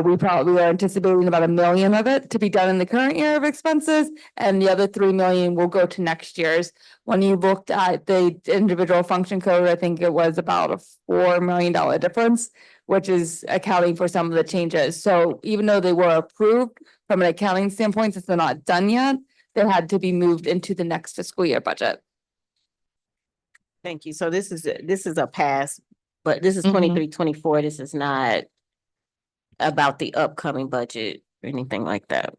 We probably are anticipating about $1 million of it to be done in the current year of expenses, and the other $3 million will go to next year's. When you looked at the individual function code, I think it was about a $4 million difference, which is accounting for some of the changes. So even though they were approved from an accounting standpoint, since they're not done yet, they had to be moved into the next fiscal year budget. Thank you. So this is a pass, but this is Mhm. 23-24. This is not about the upcoming budget or anything like that.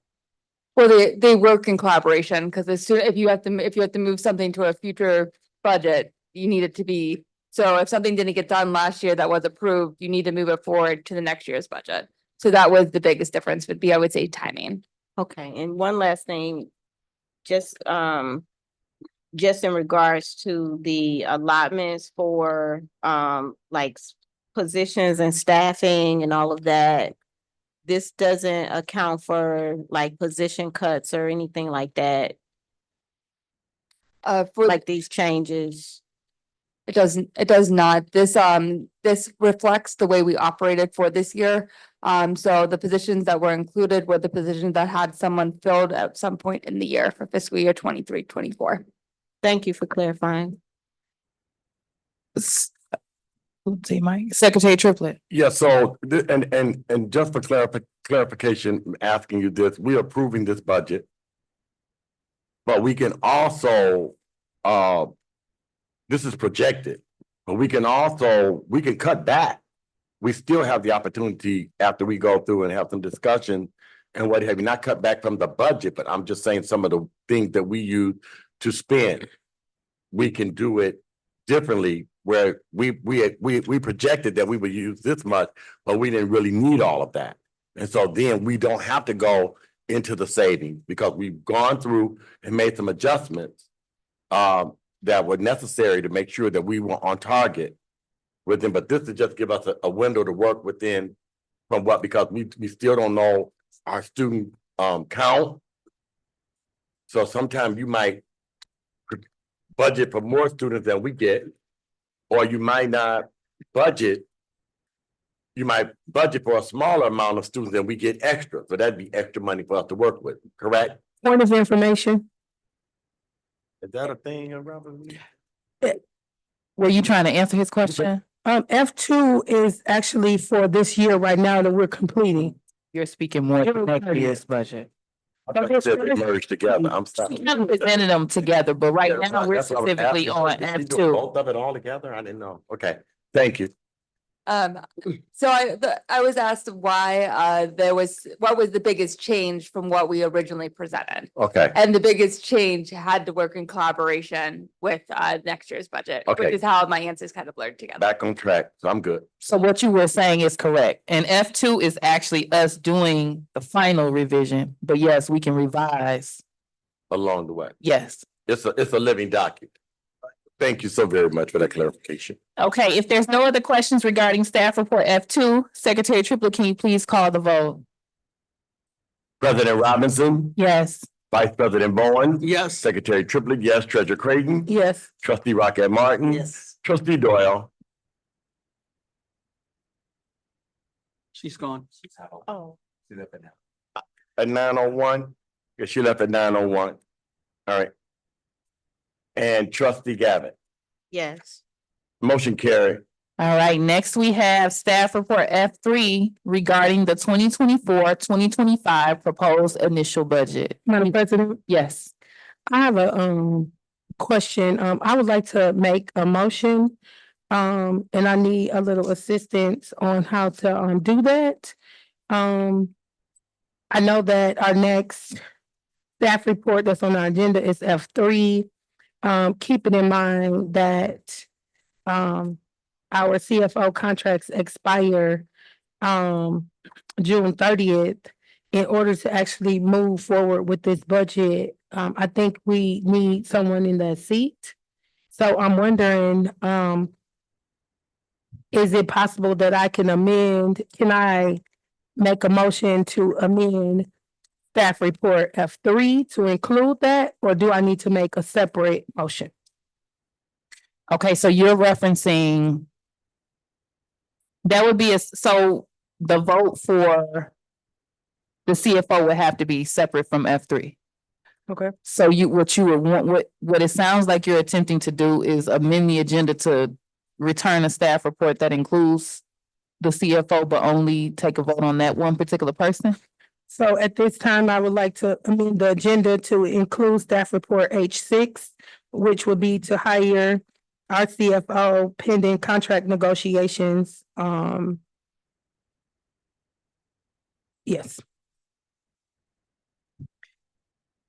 Well, they work in collaboration because as soon if you have to move something to a future budget, you need it to be. So if something didn't get done last year that was approved, you need to move it forward to the next year's budget. So that was the biggest difference would be, I would say, timing. Okay, and one last thing, just in regards to the allotments for like positions and staffing and all of that. This doesn't account for like position cuts or anything like that. For like these changes. It does not. This reflects the way we operated for this year. So the positions that were included were the positions that had someone filled at some point in the year for fiscal year 23-24. Thank you for clarifying. See, Mike. Secretary Triplett. Yeah, so, and just for clarification, I'm asking you this, we're approving this budget. But we can also, this is projected, but we can cut back. We still have the opportunity after we go through and have some discussion and what have you, not cut back from the budget, but I'm just saying some of the things that we use to spend. We can do it differently where we projected that we would use this much, but we didn't really need all of that. And so then we don't have to go into the savings because we've gone through and made some adjustments that were necessary to make sure that we were on target with them. But this is just give us a window to work within from what, because we still don't know our student count. So sometimes you might budget for more students than we get, or you might not budget. You might budget for a smaller amount of students than we get extra. So that'd be extra money for us to work with, correct? Point of information. Is that a thing, Robert? Were you trying to answer his question? F2 is actually for this year right now that we're completing. You're speaking more to next year's budget. I thought you said they merged together. I'm sorry. We haven't presented them together, but right now we're That's what I was specifically asking. on Did you do F2. both of it all together? I didn't know. Okay, thank you. So I was asked why what was the biggest change from what we originally presented? Okay, And the biggest change had to work in collaboration with next year's budget, Okay. which is how my answers kind of blurred together. back on track. So I'm good. So what you were saying is correct. And F2 is actually us doing the final revision, but yes, we can revise. Along the way. Yes. It's a living document. Thank you so very much for that clarification. Okay, if there's no other questions regarding staff report F2, Secretary Triplett, can you please call the vote? President Robinson, Yes. Vice President Bowen. Yes. Secretary Triplett, yes. Treasurer Creighton. Yes. Trustee Rocket Martin. Yes. Trustee Doyle. She's gone. Oh. At 9:01. Yeah, she left at 9:01. All right. And Trustee Gavin. Yes. Motion carried. All right, next we have staff report F3 regarding the 2024-2025 proposed initial budget. Madam President, Yes. I have a question. I would like to make a motion. And I need a little assistance on how to do that. I know that our next staff report that's on our agenda is F3. Keeping in mind that our CFO contracts expire June 30th. In order to actually move forward with this budget, I think we need someone in that seat. So I'm wondering, is it possible that I can I make a motion to amend staff report F3 to include that, or do I need to make a separate motion? Okay, so you're referencing. That would be so the vote for the CFO would have to be separate from F3. Okay. So what you would want, what it sounds like you're attempting to do is amend the agenda to return a staff report that includes the CFO, but only take a vote on that one particular person? So at this time, I would like to amend the agenda to include staff report H6, which would be to hire our CFO pending contract negotiations. Yes.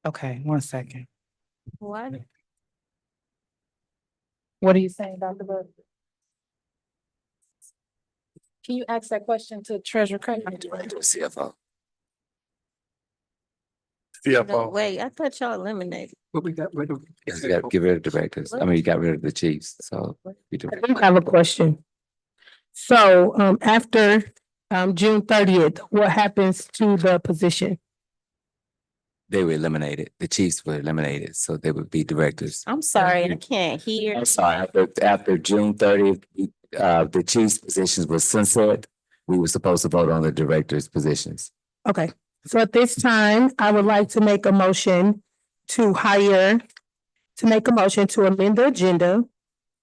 Okay, 1 second. What? What are you saying, Dr. Bud? Can you ask that question to Treasurer Creighton? CFO. No, CFO. wait, I thought y'all eliminated. But we got rid of. Yes, you got, get rid of directors. I mean, you got rid of the chiefs, so. You do. I do have a question. So, after, June 30th, what happens to the position? They were eliminated. The chiefs were eliminated, so they would be directors. I'm sorry, I can't hear. I'm sorry, after June 30th, the chiefs' positions were sunset. We were supposed to vote on the directors' positions. Okay, so at this time, I would like to make a motion to amend the agenda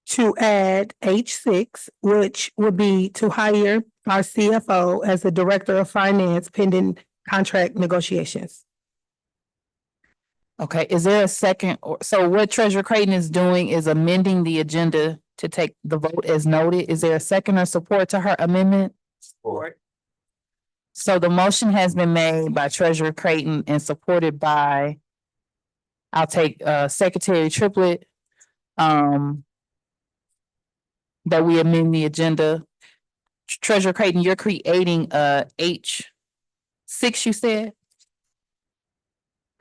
to add H6, which would be to hire our CFO as the Director of Finance pending contract negotiations. Okay, is there a second? So what Treasurer Creighton is doing is amending the agenda to take the vote as noted. Is there a second or support to her amendment? Support. So the motion has been made by Treasurer Creighton and supported by I'll take Secretary Triplett. That we amend the agenda. Treasurer Creighton, you're creating H6, you said?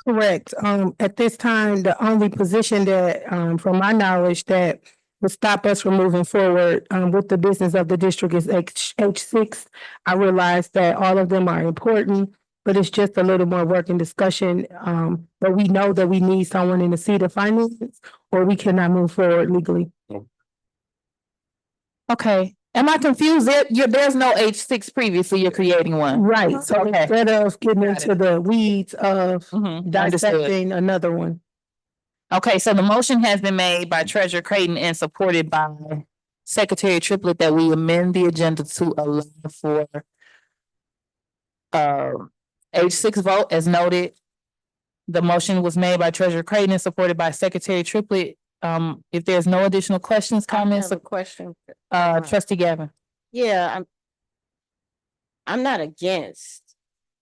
Correct. At this time, the only position that, from my knowledge, that would stop us from moving forward, with the business of the district is H6. I realize that all of them are important, but it's just a little more work and discussion. But we know that we need someone in the seat of finance, or we cannot move forward legally. Okay, am I confused? There's no H6 previously, you're creating one. Right, so Okay. instead of getting into the weeds of Understood. dissecting another one. Okay, so the motion has been made by Treasurer Creighton and supported by Secretary Triplett that we amend the agenda to allow for H6 vote as noted. The motion was made by Treasurer Creighton and supported by Secretary Triplett. If there's no additional questions, I comments, have a question. Trustee Gavin. Yeah, I'm not against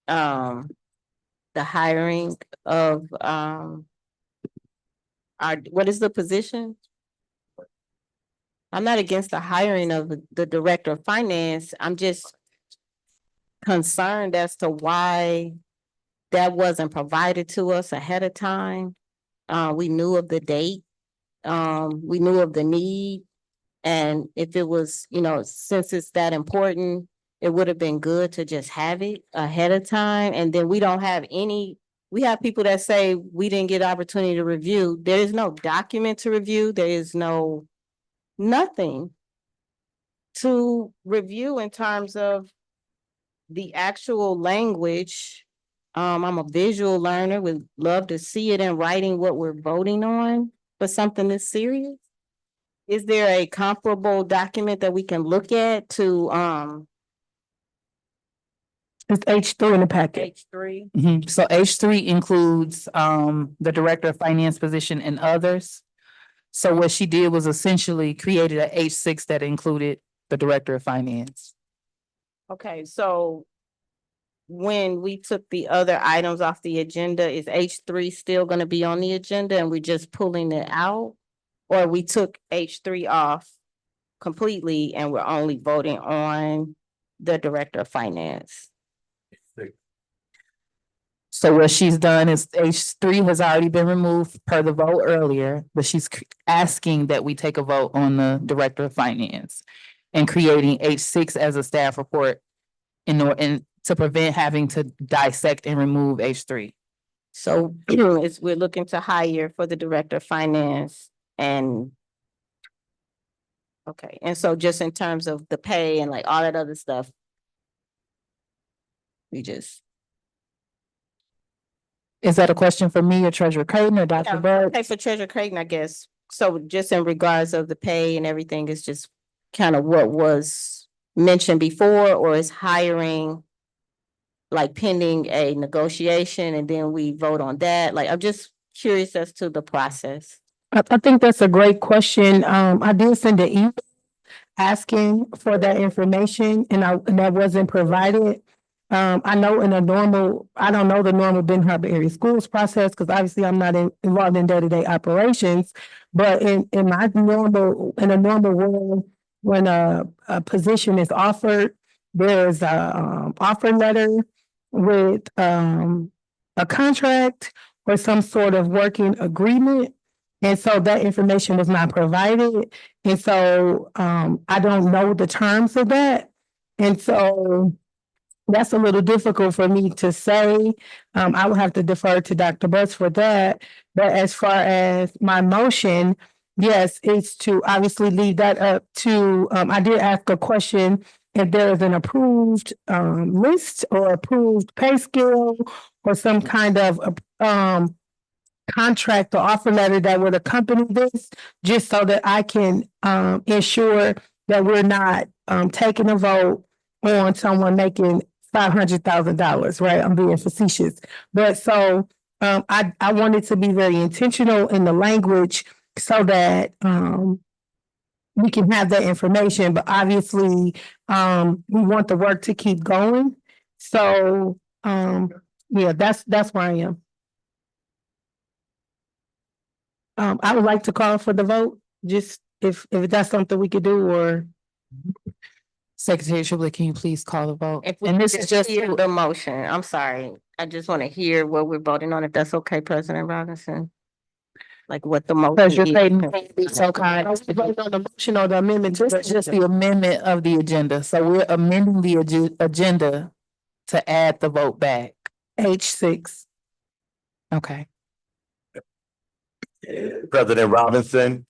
the hiring of what is the position? I'm not against the hiring of the director of finance. I'm just concerned as to why that wasn't provided to us ahead of time. We knew of the date. We knew of the need. And if it was, since it's that important, it would have been good to just have it ahead of time. And then we don't have we have people that say we didn't get opportunity to review. There is no document to review. There is nothing to review in terms of the actual language. I'm a visual learner, would love to see it in writing what we're voting on, but something that's serious. Is there a comparable document that we can look at to It's H3 in the packet. H3? So H3 includes the Director of Finance position and others. So what she did was essentially created a H6 that included the Director of Finance. Okay, so when we took the other items off the agenda, is H3 still gonna be on the agenda and we're just pulling it out? Or we took H3 off completely and we're only voting on the Director of Finance? So what she's done is H3 has already been removed per the vote earlier, but she's asking that we take a vote on the Director of Finance and creating H6 as a staff report in to prevent having to dissect and remove H3. So we're looking to hire for the Director of Finance and okay, and so just in terms of the pay and like all that other stuff, we just. Is that a question for me or Treasurer Creighton or Dr. Bud? Okay, for Treasurer Creighton, I guess. So just in regards of the pay and everything, is just kind of what was mentioned before, or is hiring like pending a negotiation and then we vote on that? Like, I'm just curious as to the process. I think that's a great question. I did send an email asking for that information and that wasn't provided. I know I don't know the normal Benton Harbor area schools process because obviously I'm not involved in day-to-day operations. But in a normal world, when a position is offered, there's a offer letter with a contract or some sort of working agreement. And so that information was not provided. And so I don't know the terms of that. And so that's a little difficult for me to say. I would have to defer to Dr. Butts for that. But as far as my motion, yes, it's to obviously leave that up to, I did ask a question if there is an approved list or approved pay scale or some kind of contract or offer letter that would accompany this, just so that I can ensure that we're not taking a vote on someone making $500,000, right? I'm being facetious. But so I wanted to be very intentional in the language so that we can have that information, but obviously we want the work to keep going. So yeah, that's where I am. I would like to call for the vote, just if that's something we could do, or Secretary Triplett, can you please call the vote? If we And this could is just, hear the motion, I'm sorry. I just want to hear what we're voting on, if that's okay, President Robinson. Like what the motion Treasurer is. Creighton, can you be so kind? are we voting on the motion or the amendment? This is just the amendment of the agenda, so we're amending the agenda to add the vote back. H6. Okay. President Robinson,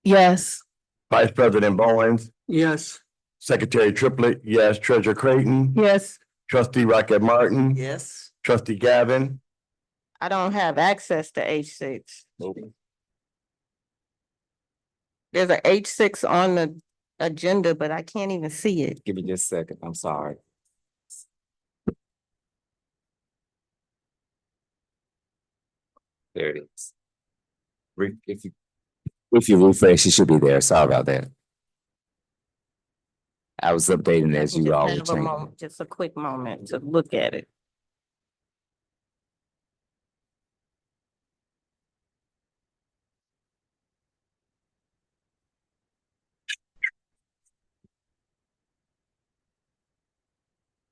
Yes. Vice President Bowens, Yes. Secretary Triplett, yes, Treasurer Creighton, Yes. Trustee Rocket Martin, Yes. Trustee Gavin. I don't have access to H6. There's a H6 on the agenda, but I can't even see it. Give me just a second, I'm sorry. There it is. If you refresh, it should be there. Sorry about that. I was updating as you all were Just have a changing. moment, just a quick moment to look at it.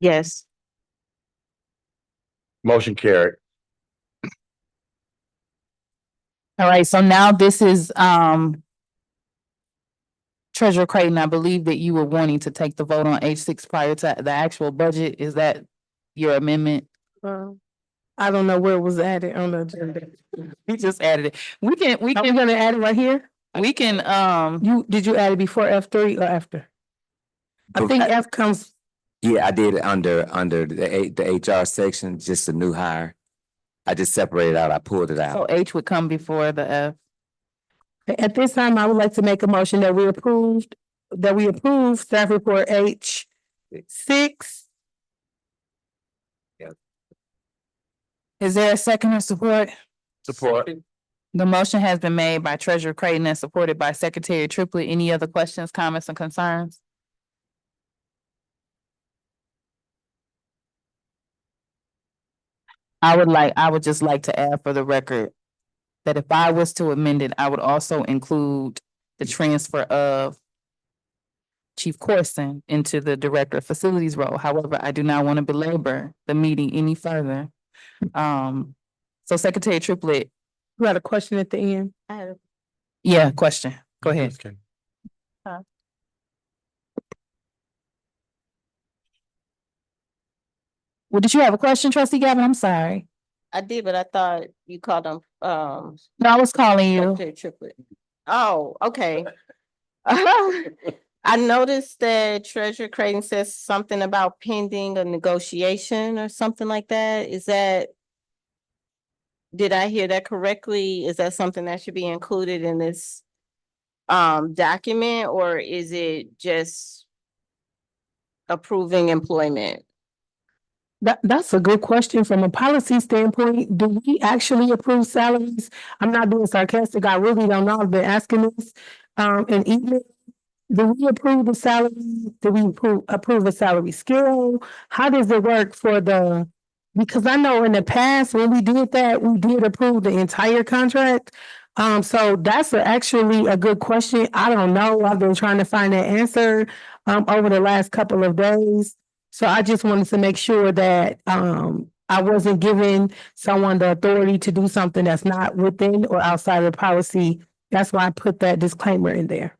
Yes. Motion carried. All right, so now this is, Treasurer Creighton, I believe that you were wanting to take the vote on H6 prior to the actual budget. Is that your amendment? I don't know where it was added on the agenda. We just added it. We Are we can, gonna add it right here? did You add it before F3 or after? I think F comes, Yeah, I did it under the HR section, just a new hire. I just separated out, I pulled it so out. H would come before the F. at this time, I would like to make a motion that we approve staff report H6. Is there a second or support? Support. The motion has been made by Treasurer Creighton and supported by Secretary Triplett. Any other questions, comments, or concerns? I would just like to add for the record that if I was to amend it, I would also include the transfer of Chief Corson into the Director of Facilities role. However, I do not want to belabor the meeting any further. So Secretary Triplett, You had a question at the end? yeah, question. Go ahead. Well, did you have a question, Trustee Gavin? I'm sorry. I did, but I thought you called them, No, I was calling you. Secretary Triplett. Oh, okay. I noticed that Treasurer Creighton says something about pending a negotiation or something like that. Did I hear that correctly? Is that something that should be included in this document, or is it just approving employment? That's a good question. From a policy standpoint, do we actually approve salaries? I'm not being sarcastic. I really don't know. I've been asking this in email. Do we approve the salary? Do we approve a salary scale? How does it work because I know in the past, when we did that, we did approve the entire contract. So that's actually a good question. I don't know. I've been trying to find that answer over the last couple of days. So I just wanted to make sure that I wasn't giving someone the authority to do something that's not within or outside of the policy. That's why I put that disclaimer in there.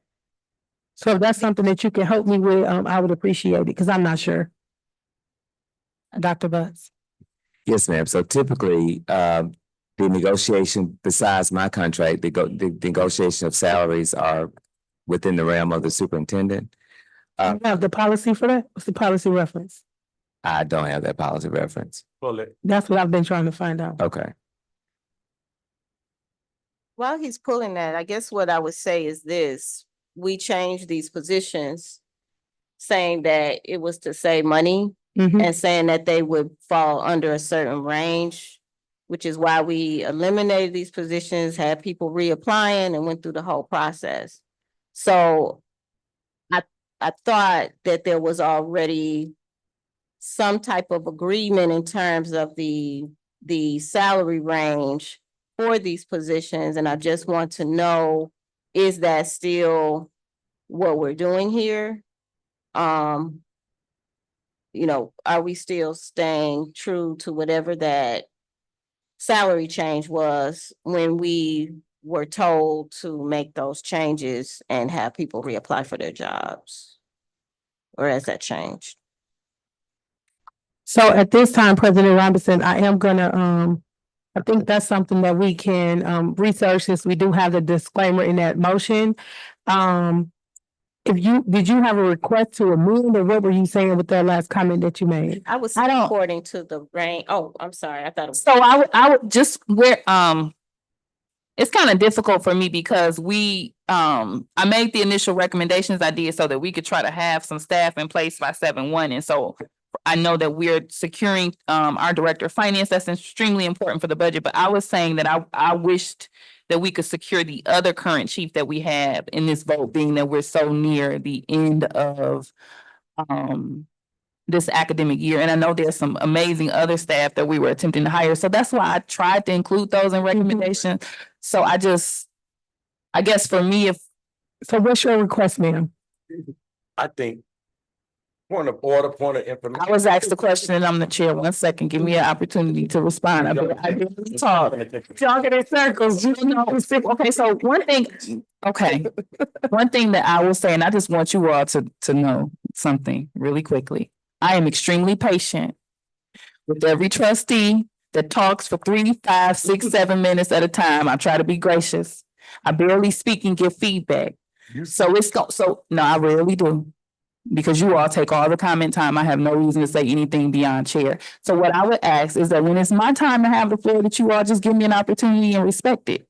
So if that's something that you can help me with, I would appreciate it, because I'm not sure. Dr. Butts. Yes, ma'am. So typically, the negotiation, besides my contract, the negotiation of salaries are within the realm of the superintendent. You have the policy for that? What's the policy reference? I don't have that policy reference. That's what I've been trying to find out. Okay. While he's pulling that, I guess what I would say is this: we changed these positions, saying that it was to save money and saying that they would fall under a certain range, which is why we eliminated these positions, had people reapplying, and went through the whole process. So I thought that there was already some type of agreement in terms of the salary range for these positions, and I just want to know, is that still what we're doing here? You know, are we still staying true to whatever that salary change was when we were told to make those changes and have people reapply for their jobs? Or has that changed? So at this time, President Robinson, I am gonna, I think that's something that we can, research since we do have the disclaimer in that motion. Did you have a request to amend or what were you saying with that last comment that you made? I was I don't- according to the range. Oh, I'm sorry. I thought it was. So I would just it's kind of difficult for me because I made the initial recommendations I did so that we could try to have some staff in place by 7/1. And so I know that we're securing our director of finance. That's extremely important for the budget. But I was saying that I wished that we could secure the other current chief that we have in this vote, being that we're so near the end of this academic year. And I know there's some amazing other staff that we were attempting to hire. So that's why I tried to include those in recommendations. So I guess for me, So what's your request, ma'am? I think point of order, point of information. I was asked the question and I'm the chair. 1 second, give me an opportunity to respond. I didn't talk. Talking in circles, you know. Okay, so one thing that I will say, and I just want you all to know something really quickly. I am extremely patient with every trustee that talks for 3, 5, 6, 7 minutes at a time. I try to be gracious. I barely speak and give feedback. So no, I rarely do. Because you all take all the comment time. I have no reason to say anything beyond chair. So what I would ask is that when it's my time to have the floor, that you all just give me an opportunity and respect it.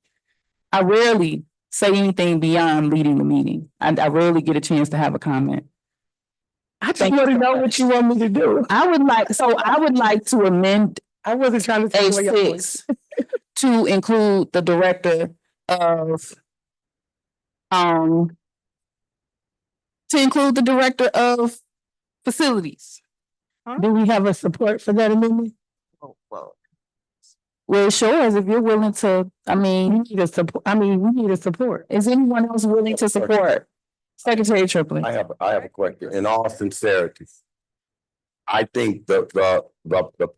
I rarely say anything beyond leading the meeting. I rarely get a chance to have a comment. I just want to know what you want me to do. I would like to amend I wasn't trying to say what your A6 to include the director of facilities. Do we have a support for that amendment? Well, it shows if you're willing to, We need a support. is anyone else willing to support? Secretary Triplett. I have a question. In all sincerity, I think the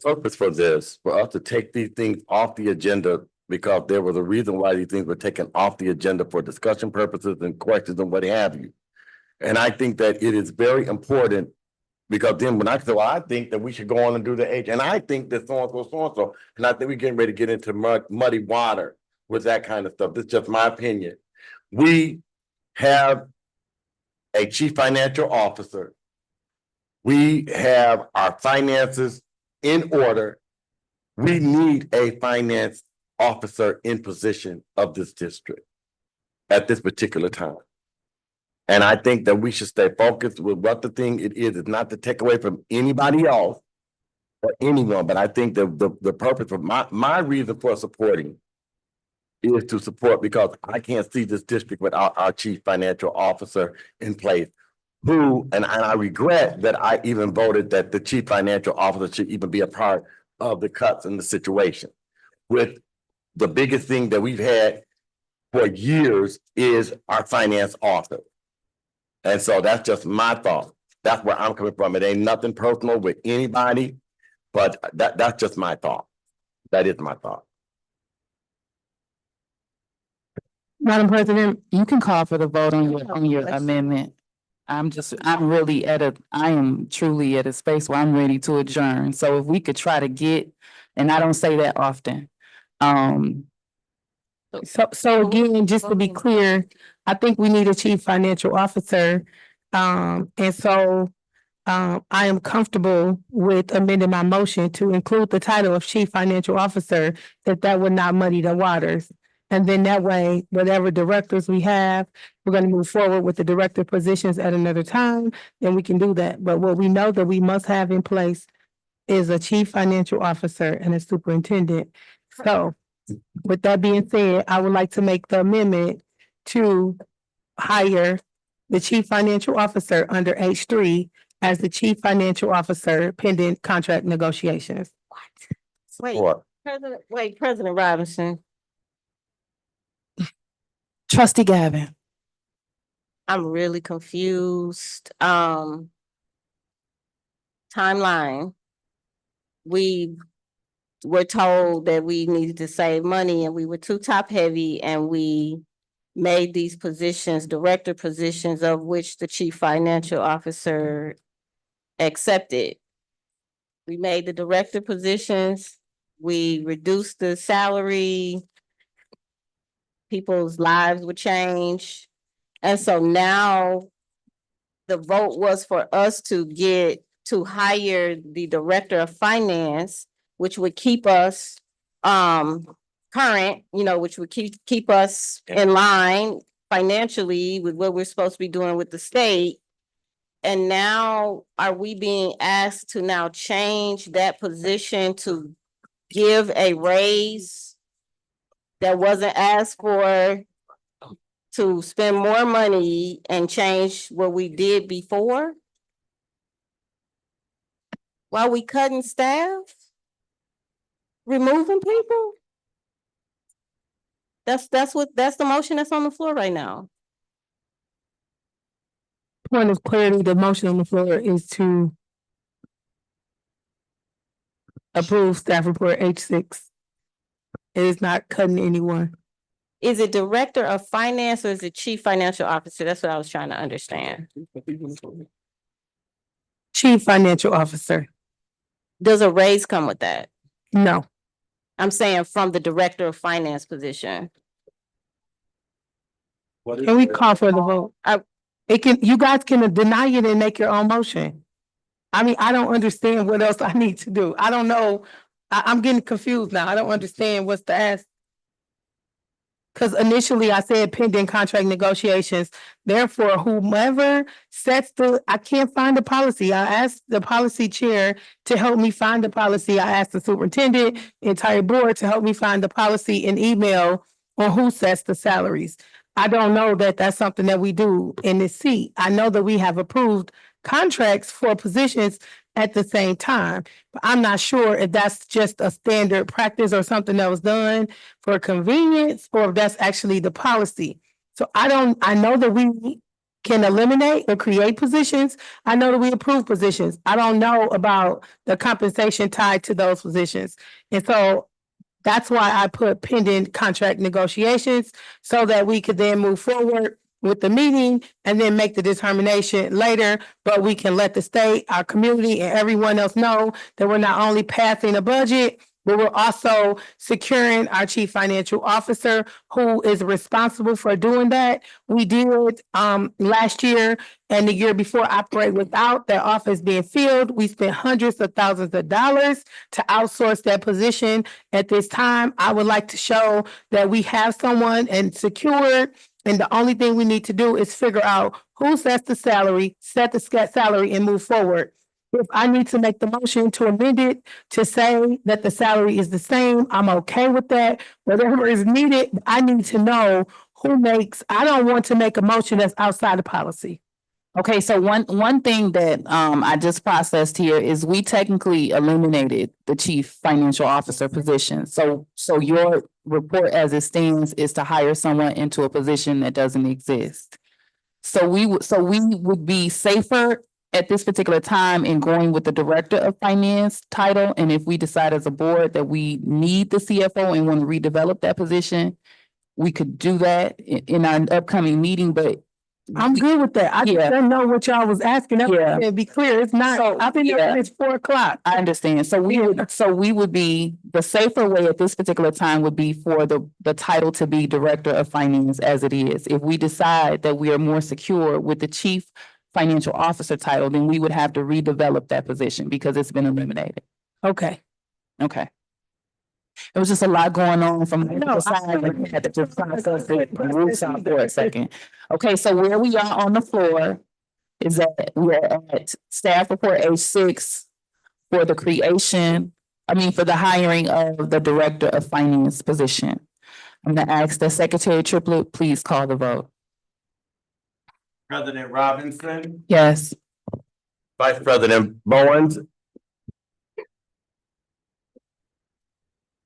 purpose for this, for us to take these things off the agenda, because there was a reason why these things were taken off the agenda for discussion purposes and questions and what have you. And I think that it is very important, because then when I say, well, I think that we should go on and do the age, and I think that so-and-so, and I think we're getting ready to get into muddy water with that kind of stuff. This is just my opinion. We have a chief financial officer. We have our finances in order. We need a finance officer in position of this district at this particular time. And I think that we should stay focused with what the thing it is. It's not to take away from anybody else or anyone, but I think the purpose of my reason for supporting is to support, because I can't see this district without our chief financial officer in place, who, and I regret that I even voted that the chief financial officer should even be a part of the cuts in the situation. With the biggest thing that we've had for years is our finance officer. And so that's just my thought. That's where I'm coming from. It ain't nothing personal with anybody, but that's just my thought. That is my thought. Madam President, You can call for the vote on your amendment. I am truly at a space where I'm ready to adjourn. So if we could try to get, and I don't say that often. so again, just to be clear, I think we need a chief financial officer. And so I am comfortable with amending my motion to include the title of chief financial officer, that would not muddy the waters. And then that way, whatever directors we have, we're gonna move forward with the director positions at another time, and we can do that. But what we know that we must have in place is a chief financial officer and a superintendent. So with that being said, I would like to make the amendment to hire the chief financial officer under H3 as the chief financial officer pending contract negotiations. President Robinson, Trustee Gavin. I'm really confused. Timeline. We were told that we needed to save money and we were too top heavy and we made these positions, director positions, of which the chief financial officer accepted. We made the director positions, we reduced the salary. People's lives would change. And so now the vote was for us to hire the director of finance, which would keep us current, which would keep us in line financially with what we're supposed to be doing with the state. And now are we being asked to now change that position to give a raise that wasn't asked for, to spend more money and change what we did before? While we cutting staff? Removing people? That's the motion that's on the floor right now. Point of clarity, the motion on the floor is to approve staff report H6. It is not cutting anyone. Is it director of finance or is it chief financial officer? That's what I was trying to understand. Chief financial officer. Does a raise come with that? No. I'm saying from the director of finance position. Can we call for the vote? You guys can deny it and make your own motion. I mean, I don't understand what else I need to do. I don't know. I'm getting confused now. I don't understand what's the ask. Because initially I said pending contract negotiations. Therefore, whomever sets I can't find the policy. I asked the policy chair to help me find the policy. I asked the superintendent, entire board to help me find the policy and email on who sets the salaries. I don't know that that's something that we do in this seat. I know that we have approved contracts for positions at the same time. But I'm not sure if that's just a standard practice or something that was done for convenience or if that's actually the policy. So I know that we can eliminate or create positions. I know that we approve positions. I don't know about the compensation tied to those positions. And so that's why I put pending contract negotiations so that we could then move forward with the meeting and then make the determination later. But we can let the state, our community, and everyone else know that we're not only passing a budget, but we're also securing our chief financial officer who is responsible for doing that. We did last year and the year before operate without that office being filled. We spent hundreds of thousands of dollars to outsource that position. At this time, I would like to show that we have someone and secured. And the only thing we need to do is figure out who sets the salary, set the salary and move forward. If I need to make the motion to amend it to say that the salary is the same, I'm okay with that. Whatever is needed, I need to know I don't want to make a motion that's outside of policy. Okay, so one thing that I just processed here is we technically eliminated the chief financial officer position. So your report as it stands is to hire someone into a position that doesn't exist. So we would be safer at this particular time in going with the director of finance title. And if we decide as a board that we need the CFO and want to redevelop that position, we could do that in our upcoming meeting, but I'm good with that. I just didn't know what y'all was asking. To be clear, it's not, I've been there, it's 4 o'clock. I understand. So we would be, the safer way at this particular time would be for the title to be director of finance as it is. If we decide that we are more secure with the chief financial officer title, then we would have to redevelop that position because it's been eliminated. Okay. Okay. It was just a lot going on from the side. We had to just process it and move some for a second. Okay, so where we are on the floor is that we're at staff report H6 for the for the hiring of the director of finance position. I'm gonna ask the Secretary Triplett, please call the vote. President Robinson, Yes. Vice President Bowens,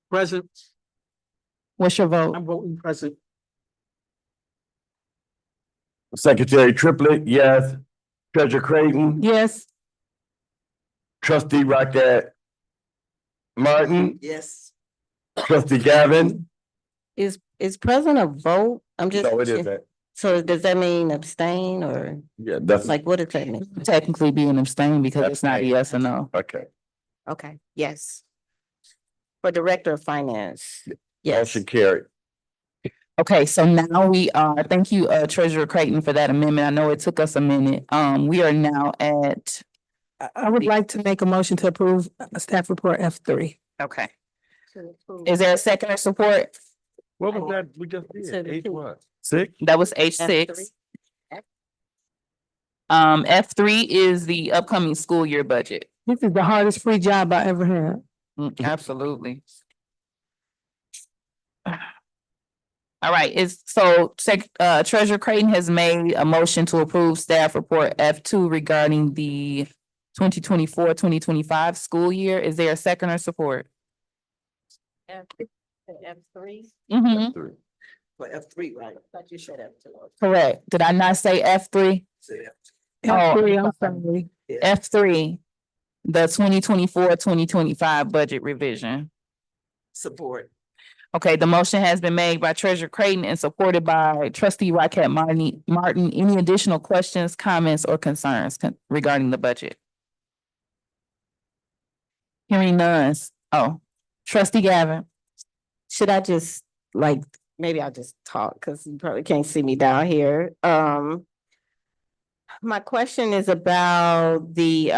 Present. What's your vote? I'm voting present. Secretary Triplett, yes. Treasurer Creighton, Yes. Trustee Rocket Martin, Yes. Trustee Gavin. Is present a vote? I'm just. No, it isn't. So does that mean abstain or Yeah, that's like, what does that mean? Technically being abstained because it's not a yes or no. okay. Okay, yes. For Director of Finance, yes. Motion carried. Okay, so now we are, thank you, Treasurer Creighton for that amendment. I know it took us a minute. We are now at, I would like to make a motion to approve staff report F3. okay. Is there a second or support? What was that we just So did? the H two. what? Six? That was H6. F3 is the upcoming school year budget. This is the hardest free job I ever had. Absolutely. All right, Treasurer Creighton has made a motion to approve staff report F2 regarding the 2024-2025 school year. Is there a second or support? F3? Mm-hmm. For F3, right? Thought you said F2. Correct. Did I not say F3? F3, I'm sorry. F3, the 2024-2025 budget revision. Support. Okay, the motion has been made by Treasurer Creighton and supported by Trustee Rocket Martin. Any additional questions, comments, or concerns regarding the budget? Hearing none. Oh, Trustee Gavin. Should I just like, maybe I'll just talk because you probably can't see me down here. My question is about the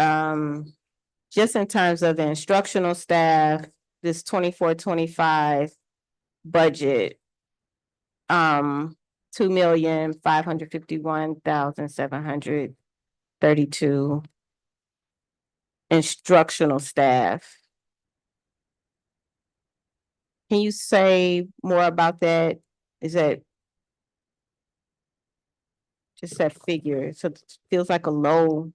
just in terms of the instructional staff, this 24-25 budget. $2,551,732 instructional staff. Can you say more about that? Is that just that figure? So it feels like a low.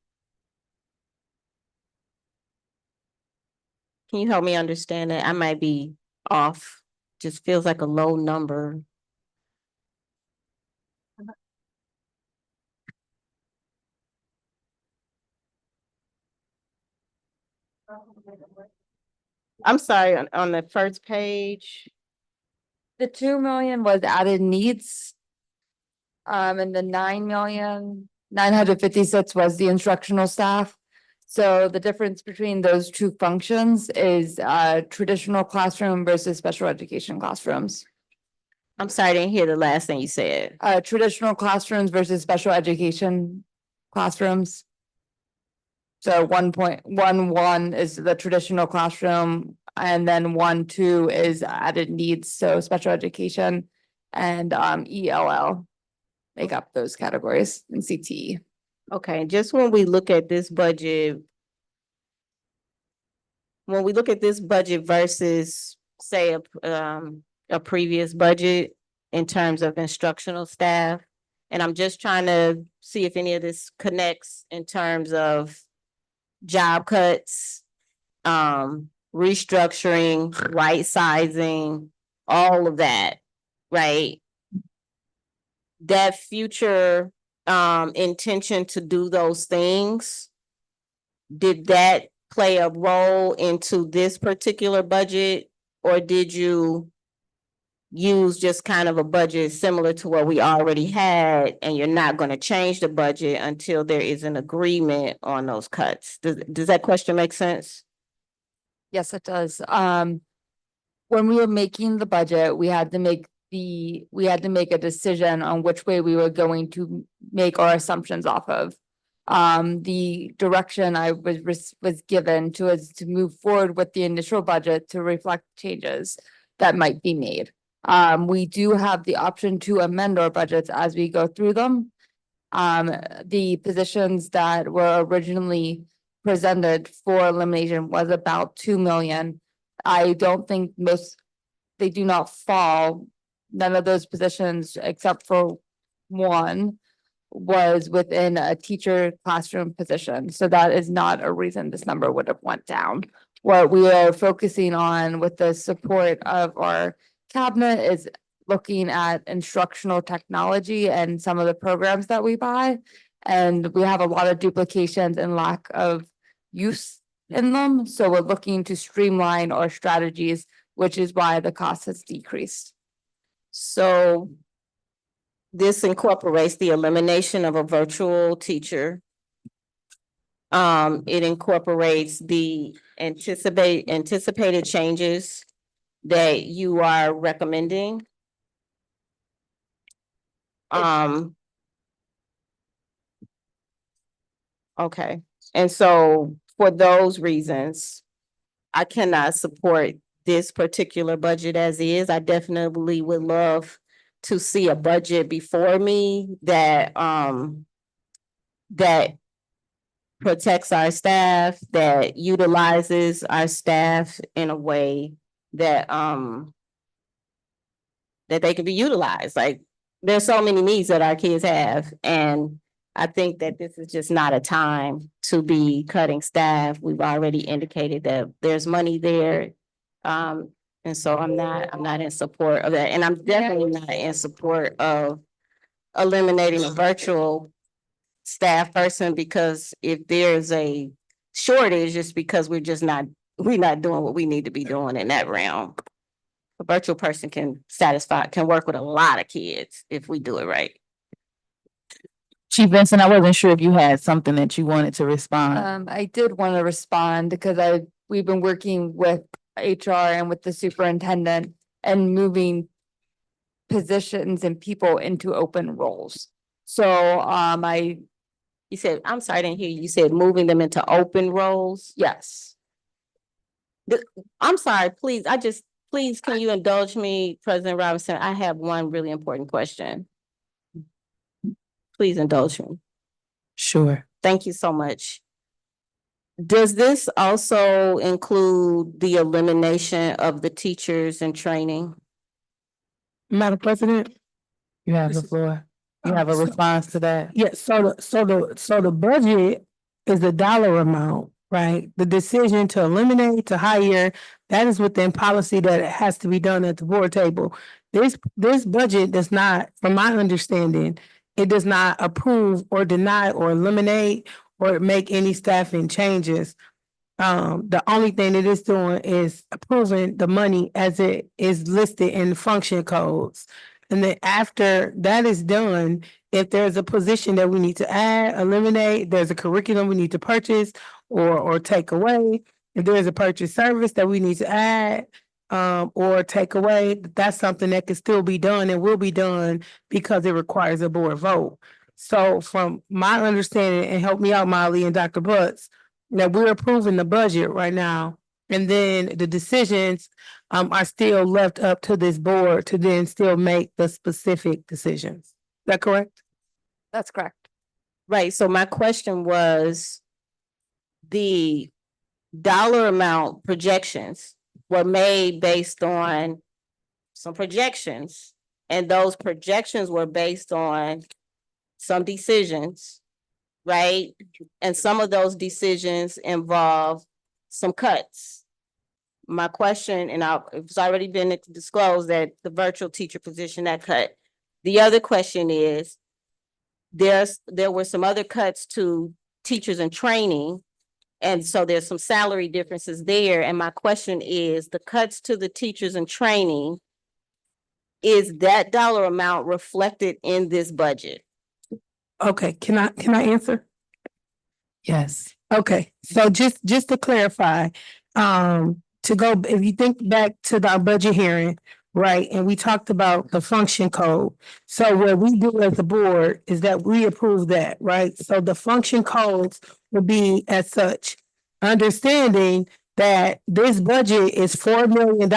Can you help me understand it? I might be off. Just feels like a low number. I'm sorry, on the first page. The 2 million was added needs. And the 9,956,000 was the instructional staff. So the difference between those two functions is traditional classroom versus special education classrooms. I'm sorry, I didn't hear the last thing you said. Traditional classrooms versus special education classrooms. So 1.11 is the traditional classroom, and then 1.2 is added needs, so special education and ELL make up those categories in CTE. Okay, just when we look at this budget. When we look at this budget versus, say, a previous budget in terms of instructional staff. And I'm just trying to see if any of this connects in terms of job cuts, restructuring, right sizing, all of that, right? That future intention to do those things, did that play a role into this particular budget? Or did you use just kind of a budget similar to what we already had, and you're not going to change the budget until there is an agreement on those cuts? Does that question make sense? Yes, it does. When we were making the budget, we had to make a decision on which way we were going to make our assumptions off of. The direction I was given to move forward with the initial budget to reflect changes that might be made. We do have the option to amend our budgets as we go through them. The positions that were originally presented for elimination was about 2 million. I don't think they do not fall. None of those positions, except for one, was within a teacher classroom position. So that is not a reason this number would have went down. What we are focusing on with the support of our cabinet is looking at instructional technology and some of the programs that we buy. And we have a lot of duplications and lack of use in them. So we're looking to streamline our strategies, which is why the cost has decreased. So this incorporates the elimination of a virtual teacher. It incorporates the anticipated changes that you are recommending. Okay, and so for those reasons, I cannot support this particular budget as is. I definitely would love to see a budget before me that that protects our staff, that utilizes our staff in a way that that they can be utilized. Like, there's so many needs that our kids have, and I think that this is just not a time to be cutting staff. We've already indicated that there's money there. And so I'm not in support of that. And I'm definitely not in support of eliminating a virtual staff person, because if there's a shortage, it's because we're not doing what we need to be doing in that realm. A virtual person can work with a lot of kids if we do it right. Chief Vincent, I wasn't sure if you had something that you wanted to respond. I did want to respond because we've been working with HR and with the superintendent and moving positions and people into open roles. So You said, I'm sorry, I didn't hear you. You said moving them into open roles? Yes. I'm sorry, please, can you indulge me, President Robinson? I have one really important question. Please indulge me. Sure. Thank you so much. Does this also include the elimination of the teachers in training? Madam President? You have the floor. You have a response to that? Yes, so the budget is the dollar amount, right? The decision to eliminate, to hire, that is within policy that it has to be done at the board table. This budget does not, from my understanding, it does not approve or deny or eliminate or make any staffing changes. The only thing it is doing is approving the money as it is listed in function codes. And then after that is done, if there's a position that we need to add, eliminate, there's a curriculum we need to purchase or take away. If there's a purchase service that we need to add or take away, that's something that can still be done and will be done because it requires a board vote. So from my understanding, and help me out, Molly and Dr. Butts, that we're approving the budget right now. And then the decisions are still left up to this board to then still make the specific decisions. Is that correct? That's correct. Right, so my question was, the dollar amount projections were made based on some projections, and those projections were based on some decisions, right? And some of those decisions involve some cuts. My question, and it's already been disclosed that the virtual teacher position that cut. The other question is, there were some other cuts to teachers in training. And so there's some salary differences there. And my question is, the cuts to the teachers in training, is that dollar amount reflected in this budget? Okay, can I answer? Yes. Okay, so just to clarify, to go, if you think back to the budget hearing, right, and we talked about the function code. So what we do as a board is that we approve that, right? So the function codes will be as such, understanding that this budget is $4 million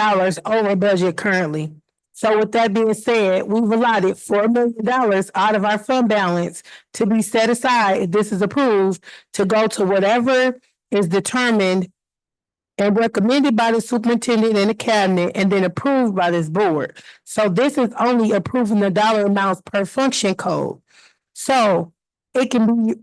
over budget currently. So with that being said, we've allotted $4 million out of our fund balance to be set aside, if this is approved, to go to whatever is determined and recommended by the superintendent and the cabinet and then approved by this board. So this is only approving the dollar amounts per function code. So it can be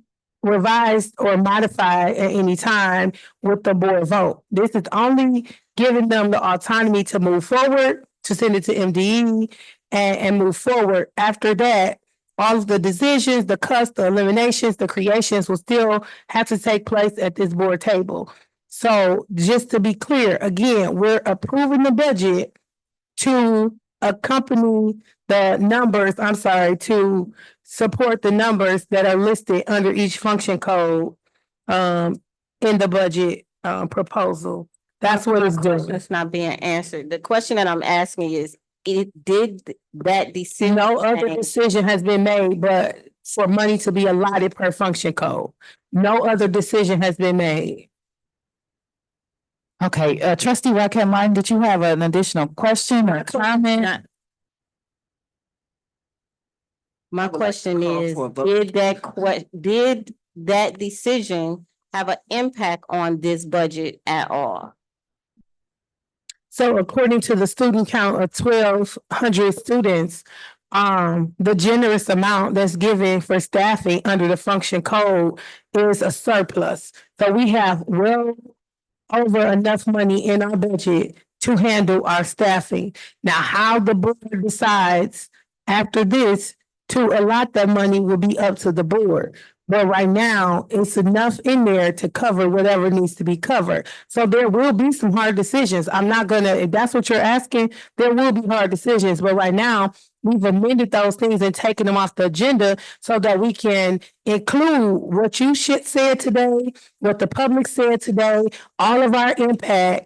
revised or modified at any time with the board vote. This is only giving them the autonomy to move forward, to send it to MDE, and move forward. After that, all of the decisions, the cuts, the eliminations, the creations will still have to take place at this board table. So just to be clear, again, we're approving the budget to accompany the numbers, to support the numbers that are listed under each function code in the budget proposal. That's what it's doing. That's not being answered. The question that I'm asking is, did that decision? No other change? decision has been made, but for money to be allotted per function code. No other decision has been made. Okay, trustee Raquel Martin, did you have an additional question or comment? My question is, did that decision have an impact on this budget at all? So according to the student count of 1,200 students, the generous amount that's given for staffing under the function code is a surplus. So we have well over enough money in our budget to handle our staffing. Now, how the board decides after this to allot that money will be up to the board. But right now, it's enough in there to cover whatever needs to be covered. So there will be some hard decisions. I'm not gonna, if that's what you're asking, there will be hard decisions. But right now, we've amended those things and taken them off the agenda so that we can include what you said today, what the public said today, all of our input,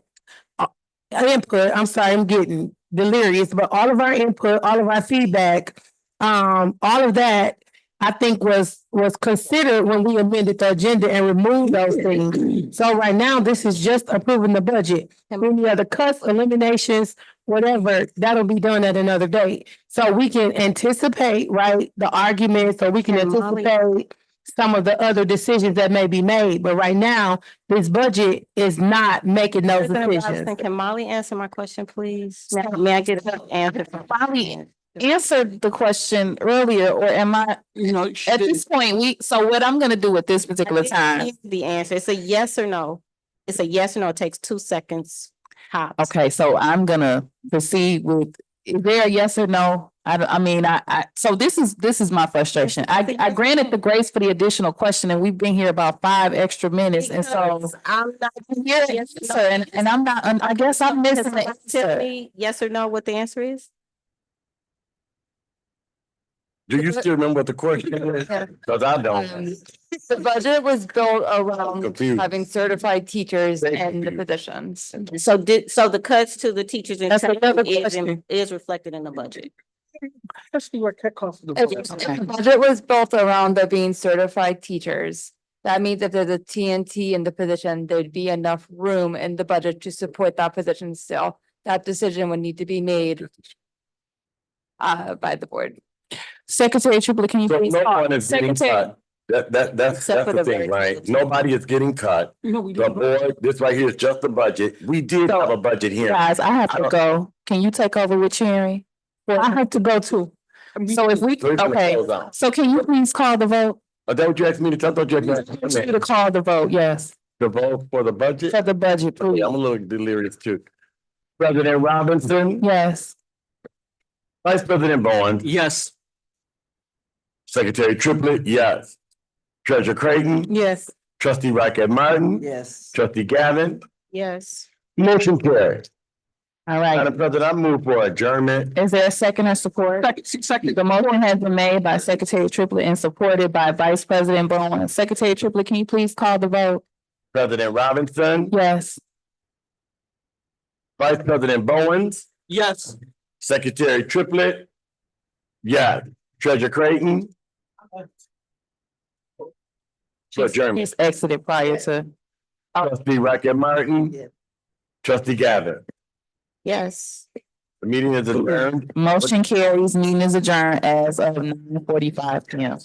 I'm sorry, I'm getting delirious, but all of our input, all of our feedback, all of that, I think was considered when we amended the agenda and removed those things. So right now, this is just approving the budget. Any other cuts, eliminations, whatever, that'll be done at another date. So we can anticipate, right, the arguments, or we can anticipate some of the other decisions that may be made. But right now, this budget is not making those decisions. Can Molly answer my question, please? May I get an answer from Molly answered the question earlier, or am I, at this point, so what I'm gonna do at this particular time? The answer, it's a yes or no. It's a yes or no. It takes 2 seconds. Tops. Okay, so I'm gonna proceed with, is there a yes or no? So this is my frustration. I granted the grace for the additional question, and we've been here about 5 extra minutes, and so I'm not hearing the answer, and I'm not, I guess I'm missing the answer. Yes or no, what the answer is? Do you still remember what the question is? Cause I don't. The budget was built around Confused. having certified teachers and the positions. So the cuts to the teachers and That's another is reflected in the budget. The budget was built around there being certified teachers. That means if there's a TNT in the position, there'd be enough room in the budget to support that position still. That decision would need to be made by the board. Secretary Triplett, can you So please no call? one is getting Secretary, cut. That's Except for the the thing, very right? first. Nobody is getting cut. No, we The don't. board, this right here is just the budget. We did have a budget here. guys, I have to go. Can you take over with Sherry? I have to go too. So if we, So it's gonna okay, close out. so can you please call the vote? Is that what you asked me to tell? I thought you I asked want you me to call the vote, yes, to vote for the budget. for the budget, please. Yeah, I'm a little delirious too. President Robinson, Yes. Vice President Bowen, Yes. Secretary Triplett, yes. Treasurer Creighton, Yes. Trustee Rocket Martin, Yes. Trustee Gavin, Yes. motion carried. All right. Madam President, I move for adjournment. Is there a second or support? Second. The motion has been made by Secretary Triplett and supported by Vice President Bowen. Secretary Triplett, can you please call the vote? President Robinson, Yes. Vice President Bowens, Yes. Secretary Triplett, yes. Treasurer Creighton. So adjournment. He's exited prior to. Trustee Rocket Martin, Trustee Gavin. Yes. The meeting is adjourned. Motion carries, meeting is adjourned as of 9:45 PM.